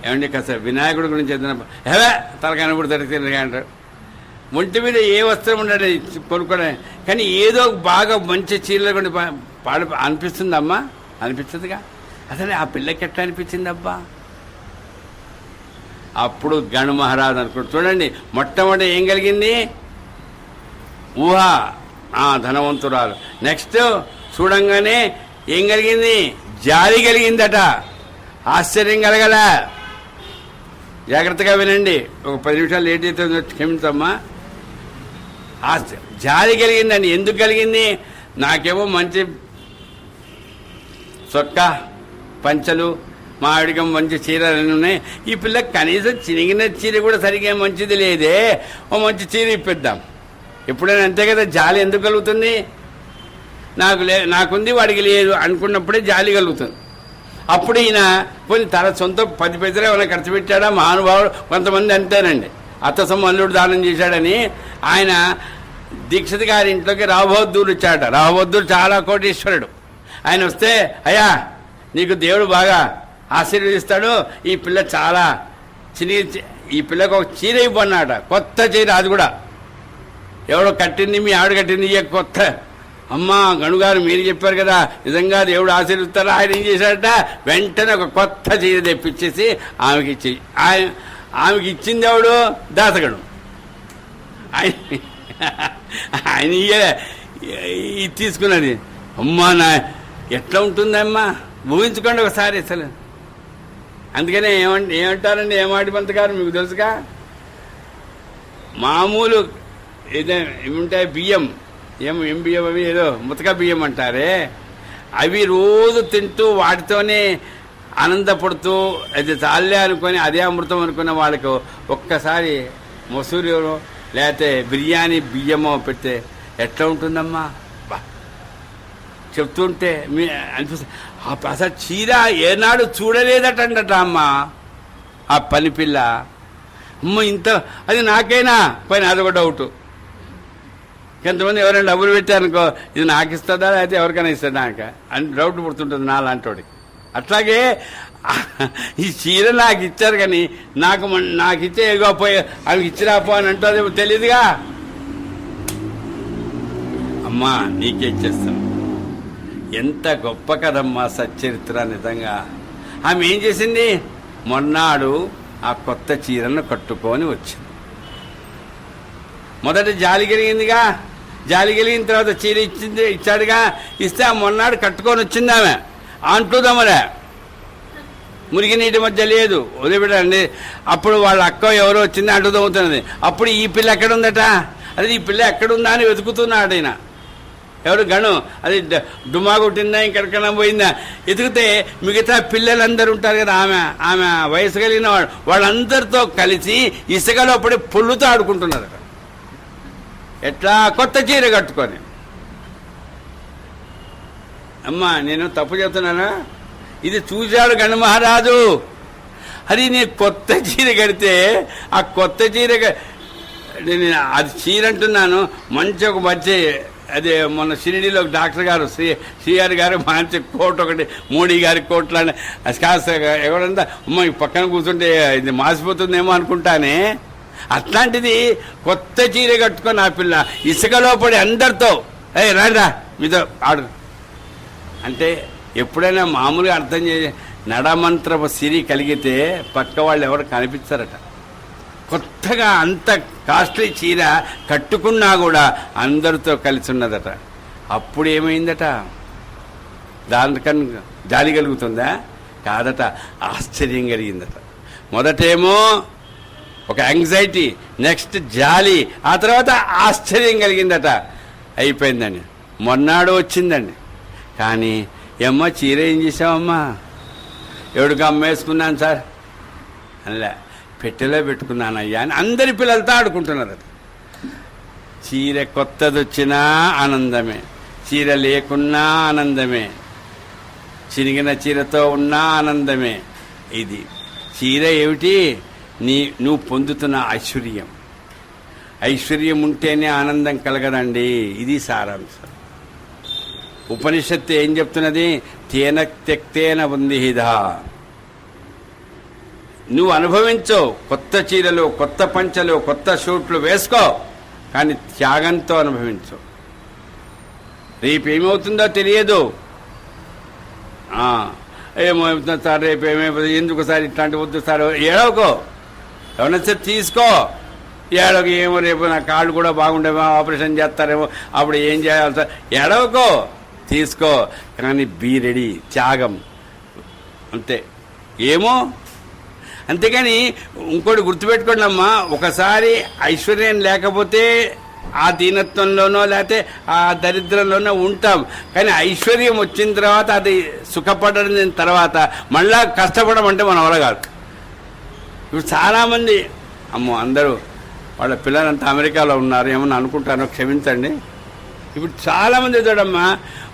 ఏమండి కాస్త వినాయకుడి గురించి ఏదైనా తలకాయం పుడుతుంది అంటారు. ఒంటి మీద ఏ వస్త్రం ఉండదు కొనుక్కోవడం, కానీ ఏదో బాగా మంచి చీరలు కొని పాడ అనిపిస్తుందమ్మా. అనిపిస్తుందిగా. అసలు ఆ పిల్లకి ఎట్లా అనిపించింది అబ్బా? అప్పుడు గణు మహారాజు అనుకుంటు చూడండి, మొట్టమొదటి ఏం కలిగింది? ఊహ, ధనవంతురాలు. నెక్స్ట్ చూడంగానే ఏం కలిగింది? జాలి కలిగిందట. ఆశ్చర్యం కలగల. జాగ్రత్తగా వినండి. ఒక 10 నిమిషాలు లేట్ అయితే క్షమించమ్మా. ఆ జాలి కలిగిందండి. ఎందుకు కలిగింది? నాకేమో మంచి చొక్కా పంచలు, మా ఆవిడకి మంచి చీరలు ఉన్నాయి. ఈ పిల్లకి కనీసం చినిగిన చీర కూడా సరిగ్గా మంచిది లేదే, ఓ మంచి చీర ఇప్పిద్దాం. ఎప్పుడైనా అంతే కదా, జాలి ఎందుకు కలుగుతుంది? నాకుంది వాడికి లేదు అనుకున్నప్పుడే జాలి కలుగుతుంది. అప్పుడు ఈయన కొన్ని తన సొంత 10 పైసలు ఏమైనా ఖర్చు పెట్టాడా మహానుభావుడు? కొంతమంది అంతేనండి, అత్త సొమ్ము అల్లుడు దానం చేశాడని. ఆయన దీక్షిత్ గారి ఇంట్లోకి రావబోద్దూరు వచ్చాడట. రావబోద్దూరు చాలా కోటీశ్వరుడు. ఆయన వస్తే, అయ్యా నీకు దేవుడు బాగా ఆశీర్వదిస్తాడు, ఈ పిల్ల చాలా ఈ పిల్లకు ఒక చీర ఇవ్వన్నాట, కొత్త చీర. అది కూడా ఎవడో కట్టింది, మీ ఆవిడ కట్టింది, కొత్త. అమ్మా గణుగారు మీరు చెప్పారు కదా, నిజంగా దేవుడు ఆశీర్వదిస్తాడు. ఆయన ఏం చేశాడట, వెంటనే ఒక కొత్త చీర తెప్పించేసి ఆమెకి ఆమెకి ఇచ్చింది ఎవడు? దాసగడు. ఆయన ఇది తీసుకున్నది. అమ్మా ఎట్లా ఉంటుందమ్మా, ఊహించుకోండి ఒకసారి అసలు. అందుకనే ఏమంటారండి ఏమాటి గారు, మీకు తెలుసుగా, మామూలు ఏముంటాయి బియ్యం, ఏం బియ్యం అవి, ఏదో ముతక బియ్యం అంటారే, అవి రోజు తింటూ వాటితోనే ఆనందపడుతూ అది చాలే అనుకొని అదే అమృతం అనుకున్న వాళ్ళకు ఒక్కసారి మసూరి లేకపోతే బిర్యానీ బియ్యమో పెడితే ఎట్లా ఉంటుందమ్మా చెప్తుంటే మీ అనిపిస్తుంది. అసలు చీర ఏనాడు చూడలేదటండట అమ్మ ఆ పనిపిల్ల. అమ్మ ఇంత అది నాకైనా పైన అదొక డౌట్. కొంతమంది ఎవరైనా డబ్బులు పెట్టారనుకో, ఇది నాకు ఇస్తుందా అయితే ఎవరికైనా ఇస్తుందా నాకు అని డౌట్ పుడుతుంటుంది నా లాంటి. అట్లాగే ఈ చీర నాకు ఇచ్చారు కానీ నాకు ఇచ్చే పోయి వాళ్ళకి ఇచ్చిరాపో అని అంటుందేమో తెలియదుగా. అమ్మా నీకే ఇచ్చేస్తాను. ఎంత గొప్ప కదమ్మా సచ్చరిత్ర నిజంగా. ఆమె ఏం చేసింది? మొన్నాడు ఆ కొత్త చీరను కట్టుకొని వచ్చింది. మొదట జాలి కలిగిందిగా, జాలి కలిగిన తర్వాత చీర ఇచ్చాడుగా, ఇస్తే ఆ మొన్నాడు కట్టుకొని వచ్చింది ఆమె. అంటుదమలే, మురికి నీటి మధ్య లేదు, వదిలిపెట్టండి. అప్పుడు వాళ్ళ అక్క ఎవరో వచ్చింది అంటుదవుతున్నది. అప్పుడు ఈ పిల్ల ఎక్కడుందట, అది ఈ పిల్ల ఎక్కడుందా అని వెతుకుతున్నాడు ఆయన. ఎవరు? గణు. అది డుమా కొట్టిందా, ఇంకెక్కడికైనా పోయిందా ఎతికితే మిగతా పిల్లలందరూ ఉంటారు కదా, ఆమె వయసు కలిగిన వాళ్ళందరితో కలిసి ఇసుకలో పడి పుల్లుతో ఆడుకుంటున్నారు. ఎట్లా? కొత్త చీర కట్టుకొని. అమ్మా నేను తప్పు చెప్తున్నానా? ఇది చూశాడు గణ మహారాజు. అది నేను కొత్త చీర కడితే ఆ కొత్త చీర అది చీర అంటున్నాను, మంచి అదే మొన్న షిరిడీలో డాక్టర్ గారు శ్రీఆర్ గారు మంచి కోట్ ఒకటి, మోడీ గారి కోట్లు అని కాస్త ఎవడంతా అమ్మ పక్కన కూర్చుంటే ఇది మాసిపోతుందేమో అనుకుంటానే. అట్లాంటిది కొత్త చీర కట్టుకొని ఆ పిల్ల ఇసుకలో పడి అందరితో రాడా మీతో ఆడు అంటే, ఎప్పుడైనా మామూలుగా అర్థం చేసి నడమంత్రపు సిరి కలిగితే పక్క వాళ్ళు ఎవరు కనిపించారట. కొత్తగా అంత కాస్ట్లీ చీర కట్టుకున్నా కూడా అందరితో కలిసి ఉన్నదట. అప్పుడు ఏమైందట? దానికన్నా జాలి కలుగుతుందా? కాదట, ఆశ్చర్యం కలిగిందట. మొదటేమో ఒక యాంగ్జైటీ, నెక్స్ట్ జాలి, ఆ తర్వాత ఆశ్చర్యం కలిగిందట. అయిపోయిందండి. మొన్నాడు వచ్చిందండి. కానీ ఏమ్మా చీర ఏం చేసావమ్మా? ఎవడికి అమ్మేసుకున్నాను సార్ అలా, పెట్టెలో పెట్టుకున్నానయ్యా అని అందరి పిల్లలతో ఆడుకుంటున్నారు. చీర కొత్తది వచ్చినా ఆనందమే, చీర లేకున్నా ఆనందమే, చిరిగిన చీరతో ఉన్నా ఆనందమే. ఇది చీర ఏమిటి? నువ్వు పొందుతున్న ఐశ్వర్యం. ఐశ్వర్యం ఉంటేనే ఆనందం కలగదండి. ఇది సారాంశం. ఉపనిషత్తు ఏం చెప్తున్నది? తేన త్యక్తేన బంధిహిదా. నువ్వు అనుభవించు, కొత్త చీరలు, కొత్త పంచలు, కొత్త షూట్లు వేసుకో, కానీ త్యాగంతో అనుభవించు. రేపు ఏమవుతుందో తెలియదు. ఏమవుతుంది సార్, రేపు ఏమైపోతుంది, ఎందుకు సార్ ఇట్లాంటి వద్దు సార్, ఏడవకో, ఎవరైనా సార్ తీసుకో, ఏడవకు. ఏమో రేపు నా కాళ్ళు కూడా బాగుండేమో, ఆపరేషన్ చేస్తారేమో, అప్పుడు ఏం చేయాలి సార్, ఏడవకో, తీసుకో, కానీ బీ రెడీ, త్యాగం అంతే. ఏమో అంతేగాని ఇంకోటి గుర్తుపెట్టుకోండి అమ్మా, ఒకసారి ఐశ్వర్యం లేకపోతే ఆ దీనత్వంలోనో లేకపోతే ఆ దరిద్రంలోనో ఉంటాం. కానీ ఐశ్వర్యం వచ్చిన తర్వాత అది సుఖపడిన తర్వాత మళ్ళా కష్టపడమంటే మన వల్ల కాదు. ఇప్పుడు చాలామంది అమ్మో అందరూ వాళ్ళ పిల్లలంతా అమెరికాలో ఉన్నారు ఏమన్నా అనుకుంటానో క్షమించండి. ఇప్పుడు చాలామంది చూడమ్మా,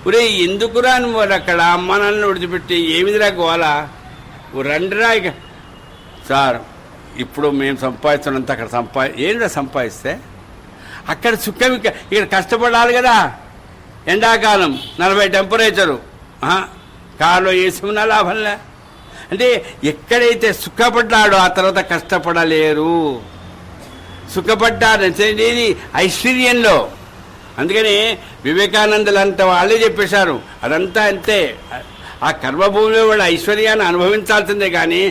ఒరే ఎందుకురా నువ్వు అక్కడ అమ్మ నాన్నని విడిచిపెట్టి ఏమిదిరా గోలా రండిరా ఇక. సార్ ఇప్పుడు మేము సంపాదిస్తున్నంత అక్కడ ఏంటో సంపాదిస్తే అక్కడ సుఖం ఇక్కడ కష్టపడాలి కదా. ఎండాకాలం 40 టెంపరేచరు, కారులో వేసుకున్నా లాభంలే. అంటే ఎక్కడైతే సుఖపడ్డాడో ఆ తర్వాత కష్టపడలేరు. సుఖపడ్డారు ఐశ్వర్యంలో. అందుకని వివేకానందులంతా వాళ్ళే చెప్పేశారు, అదంతా అంతే. ఆ కర్మభూమిలో వాళ్ళ ఐశ్వర్యాన్ని అనుభవించాల్సిందే కానీ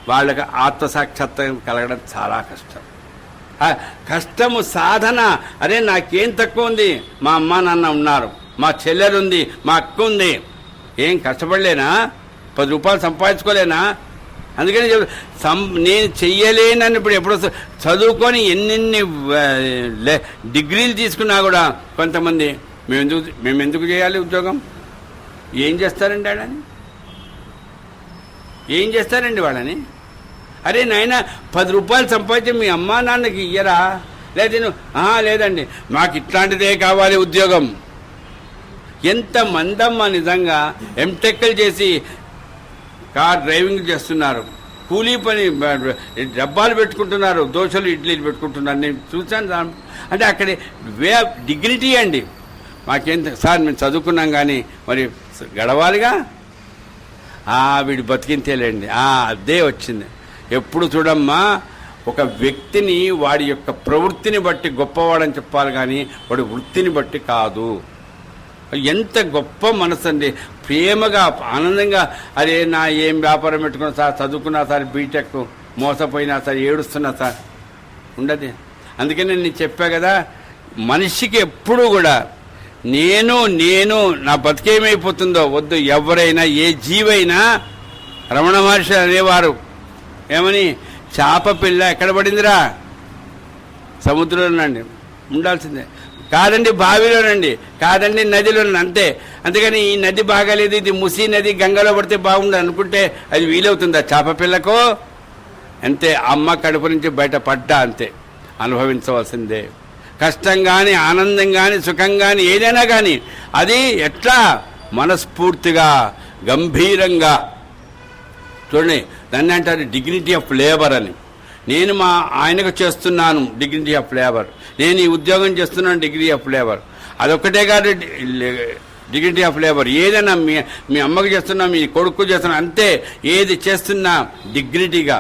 వాళ్ళకి ఆత్మసాక్షాత్కారం కలగడం చాలా కష్టం. కష్టము సాధన. అరే నాకేం తక్కువ ఉంది, మా అమ్మ నాన్న ఉన్నారు, మా చెల్లెలుంది, మా అక్క ఉంది, ఏం కష్టపడలేనా, 10 రూపాయలు సంపాదించుకోలేనా? అందుకని నేను చెయ్యలేనని ఇప్పుడు ఎప్పుడు చదువుకొని ఎన్నెన్ని డిగ్రీలు తీసుకున్నా కూడా కొంతమంది మేము ఎందుకు చేయాలి ఉద్యోగం, ఏం చేస్తారండి వాళ్ళని, ఏం చేస్తారండి వాళ్ళని? అరే నాయన 10 రూపాయలు సంపాదించి మీ అమ్మా నాన్నకి ఇయ్యరా? లేదా లేదండి మాకు ఇట్లాంటిదే కావాలి ఉద్యోగం. ఎంత మందమ్మా నిజంగా ఎంటెక్లు చేసి కార్ డ్రైవింగ్ చేస్తున్నారు, కూలీ పని డబ్బాలు పెట్టుకుంటున్నారు, దోశలు ఇడ్లీలు పెట్టుకుంటున్నారు. నేను చూసాను. అంటే అక్కడ వే ఆఫ్ డిగ్నిటీ అండి. మాకేం సార్ మేము చదువుకున్నాం కానీ మరి గడవాలిగా. వీడు బతికింతేలేండి, అదే వచ్చింది. ఎప్పుడు చూడమ్మా, ఒక వ్యక్తిని వాడి యొక్క ప్రవృత్తిని బట్టి గొప్పవాడని చెప్పాలి కానీ వాడి వృత్తిని బట్టి కాదు. ఎంత గొప్ప మనసు అండి, ప్రేమగా ఆనందంగా. అరే నా ఏం వ్యాపారం పెట్టుకున్నా సార్, చదువుకున్నా సార్, బీటెక్ మోసపోయినా సార్, ఏడుస్తున్నా సార్, ఉండదు. అందుకని నేను చెప్పా కదా, మనిషికి ఎప్పుడూ కూడా నేను నా బతికేమైపోతుందో వద్దు. ఎవరైనా ఏ జీవైనా, రమణ మహర్షి అనేవారు ఏమని, చేప పిల్ల ఎక్కడ పడిందిరా, సముద్రంలోనండి ఉండాల్సిందే, కాదండి బావిలోనండి, కాదండి నదిలోనండి, అంతే. అంతేగాని ఈ నది బాగాలేదు, ఇది ముసి నది, గంగలో పడితే బాగుంది అనుకుంటే అది వీలవుతుందా చేప పిల్లకు? అంతే, అమ్మ కడుపు నుంచి బయట పడ్డా అంతే, అనుభవించవలసిందే. కష్టం కానీ ఆనందం కానీ సుఖం కానీ ఏదైనా కానీ అది ఎట్లా మనస్ఫూర్తిగా గంభీరంగా. చూడండి, దాన్ని అంటారు డిగ్నిటీ ఆఫ్ లేబర్ అని. నేను మా ఆయనకు చేస్తున్నాను డిగ్నిటీ ఆఫ్ లేబర్, నేను ఈ ఉద్యోగం చేస్తున్నాను డిగ్రీ ఆఫ్ లేబర్. అదొక్కటే కాదు డిగ్నిటీ ఆఫ్ లేబర్. ఏదైనా మీ అమ్మకు చేస్తున్నా, మీ కొడుకు చేస్తున్నా, అంతే. ఏది చేస్తున్నా డిగ్నిటీగా,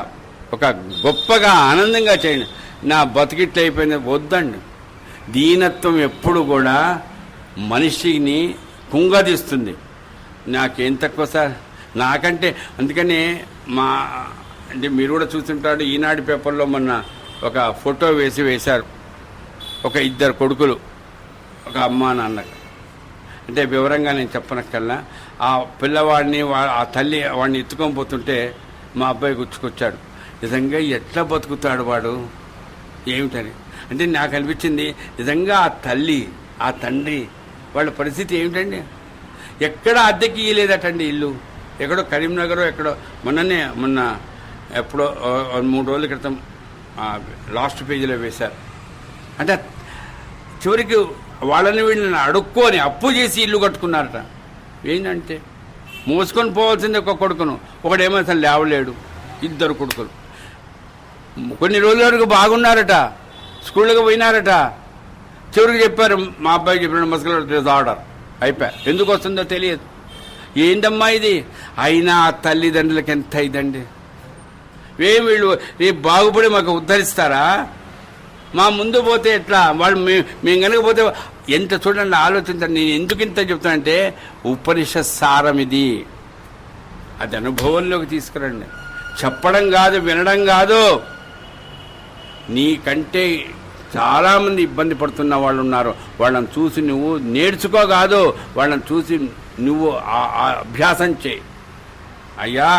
ఒక గొప్పగా ఆనందంగా చేయండి. నా బతికిట్లు అయిపోయింది వద్దండి. దీనత్వం ఎప్పుడు కూడా మనిషిని కుంగదీస్తుంది. నాకేం తక్కువ సార్ నాకంటే. అందుకని అంటే మీరు కూడా చూస్తుంటారు, ఈనాడు పేపర్లో మొన్న ఒక ఫోటో వేశారు. ఒక 2 కొడుకులు, ఒక అమ్మ నాన్న. అంటే వివరంగా నేను చెప్పనక్కల్లా, ఆ పిల్లవాడిని ఆ తల్లి వాడిని ఎత్తుకొని పోతుంటే మా అబ్బాయి గుచ్చుకొచ్చాడు. నిజంగా ఎట్లా బతుకుతాడు వాడు ఏమిటని. అంటే నాకు అనిపించింది, నిజంగా ఆ తల్లి ఆ తండ్రి వాళ్ళ పరిస్థితి ఏమిటండి. ఎక్కడ అద్దెకి ఇయ్యలేదటండి ఇల్లు. ఎక్కడో కరీంనగర్ ఎక్కడో మొన్న ఎప్పుడో 3 రోజుల క్రితం లాస్ట్ పేజీలో వేశారు. అంటే చివరికి వీళ్ళని అడుక్కొని అప్పు చేసి ఇల్లు కట్టుకున్నారట. ఏంటంటే మోసుకొని పోవాల్సింది ఒక కొడుకును, ఒకడేమో అసలు లేవలేడు. 2 కొడుకులు కొన్ని రోజుల వరకు బాగున్నారట, స్కూళ్ళకి పోయినారట. చివరికి చెప్పారు, మా అబ్బాయి చెప్పిన మస్కులర్ ఆర్డర్ అయిపోయా. ఎందుకు వస్తుందో తెలియదు. ఏందమ్మా ఇది? అయినా ఆ తల్లిదండ్రులకి ఎంత ఇదండి. వీళ్ళు రేపు బాగుపడి మాకు ఉద్ధరిస్తారా? మా ముందు పోతే ఎట్లా? వాళ్ళు మేము కనుక పోతే ఎంత చూడండి, ఆలోచించండి. నేను ఎందుకు ఇంత చెప్తానంటే ఉపనిషత్ సారం ఇది. అది అనుభవంలోకి తీసుకురండి. చెప్పడం కాదు, వినడం కాదు. నీకంటే చాలామంది ఇబ్బంది పడుతున్న వాళ్ళు ఉన్నారు. వాళ్ళని చూసి నువ్వు నేర్చుకో కాదు, వాళ్ళని చూసి నువ్వు అభ్యాసం చేయి. అయ్యా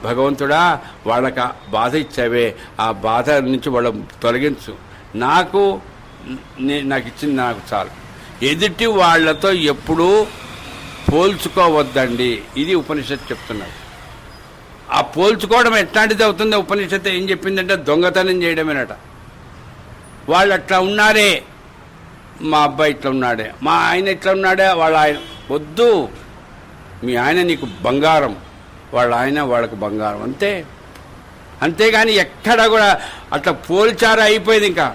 భగవంతుడా వాళ్ళకి ఆ బాధ ఇచ్చావే, ఆ బాధ నుంచి వాళ్ళ తొలగించు, నాకు ఇచ్చింది నాకు చాలు. ఎదుటి వాళ్లతో ఎప్పుడూ పోల్చుకోవద్దండి, ఇది ఉపనిషత్తు చెప్తున్నారు. ఆ పోల్చుకోవడం ఎట్లాంటిది అవుతుంది? ఉపనిషత్తు ఏం చెప్పిందంటే దొంగతనం చేయడమేనట. వాళ్ళు అట్లా ఉన్నారే, మా అబ్బాయి ఇట్లా ఉన్నాడే, మా ఆయన ఇట్లా ఉన్నాడే, వాళ్ళ ఆయన వద్దు. మీ ఆయన నీకు బంగారం, వాళ్ళ ఆయన వాళ్ళకు బంగారం, అంతే. అంతేగాని ఎక్కడ కూడా అట్లా పోల్చారా అయిపోయింది. ఇంకా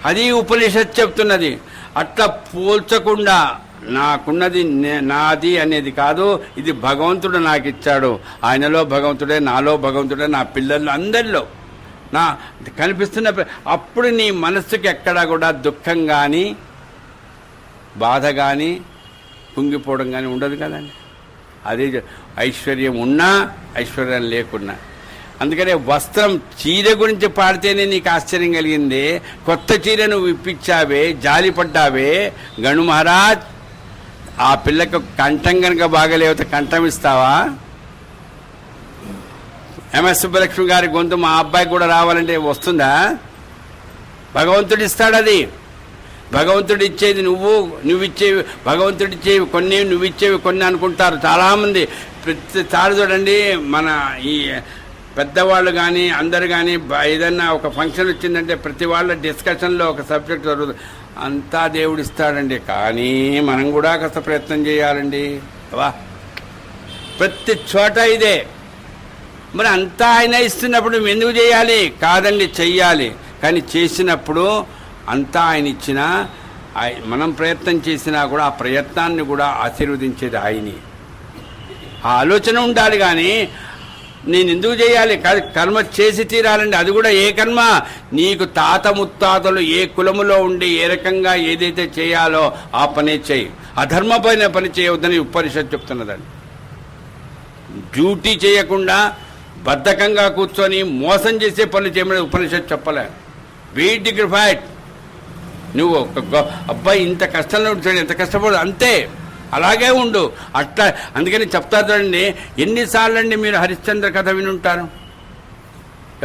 అది ఉపనిషత్తు చెప్తున్నది. అట్లా పోల్చకుండా నాకున్నది నాది అనేది కాదు, ఇది భగవంతుడు నాకు ఇచ్చాడు, ఆయనలో భగవంతుడే, నాలో భగవంతుడే, నా పిల్లల్లో అందరిలో నా కనిపిస్తున్న, అప్పుడు నీ మనస్సుకి ఎక్కడా కూడా దుఃఖం కానీ బాధ కానీ కుంగిపోవడం కానీ ఉండదు కదండి. అదే ఐశ్వర్యం ఉన్నా ఐశ్వర్యం లేకున్నా. అందుకనే వస్త్రం, చీర గురించి పాడితేనే నీకు ఆశ్చర్యం కలిగింది. కొత్త చీర నువ్వు ఇప్పించావే, జాలిపడ్డావే. గణు మహారాజ్, ఆ పిల్లకు కంఠం కనుక బాగలేకపోతే కంఠం ఇస్తావా? ఎంఎస్ సుబ్బలక్ష్మి గారి గొంతు మా అబ్బాయికి కూడా రావాలంటే వస్తుందా? భగవంతుడు ఇస్తాడు. అది భగవంతుడు ఇచ్చేది. నువ్విచ్చేవి భగవంతుడు ఇచ్చేవి కొన్ని, నువ్విచ్చేవి కొన్ని అనుకుంటారు చాలామంది. ప్రతిసారి చూడండి, మన ఈ పెద్దవాళ్ళు కానీ అందరు కానీ ఏదన్నా ఒక ఫంక్షన్ వచ్చిందంటే ప్రతి వాళ్ళ డిస్కషన్లో ఒక సబ్జెక్ట్ జరుగుతుంది. అంతా దేవుడు ఇస్తాడండి, కానీ మనం కూడా కాస్త ప్రయత్నం చేయాలండి. వా, ప్రతి చోట ఇదే. మరి అంతా ఆయన ఇస్తున్నప్పుడు నువ్వు ఎందుకు చేయాలి? కాదండి, చెయ్యాలి. కానీ చేసినప్పుడు అంతా ఆయన ఇచ్చినా, మనం ప్రయత్నం చేసినా కూడా ఆ ప్రయత్నాన్ని కూడా ఆశీర్వదించేది ఆయనే. ఆ ఆలోచన ఉండాలి. కానీ నేను ఎందుకు చేయాలి? కాదు, కర్మ చేసి తీరాలండి. అది కూడా ఏ కర్మ? నీకు తాత ముత్తాతలు ఏ కులములో ఉండి ఏ రకంగా ఏదైతే చేయాలో ఆ పనే చేయి. అధర్మపైన పని చేయవద్దని ఉపనిషత్తు చెప్తున్నదండి. డ్యూటీ చేయకుండా బద్ధకంగా కూర్చొని మోసం చేసే పనులు చేయమని ఉపనిషత్తు చెప్పలే. Be dignified. నువ్వు ఒక అబ్బాయి ఇంత కష్టంలో ఉంటాడు, ఎంత కష్టపడు, అంతే, అలాగే ఉండు. అట్లా అందుకని చెప్తా చూడండి, ఎన్నిసార్లు అండి మీరు హరిశ్చంద్ర కథ వినుంటారు?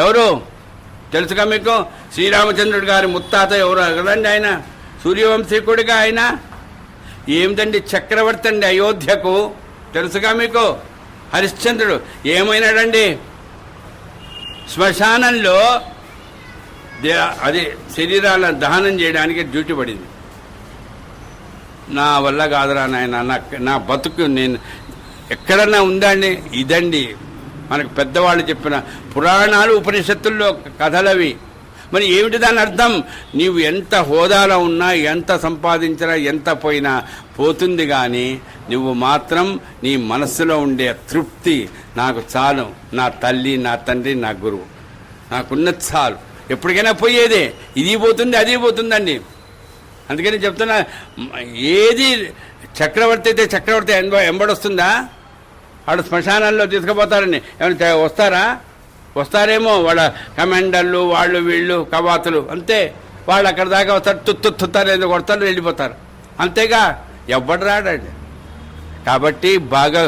ఎవరు తెలుసుగా మీకు? శ్రీరామచంద్రుడు గారి ముత్తాత ఎవరు కదండి ఆయన, సూర్యవంశీకుడిగా ఆయన. ఏమిటండి, చక్రవర్తి అండి అయోధ్యకు. తెలుసుగా మీకు? హరిశ్చంద్రుడు ఏమైనాడండి? శ్మశానంలో అది శరీరాలను దహనం చేయడానికి డ్యూటీ పడింది. నా వల్ల కాదురా నాయన, నా బతుకు నేను ఎక్కడన్నా ఉందా అండి? ఇదండి మనకు పెద్దవాళ్ళు చెప్పిన పురాణాలు, ఉపనిషత్తుల్లో కథలవి. మరి ఏమిటి దాని అర్థం? నీవు ఎంత హోదాలో ఉన్నా, ఎంత సంపాదించినా, ఎంత పోయినా పోతుంది. కానీ నువ్వు మాత్రం నీ మనస్సులో ఉండే తృప్తి, నాకు చాలు, నా తల్లి, నా తండ్రి, నా గురువు, నాకున్నది చాలు. ఎప్పటికైనా పోయేదే, ఇది పోతుంది, అది పోతుందండి. అందుకని చెప్తున్నా, ఏది చక్రవర్తి అయితే చక్రవర్తి ఎంబడొస్తుందా? వాడు శ్మశానాల్లో తీసుకుపోతారని ఏమైనా వస్తారా? వస్తారేమో, వాళ్ళ కమాండర్లు, వాళ్ళు వీళ్ళు కవాతులు, అంతే. వాళ్ళు అక్కడ దాకా వస్తారు, తుత్తారు, ఏదో కొడతారు, వెళ్ళిపోతారు, అంతేగా. ఎవ్వడు రాడండి. కాబట్టి బాగా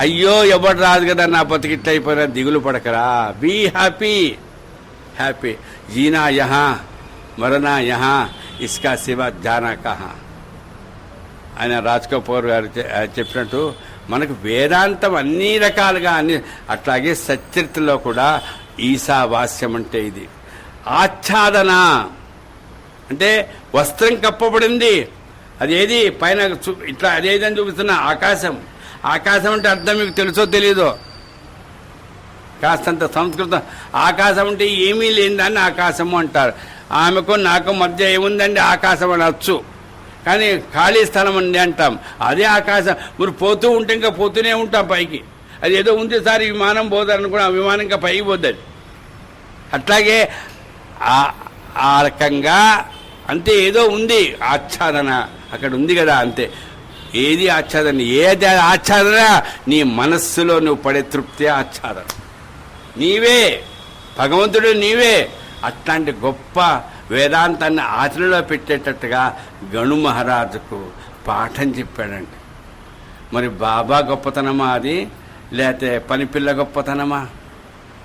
అయ్యో ఎవడు రాదు కదా, నా బతికిట్లా అయిపోయినా దిగులు పడకరా. Be happy. హ్యాపీ జీనా యహా, మరనా యహా, ఇస్కా సివా జానా కహా. ఆయన రాజ్ కపూర్ గారు చెప్పినట్టు మనకు వేదాంతం అన్ని రకాలుగా అన్ని. అట్లాగే సచరిత్రలో కూడా ఈశావాస్యం అంటే ఇది. ఆచ్ఛాదన అంటే వస్త్రం కప్పబడింది. అదేది పైన ఇట్లా అదేదని చూపిస్తున్న ఆకాశం. ఆకాశం అంటే అర్థం మీకు తెలుసో తెలీదో? కాస్తంత సంస్కృతం. ఆకాశం అంటే ఏమీ లేని దాన్ని ఆకాశము అంటారు. ఆమెకు నాకు మధ్య ఏముందండి? ఆకాశం అనొచ్చు, కానీ ఖాళీ స్థలం అండి అంటాం. అదే ఆకాశం. మీరు పోతూ ఉంటే ఇంకా పోతూనే ఉంటాం పైకి. అది ఏదో ఉంది సార్, విమానం పోతారనుకున్నా, ఆ విమానం ఇంకా పైకి పోతుంది. అట్లాగే ఆ రకంగా అంతే, ఏదో ఉంది ఆచ్ఛాదన అక్కడ ఉంది కదా, అంతే. ఏది ఆచ్ఛాదన? ఏది ఆచ్ఛాదన? నీ మనస్సులో నువ్వు పడే తృప్తి ఆచ్ఛాదన. నీవే భగవంతుడు, నీవే. అట్లాంటి గొప్ప వేదాంతాన్ని ఆచరణలో పెట్టేటట్టుగా గణు మహారాజుకు పాఠం చెప్పాడండి. మరి బాబా గొప్పతనమా అది, లేకపోతే పనిపిల్ల గొప్పతనమా?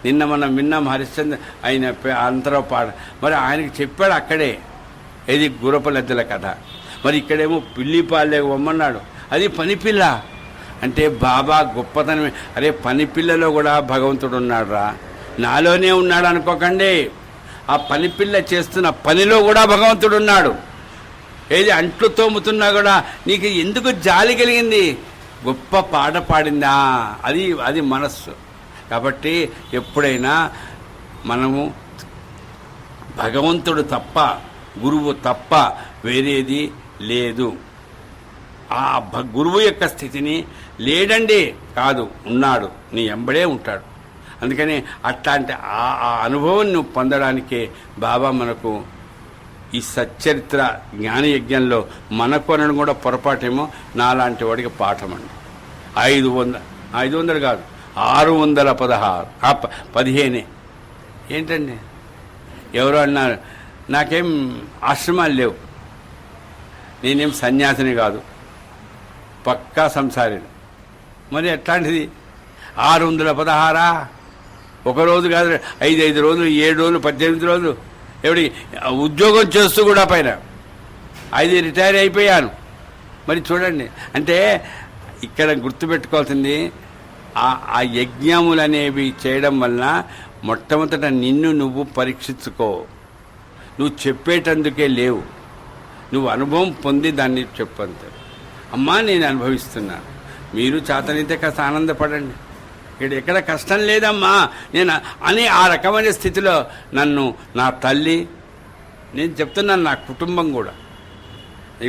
నిన్న మనం విన్నాం హరిశ్చంద్ర ఆయన అంతరో పాట. మరి ఆయనకి చెప్పాడు అక్కడే, ఇది గుర్రపులెద్దల కథ. మరి ఇక్కడేమో పిల్లి పాలే వమ్మన్నాడు, అది పనిపిల్ల. అంటే బాబా గొప్పతనమే. అరే పనిపిల్లలో కూడా భగవంతుడు ఉన్నాడు రా, నాలోనే ఉన్నాడు అనుకోకండి. ఆ పనిపిల్ల చేస్తున్న పనిలో కూడా భగవంతుడు ఉన్నాడు. ఏది అంట్లు తోముతున్నా కూడా నీకు ఎందుకు జాలి కలిగింది? గొప్ప పాట పాడిందా, అది మనస్సు. కాబట్టి ఎప్పుడైనా మనము భగవంతుడు తప్ప, గురువు తప్ప వేరేది లేదు. ఆ గురువు యొక్క స్థితిని లేడండి కాదు, ఉన్నాడు, నీ ఎంబడే ఉంటాడు. అందుకని అట్లాంటి ఆ అనుభవం నువ్వు పొందడానికే బాబా మనకు ఈ సచ్చరిత్ర జ్ఞానయజ్ఞంలో మనకు అనడం కూడా పొరపాటేమో. నాలాంటి వాడికి పాఠం అండి. 500 కాదు 616 15 ఏంటండి? ఎవరో అన్నారు, నాకేం ఆశ్రమాలు లేవు, నేనేం సన్యాసిని కాదు, పక్కా సంసారిని. మరి ఎట్లాంటిది 616? ఒకరోజు కాదు, 5 రోజులు, 7 రోజులు, 18 రోజులు. ఎవడి ఉద్యోగం చేస్తూ కూడా పైన 5 రిటైర్ అయిపోయాను. మరి చూడండి, అంటే ఇక్కడ గుర్తుపెట్టుకోవాల్సింది ఆ యజ్ఞములు అనేవి చేయడం వలన మొట్టమొదట నిన్ను నువ్వు పరీక్షించుకో. నువ్వు చెప్పేటందుకే లేవు, నువ్వు అనుభవం పొంది దాన్ని చెప్పంతే. అమ్మా నేను అనుభవిస్తున్నాను, మీరు చేతనైతే కాస్త ఆనందపడండి, ఇక్కడ ఎక్కడ కష్టం లేదమ్మా నేను అని ఆ రకమైన స్థితిలో నన్ను నా తల్లి, నేను చెప్తున్నాను నా కుటుంబం కూడా,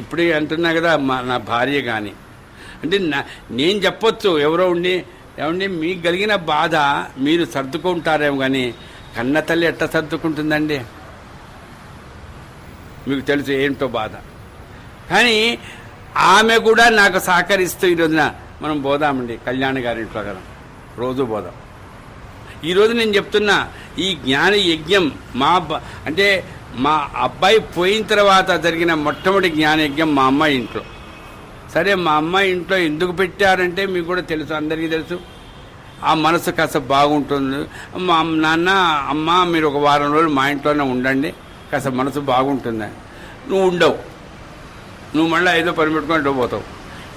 ఇప్పుడే అంటున్నా కదా నా భార్య కానీ, అంటే నేను చెప్పొచ్చు ఎవరో ఉండి, ఏమండి మీకు కలిగిన బాధ మీరు సర్దుకుంటారేమో, కానీ కన్న తల్లి ఎట్లా సర్దుకుంటుందండి? మీకు తెలుసు ఏంటో బాధ. కానీ ఆమె కూడా నాకు సహకరిస్తూ ఈరోజున మనం పోదామండి కళ్యాణ్ గారింట్లో కదా, రోజు పోదాం. ఈరోజు నేను చెప్తున్నా ఈ జ్ఞాన యజ్ఞం అంటే మా అబ్బాయి పోయిన తర్వాత జరిగిన మొట్టమొదటి జ్ఞానయజ్ఞం మా అమ్మాయి ఇంట్లో. సరే మా అమ్మాయి ఇంట్లో ఎందుకు పెట్టారంటే మీకు కూడా తెలుసు, అందరికీ తెలుసు. ఆ మనసు కాస్త బాగుంటుంది. మా నాన్న అమ్మ మీరు ఒక వారం రోజులు మా ఇంట్లోనే ఉండండి, కాస్త మనసు బాగుంటుంది. నువ్వు ఉండవు, నువ్వు మళ్ళీ ఏదో పని పెట్టుకొని పోతావు.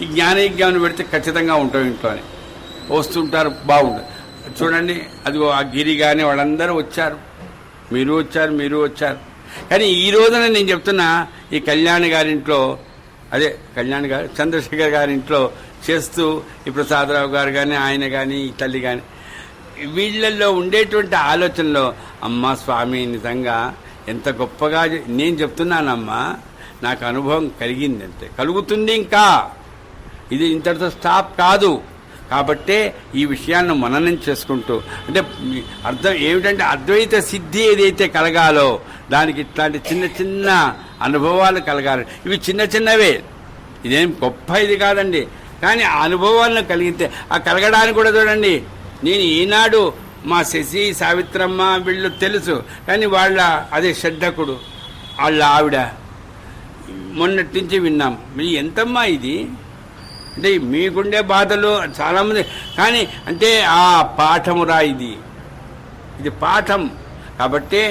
ఈ జ్ఞానయజ్ఞాన్ని పెడితే ఖచ్చితంగా ఉంటావు ఇంట్లోనే, వస్తుంటారు, బాగుంటుంది. చూడండి అదిగో ఆ గిరి కానీ వాళ్ళందరూ వచ్చారు, మీరు వచ్చారు. కానీ ఈ రోజున నేను చెప్తున్నా ఈ కళ్యాణ్ గారింట్లో, అదే కళ్యాణ్ గారు చంద్రశేఖర్ గారింట్లో చేస్తూ ఈ ప్రసాదరావు గారు కానీ ఆయన కానీ ఈ తల్లి కానీ వీళ్ళల్లో ఉండేటువంటి ఆలోచనలో అమ్మ స్వామి నిజంగా ఎంత గొప్పగా నేను చెప్తున్నానమ్మా, నాకు అనుభవం కలిగింది, అంతే కలుగుతుంది. ఇంకా ఇది ఇంతటితో స్టాప్ కాదు. కాబట్టే ఈ విషయాన్ని మననం చేసుకుంటూ, అంటే అర్థం ఏమిటంటే అద్వైత సిద్ధి ఏదైతే కలగాలో దానికి ఇట్లాంటి చిన్న చిన్న అనుభవాలు కలగాలి. ఇవి చిన్న చిన్నవే, ఇదేం గొప్ప ఇది కాదండి. కానీ ఆ అనుభవాలను కలిగితే ఆ కలగడానికి కూడా చూడండి, నేను ఈనాడు మా శశి సావిత్రమ్మ వీళ్ళు తెలుసు, కానీ వాళ్ళ అదే షడ్డకుడు వాళ్ళ ఆవిడ మొన్నటి నుంచి విన్నాం. మీ ఎంతమ్మా ఇది అంటే మీకుండే బాధలు చాలామంది, కానీ అంటే ఆ పాఠమురా ఇది పాఠం. కాబట్టి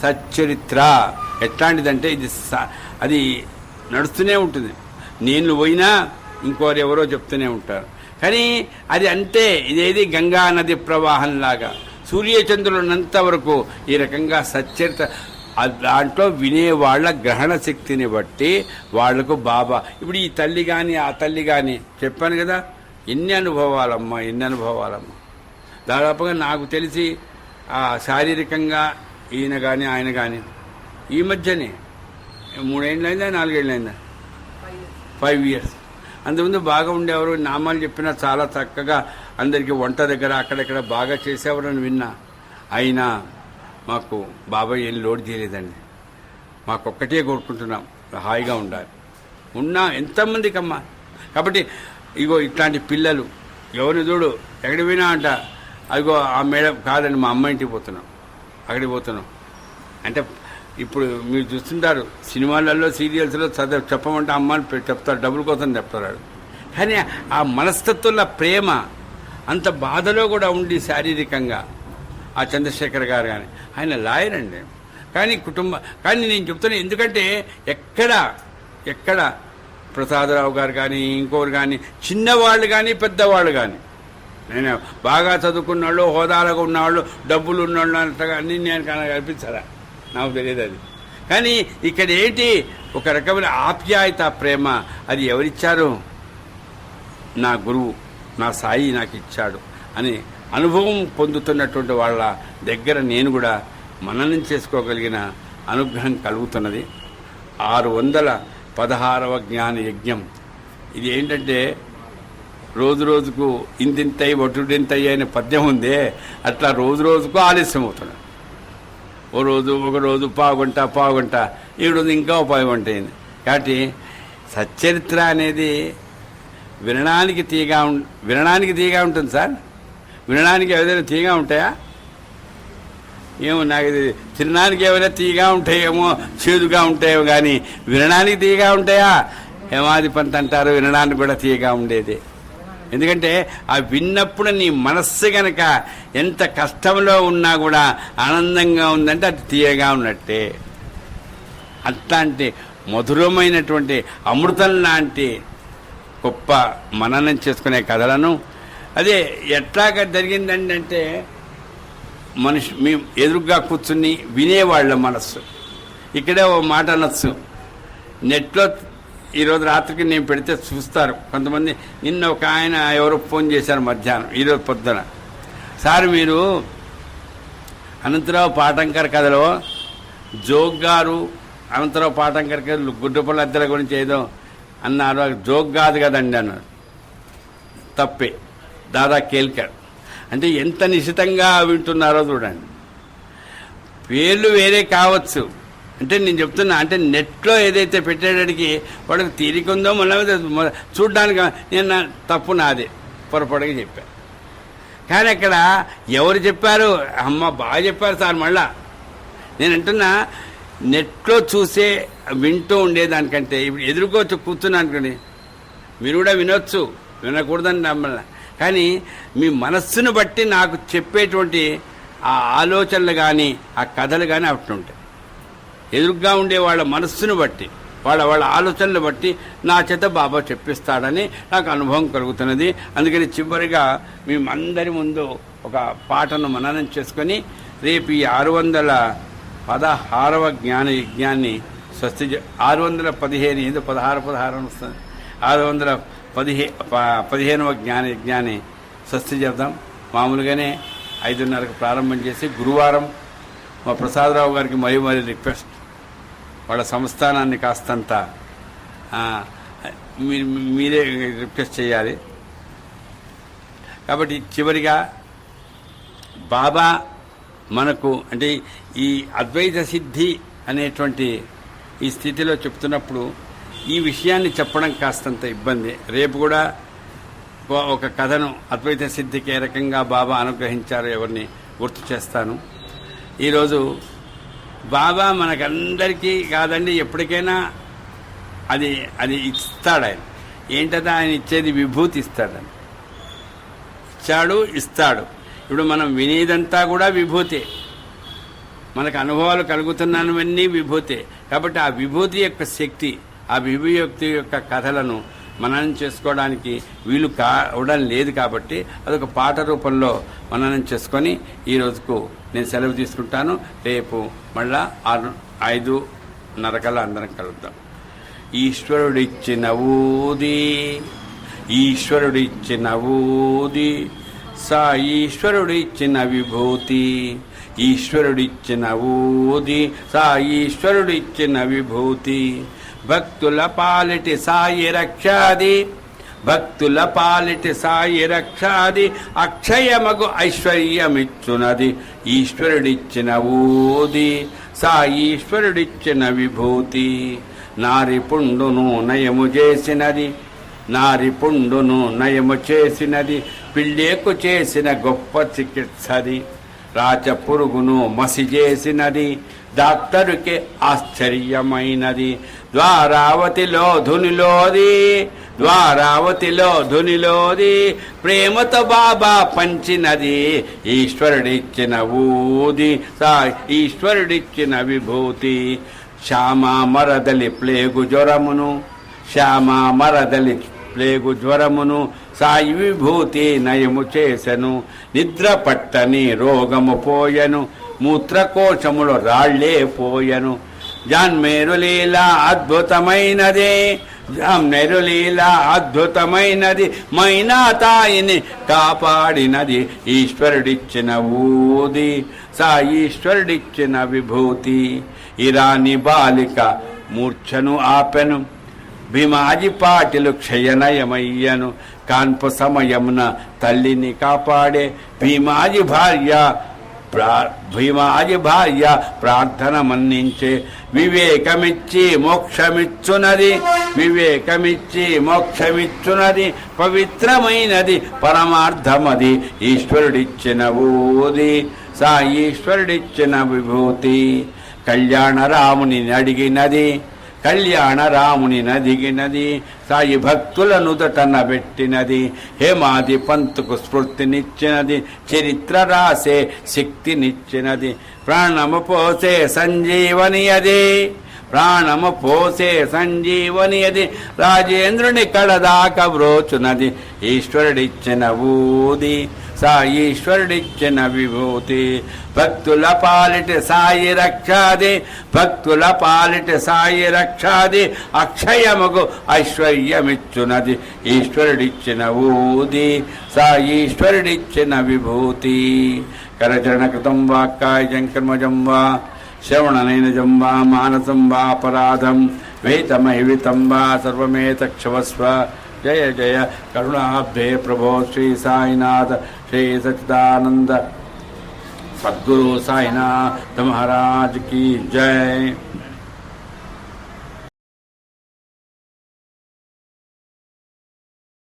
సచ్చరిత్ర ఎట్లాంటిదంటే ఇది అది నడుస్తూనే ఉంటుంది. నేను పోయినా ఇంకోరు ఎవరో చెప్తూనే ఉంటారు. కానీ అది అంతే, ఇదేది గంగా నది ప్రవాహంలాగా సూర్యచంద్రులు ఉన్నంత వరకు ఈ రకంగా సచ్చరిత్ర దాంట్లో వినేవాళ్ల గ్రహణ శక్తిని బట్టి వాళ్లకు బాబా ఇప్పుడు ఈ తల్లి కానీ ఆ తల్లి కానీ చెప్పాను కదా, ఎన్ని అనుభవాలమ్మా. దాదాపుగా నాకు తెలిసి శారీరకంగా ఈయన కానీ ఆయన కానీ ఈ మధ్యనే 3 ఏళ్ళైందా 4 ఏళ్ళైందా 5 years. అంతకుముందు బాగా ఉండేవారు, నామాలు చెప్పినా చాలా చక్కగా అందరికీ వంట దగ్గర అక్కడెక్కడ బాగా చేసేవారని విన్నా. అయినా మాకు బాబాయ్ ఏం లోడ్ చేయలేదండి. మాకొక్కటే కోరుకుంటున్నాం, హాయిగా ఉండాలి. ఉన్నా ఎంతమందికి అమ్మా. కాబట్టి ఇగో ఇట్లాంటి పిల్లలు ఎవరిని చూడు ఎక్కడికి పోయినా అంట, అదిగో ఆ మేడం కాదండి మా అమ్మ ఇంటికి పోతున్నాం, అక్కడికి పోతున్నాం అంటే. ఇప్పుడు మీరు చూస్తుంటారు సినిమాలలో సీరియల్స్లో చెప్పమంటే అమ్మని చెప్తారు, డబ్బుల కోసం చెప్తారు. కానీ ఆ మనస్తత్వంలో ప్రేమ అంత బాధలో కూడా ఉండి శారీరకంగా ఆ చంద్రశేఖర్ గారు కానీ, ఆయన లాయర్ అండి. కానీ నేను చెప్తున్నా, ఎందుకంటే ఎక్కడ ప్రసాదరావు గారు కానీ ఇంకోరు కానీ, చిన్నవాళ్ళు కానీ పెద్దవాళ్ళు కానీ, నేను బాగా చదువుకున్న వాళ్ళు, హోదాలుగా ఉన్నవాళ్ళు, డబ్బులు ఉన్నవాళ్ళు అంతగా అన్నీ నేను కనిపించదా, నాకు తెలియదు అది. కానీ ఇక్కడ ఏంటి, ఒక రకమైన ఆప్యాయత, ప్రేమ, అది ఎవరిచ్చారు? నా గురువు, నా సాయి నాకు ఇచ్చాడు అని అనుభవం పొందుతున్నటువంటి వాళ్ళ దగ్గర నేను కూడా మననం చేసుకోగలిగిన అనుగ్రహం కలుగుతున్నది. 616వ జ్ఞాన యజ్ఞం. ఇది ఏంటంటే రోజు రోజుకు ఇంతింతయి ఒటుడింతయి అనే పద్యం ఉందే, అట్లా రోజు రోజుకు ఆలస్యం అవుతున్నాడు. ఒక రోజు పావుగంట, ఈ రోజు ఇంకా పావుగంట అయింది. కాబట్టి సచ్చరిత్ర అనేది వినడానికి తీగా ఉంటుంది సార్. వినడానికి ఏదైనా తీగా ఉంటాయా? ఏమో నాకు ఇది తినడానికి ఏమైనా తీగా ఉంటాయేమో, చేదుగా ఉంటాయేమో, కానీ వినడానికి తీగా ఉంటాయా? హేమాది పంత్ అంటారు, వినడానికి కూడా తీగా ఉండేది. ఎందుకంటే ఆ విన్నప్పుడు నీ మనస్సు గనక ఎంత కష్టంలో ఉన్నా కూడా ఆనందంగా ఉందంటే అది తీయగా ఉన్నట్టే. అట్లాంటి మధురమైనటువంటి అమృతం లాంటి గొప్ప మననం చేసుకునే కథలను, అదే ఎట్లాగా జరిగిందంటే మేము ఎదురుగా కూర్చుని వినేవాళ్ళ మనస్సు. ఇక్కడే ఓ మాట అనొచ్చు, నెట్లో ఈరోజు రాత్రికి నేను పెడితే చూస్తారు కొంతమంది. నిన్న ఒక ఆయన ఎవరో ఫోన్ చేశారు మధ్యాహ్నం, ఈరోజు పొద్దున, సార్ మీరు అనంతరావు పాటంకర్ కథలో జోగ్ గారు అనంతరావు పాటంకర్ కథలు గుడ్డపల్ల అద్దెల గురించి ఏదో అన్నారు, జోగ్ కాదు కదండి అన్నారు. తప్పే, దాదా కేల్కర్. అంటే ఎంత నిశితంగా వింటున్నారో చూడండి. పేర్లు వేరే కావచ్చు, అంటే నేను చెప్తున్నా, అంటే నెట్లో ఏదైతే పెట్టేటానికి వాడికి తీరిక ఉందో మళ్ళీ చూడ్డానికి నేను తప్పు నాదే, పొరపాటుగా చెప్పాను. కానీ అక్కడ ఎవరు చెప్పారు? అమ్మ బాగా చెప్పారు సార్. మళ్ళా నేను అంటున్నా, నెట్లో చూసే వింటూ ఉండేదానికంటే ఇప్పుడు ఎదుర్కోవచ్చు కూర్చున్నా అనుకోండి, మీరు కూడా వినొచ్చు, వినకూడదని నమ్మల్లా. కానీ మీ మనస్సును బట్టి నాకు చెప్పేటువంటి ఆ ఆలోచనలు కానీ ఆ కథలు కానీ అట్లుంటాయి. ఎదురుగా ఉండే వాళ్ళ మనస్సును బట్టి, వాళ్ళ ఆలోచనలు బట్టి నా చేత బాబా చెప్పిస్తాడని నాకు అనుభవం కలుగుతున్నది. అందుకని చివరిగా మేమందరి ముందు ఒక పాటను మననం చేసుకొని రేపు ఈ 616వ జ్ఞాన యజ్ఞాన్ని స్వస్తి 615 ఏదో 16 వస్తుంది, 615వ జ్ఞాన యజ్ఞాన్ని స్వస్తి చెప్దాం. మామూలుగానే 5:30కు ప్రారంభం చేసి గురువారం మా ప్రసాదరావు గారికి మరీ రిక్వెస్ట్, వాళ్ళ సంస్థానాన్ని కాస్తంత మీరే రిక్వెస్ట్ చేయాలి. కాబట్టి చివరిగా బాబా మనకు అంటే ఈ అద్వైత సిద్ధి అనేటువంటి ఈ స్థితిలో చెప్తున్నప్పుడు ఈ విషయాన్ని చెప్పడం కాస్తంత ఇబ్బంది. రేపు కూడా ఒక కథను అద్వైత సిద్ధికి ఏ రకంగా బాబా అనుగ్రహించారో ఎవరిని గుర్తు చేస్తాను. ఈరోజు బాబా మనకందరికీ కాదండి, ఎప్పటికైనా అది ఇస్తాడు. ఆయన ఏంటదా, ఆయన ఇచ్చేది విభూతి ఇస్తాడని. ఇస్తాడు. ఇప్పుడు మనం వినేదంతా కూడా విభూతే, మనకు అనుభవాలు కలుగుతున్నానవన్నీ విభూతే. కాబట్టి ఆ విభూతి యొక్క శక్తి, ఆ విభూతి యొక్క కథలను మననం చేసుకోవడానికి వీలు కావడం లేదు. కాబట్టి అదొక పాట రూపంలో మననం చేసుకొని ఈ రోజుకు నేను సెలవు తీసుకుంటాను. రేపు మళ్ళా 5:30 అందరం కలుద్దాం. ఈశ్వరుడిచ్చిన ఊది సాయీశ్వరుడిచ్చిన విభూతి, ఈశ్వరుడిచ్చిన ఊది సాయీశ్వరుడిచ్చిన విభూతి, భక్తుల పాలిటి సాయి రక్షాది అక్షయమగు ఐశ్వర్యమిచ్చునది, ఈశ్వరుడిచ్చిన ఊది సాయీశ్వరుడిచ్చిన విభూతి, నారి పుండును నయము చేసినది పిల్లేకు చేసిన గొప్ప చికిత్సది, రాచ పురుగును మసి చేసినది డాక్టరుకే ఆశ్చర్యమైనది, ద్వారావతిలో ధునిలోది ద్వారావతిలో ధునిలోది ప్రేమతో బాబా పంచినది ఈశ్వరుడిచ్చిన ఊది ఈశ్వరుడిచ్చిన విభూతి శ్యామా మరదలి ప్లేగు జ్వరమును శ్యామా మరదలి ప్లేగు జ్వరమును సాయి విభూతి నయము చేసెను నిద్ర పట్టని రోగము పోయెను మూత్రకోశములో రాళ్లే పోయెను జాన్మేరు లీల అద్భుతమైనదే జాన్మేరు లీల అద్భుతమైనది మైనా తాయిని కాపాడినది ఈశ్వరుడిచ్చిన ఊది సాయీశ్వరుడిచ్చిన విభూతి ఇరాని బాలిక మూర్ఛను ఆపెను భీమాజి పాటిలు క్షయనయమయ్యను కాన్పు సమయమున తల్లిని కాపాడే భీమాజి భార్య ప్రార్థన మన్నించే వివేకమిచ్చి మోక్షమిచ్చునది పవిత్రమైనది పరమార్థమది ఈశ్వరుడిచ్చిన ఊది సాయీశ్వరుడిచ్చిన విభూతి కళ్యాణ రాముని అడిగినది సాయి భక్తుల నుదటన పెట్టినది హేమాది పంతుకు స్ఫూర్తినిచ్చినది చరిత్ర రాసే శక్తినిచ్చినది ప్రాణము పోసే సంజీవని అది రాజేంద్రుని కళదాక వ్రోచునది ఈశ్వరుడిచ్చిన ఊది సాయీశ్వరుడిచ్చిన విభూతి భక్తుల పాలిటి సాయి రక్షాది అక్షయముకు ఐశ్వర్యమిచ్చునది ఈశ్వరుడిచ్చిన ఊది సాయీశ్వరుడిచ్చిన విభూతి కరచరణకృతం వా కాయం కర్మజం వా శ్రవణనైనజం వా మానసం వా అపరాధం వేతమైవితం వా సర్వమేతక్షవస్వ జయ జయ కరుణాబ్ధే ప్రభో శ్రీ సాయినాథ శ్రీ సచ్చిదానంద సద్గురు సాయినాథ महाराज की जय।